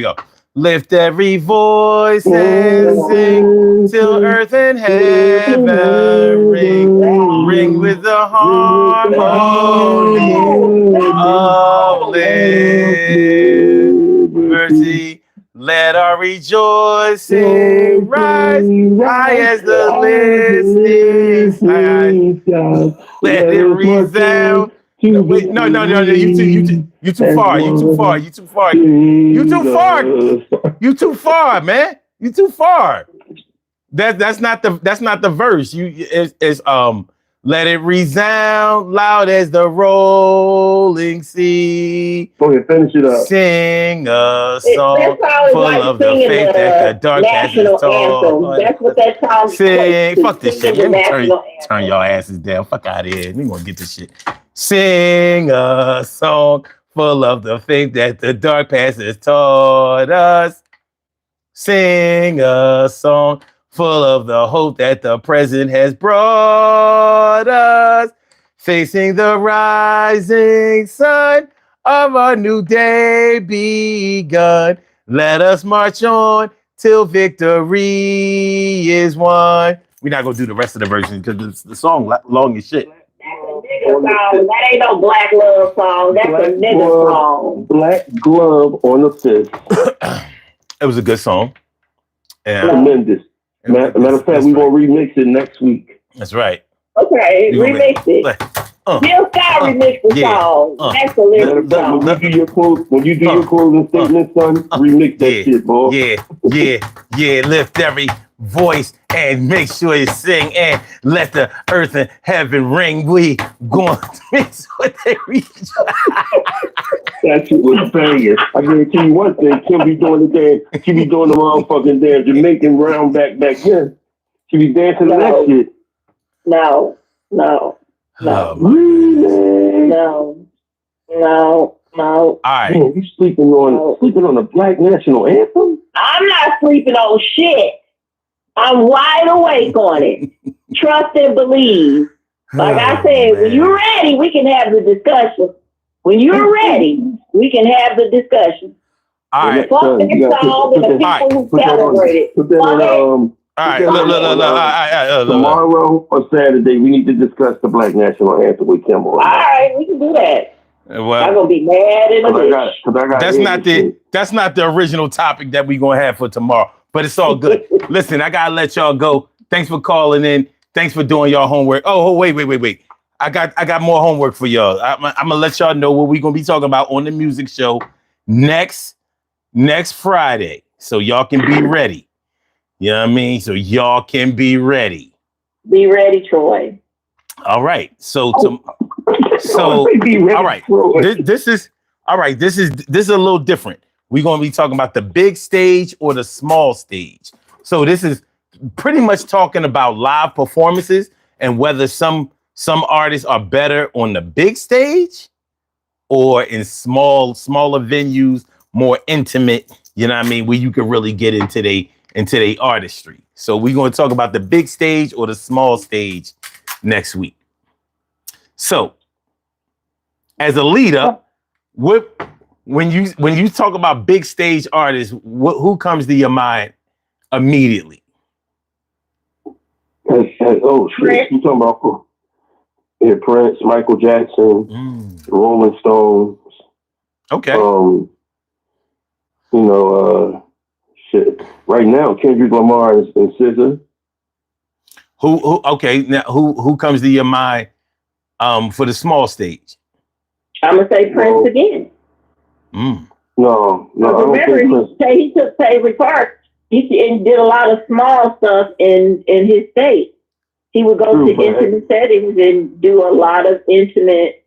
go. Lift every voice and sing till earth and heaven ring with the harmony of liberty. Let our rejoicing rise high as the listening sky. Let it resound. Wait, no, you too far, man. You too far. That's not the verse. It's let it resound loud as the rolling sea. Go ahead, finish it up. Sing a song full of the faith that the dark has told. That's what that song sing. Fuck this shit. Let me turn your asses down. Fuck out of here. We gonna get this shit. Sing a song full of the faith that the dark past has taught us. Sing a song full of the hope that the present has brought us. Facing the rising sun of a new day begun. Let us march on till victory is won. We're not gonna do the rest of the version because the song long as shit. That's a nigga song. That ain't no black love song. That's a nigga song. Black glove on the fist. It was a good song. Yeah. Tremendous. Matter of fact, we're gonna remix it next week. That's right. Okay, remix it. Jill Scott remix the song. That's a lyric song. When you do your closing statement, son, remix that shit, boy. Yeah. Lift every voice and make sure you sing and let the earth and heaven ring. We going to mix what they reach. That shit was banging. I guarantee you one thing, Kim be doing the motherfucking damn Jamaican round back then. She be dancing to that shit. No. Oh, No. All right. Man, you sleeping on the Black National Anthem? I'm not sleeping on shit. I'm wide awake on it. Trust and believe. Like I said, when you're ready, we can have the discussion. When you're ready, we can have the discussion. All right. Fuck that song and the people who celebrate it. Put that on, All right. Look. Tomorrow or Saturday, we need to discuss the Black National Anthem with Kim. All right, we can do that. Well, I'm gonna be mad in a bitch. That's not the original topic that we're gonna have for tomorrow, but it's all good. Listen, I gotta let y'all go. Thanks for calling in. Thanks for doing your homework. Oh, wait. I got more homework for y'all. I'm gonna let y'all know what we're gonna be talking about on the music show next Friday, so y'all can be ready. You know what I mean? So y'all can be ready. Be ready, Troy. All right. So all right. This is a little different. We're going to be talking about the big stage or the small stage. So this is pretty much talking about live performances and whether some artists are better on the big stage or in smaller venues, more intimate, you know what I mean, where you can really get into their artistry. So we're going to talk about the big stage or the small stage next week. So, as a leader, when you talk about big stage artists, who comes to your mind immediately? Oh shit! You talking about Prince, Michael Jackson, Rolling Stones? Okay. Shit. Right now, Kendrick Lamar and SZA. Who? Okay. Now, who comes to your mind? For the small stage, I'm gonna say Prince again. No. Remember, he took favorite parts. He did a lot of small stuff in his state. He would go to intimate settings and do a lot of intimate,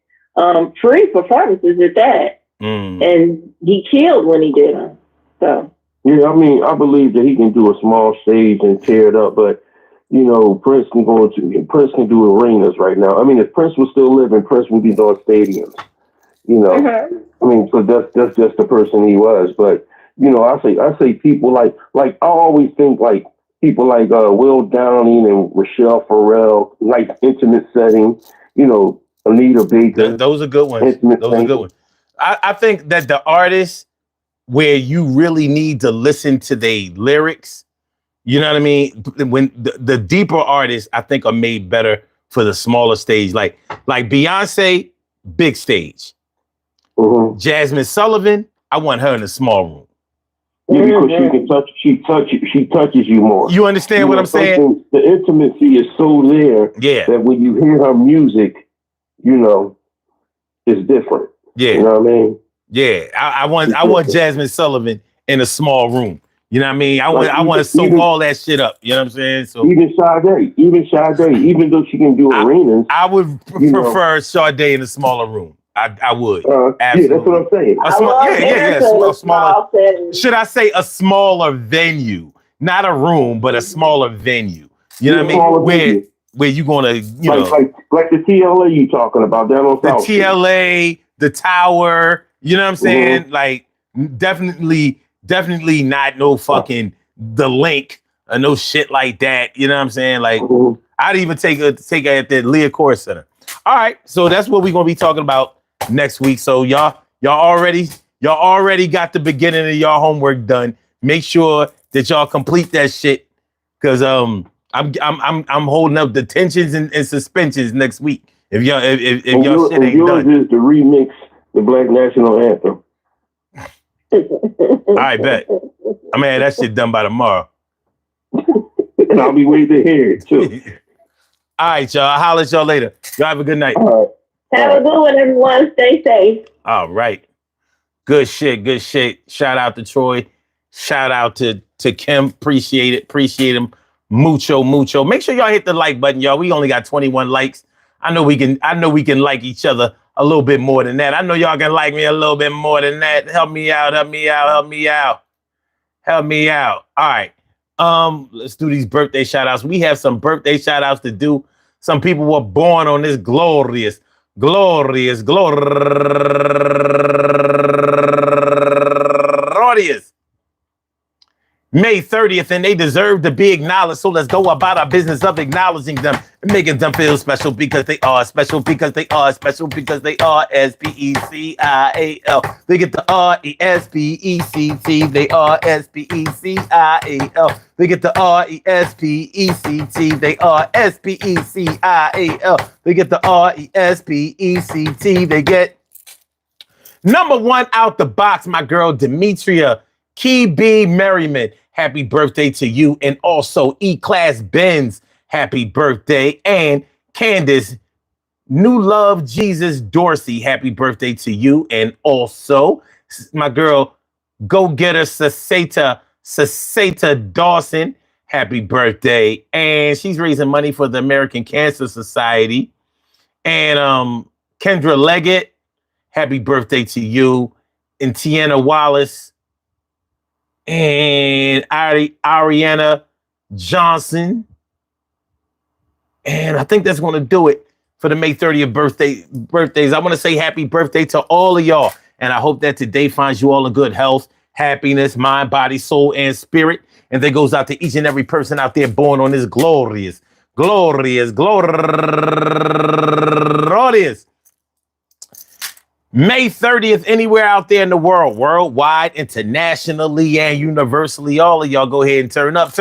free performances at that. And he killed when he did them. So yeah, I mean, I believe that he can do a small stage and tear it up, but. You know, Prince can do arenas right now. I mean, if Prince was still living, Prince would be doing stadiums. You know, I mean, so that's just the person he was. But you know, I say people like I always think like people like Will Downing and Rochelle Farrell, like intimate setting. You know, Anita Baker. Those are good ones. Those are good ones. I think that the artists where you really need to listen to their lyrics. You know what I mean? When the deeper artists, I think, are made better for the smaller stage. Like Beyonce, big stage. Jasmine Sullivan, I want her in a small room. Yeah, because she touches you more. You understand what I'm saying? The intimacy is so there that when you hear her music, you know, it's different. Yeah. You know what I mean? Yeah. I want Jasmine Sullivan in a small room. You know what I mean? I want to soak all that shit up. You know what I'm saying? So even Sade, even though she can do arenas, I would prefer Sade in a smaller room. I would. Absolutely. Yeah, that's what I'm saying. A smaller. Should I say a smaller venue? Not a room, but a smaller venue. You know what I mean? Where you gonna, like the TLA you talking about down on South Street. TLA, the Tower. You know what I'm saying? Like definitely not no fucking the Link or no shit like that. You know what I'm saying? Like I'd even take her at the Leah Core Center. All right, so that's what we're gonna be talking about next week. So y'all Y'all already got the beginning of y'all homework done. Make sure that y'all complete that shit. Cause I'm holding up the tensions and suspensions next week. If y'all if y'all shit ain't yours done. is to remix the Black National Anthem. All right, bet. I'm gonna have that shit done by tomorrow. And I'll be waiting to hear it too. All right, y'all. I'll holler at y'all later. Y'all have a good night. All right. Have a good one, everyone. Stay safe. All right. Good shit. Good shit. Shout out to Troy. Shout out to Kim. Appreciate it. Appreciate him. Mucho. Make sure y'all hit the like button, y'all. We only got 21 likes. I know we can like each other a little bit more than that. I know y'all can like me a little bit more than that. Help me out. All right. Let's do these birthday shout outs. We have some birthday shout outs to do. Some people were born on this glorious May 30th, and they deserve to be acknowledged. So let's go about our business of acknowledging them and making them feel special because they are special, because they are special, because they are SPECIAL. They get the RESPECT. They are SPECIAL. They get the RESPECT. They are SPECIAL. They get the RESPECT. They get number one out the box, my girl Demetria Key B. Merriman. Happy birthday to you. And also E-Class Benz. Happy birthday. And Candace New Love Jesus Dorsey. Happy birthday to you. And also my girl Go Getter Saseta Dawson. Happy birthday. And she's raising money for the American Cancer Society. And Kendra Leggett. Happy birthday to you. And Tiana Wallace. And Ariana Johnson. And I think that's going to do it for the May 30th birthdays. I want to say happy birthday to all of y'all. And I hope that today finds you all in good health, happiness, mind, body, soul, and spirit. And that goes out to each and every person out there born on this glorious May 30th, anywhere out there in the world, worldwide, internationally, and universally. All of y'all go ahead and turn up.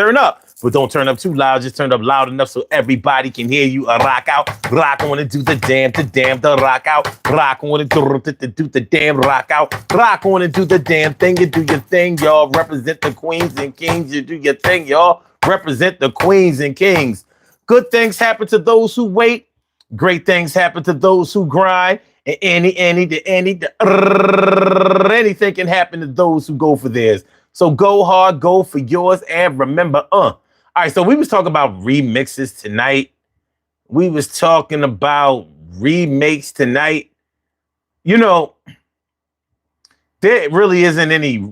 But don't turn up too loud. Just turn up loud enough so everybody can hear you. Rock out. Rock on and do the damn, the rock out. Rock on and do the damn, rock out. Rock on and do the damn thing. You do your thing, y'all. Represent the queens and kings. You do your thing, y'all. Represent the queens and kings. Good things happen to those who wait. Great things happen to those who grind. And anything can happen to those who go for theirs. So go hard, go for yours, and remember, All right, so we was talking about remixes tonight. We was talking about remakes tonight. You know, there really isn't any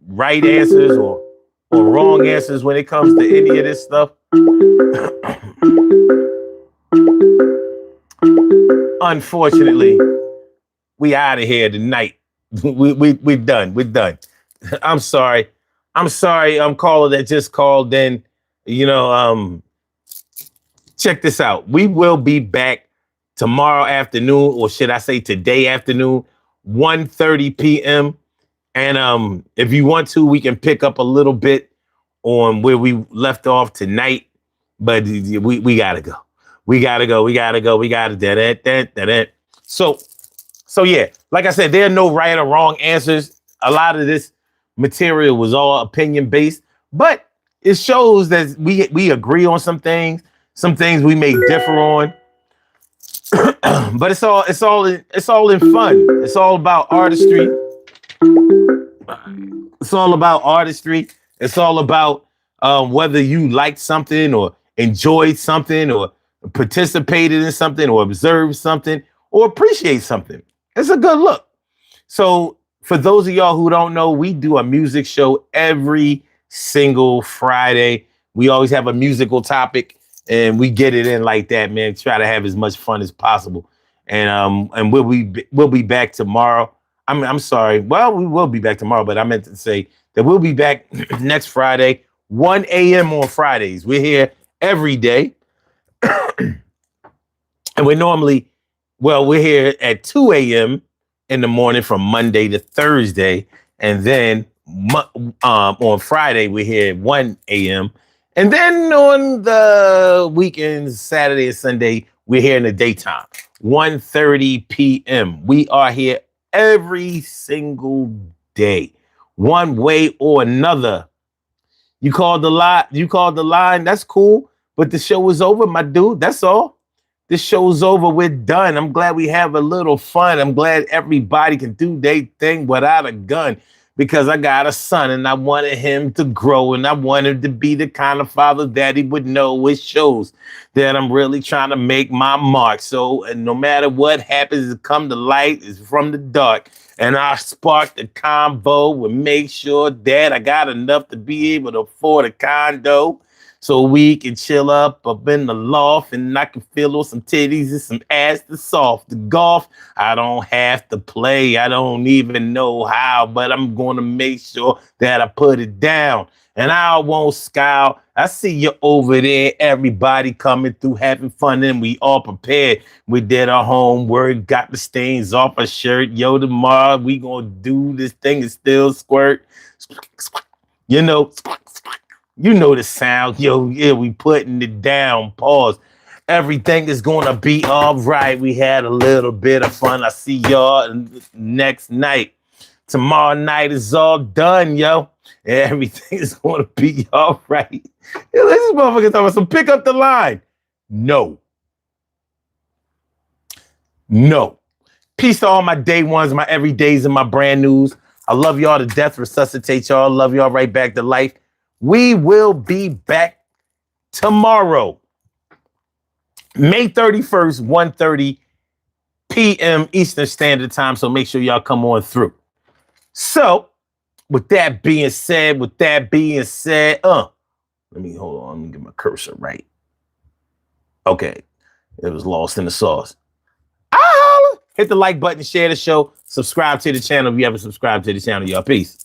right answers or wrong answers when it comes to any of this stuff. Unfortunately, we out of here tonight. We're done. We're done. I'm sorry. Caller that just called in. Check this out. We will be back tomorrow afternoon, or should I say today afternoon, 1:30 p.m. And if you want to, we can pick up a little bit on where we left off tonight. But we gotta go. We gotta da-da. So yeah, like I said, there are no right or wrong answers. A lot of this material was all opinion based, but it shows that we agree on some things we may differ on. But it's all in fun. It's all about artistry. It's all about artistry. It's all about whether you liked something or enjoyed something or participated in something or observed something or appreciate something. It's a good look. So for those of y'all who don't know, we do a music show every single Friday. We always have a musical topic and we get it in like that, man. Try to have as much fun as possible. And we'll be back tomorrow. I'm sorry. Well, we will be back tomorrow, but I meant to say that we'll be back next Friday, 1 a.m. on Fridays. We're here every day. And we're here at 2 a.m. in the morning from Monday to Thursday. And then on Friday, we're here at 1 a.m. And then on the weekends, Saturday and Sunday, we're here in the daytime, 1:30 p.m. We are here every single day, one way or another. You called the line. That's cool. But the show is over, my dude. That's all. This show's over. We're done. I'm glad we have a little fun. I'm glad everybody can do their thing without a gun, because I got a son and I wanted him to grow, and I wanted to be the kind of father that he would know. It shows that I'm really trying to make my mark. So, and no matter what happens, it come to light is from the dark. And I spark the combo and make sure that I got enough to be able to afford a condo, so we can chill up in the loft, and I can feel on some titties and some ass to soft. The golf, I don't have to play. I don't even know how, but I'm going to make sure that I put it down. And I won't scowl. I see you over there, everybody coming through, having fun, and we all prepared. We did our homework, got the stains off our shirt. Yo, tomorrow we going to do this thing and still squirt. You know, the sound. Yo, yeah, we putting it down. Pause. Everything is going to be all right. We had a little bit of fun. I see y'all next night. Tomorrow night is all done, yo. Everything is going to be all right. Yo, this motherfucker talking about, so pick up the line. No. Peace to all my day ones, my everydays, and my brand news. I love y'all to death. Resuscitate y'all. Love y'all right back to life. We will be back tomorrow, May 31st, 1:30 p.m. Eastern Standard Time. So make sure y'all come on through. So with that being said, let me hold on. Let me get my cursor right. Okay. It was lost in the sauce. Hit the like button, share the show, subscribe to the channel if you haven't subscribed to the channel, y'all. Peace.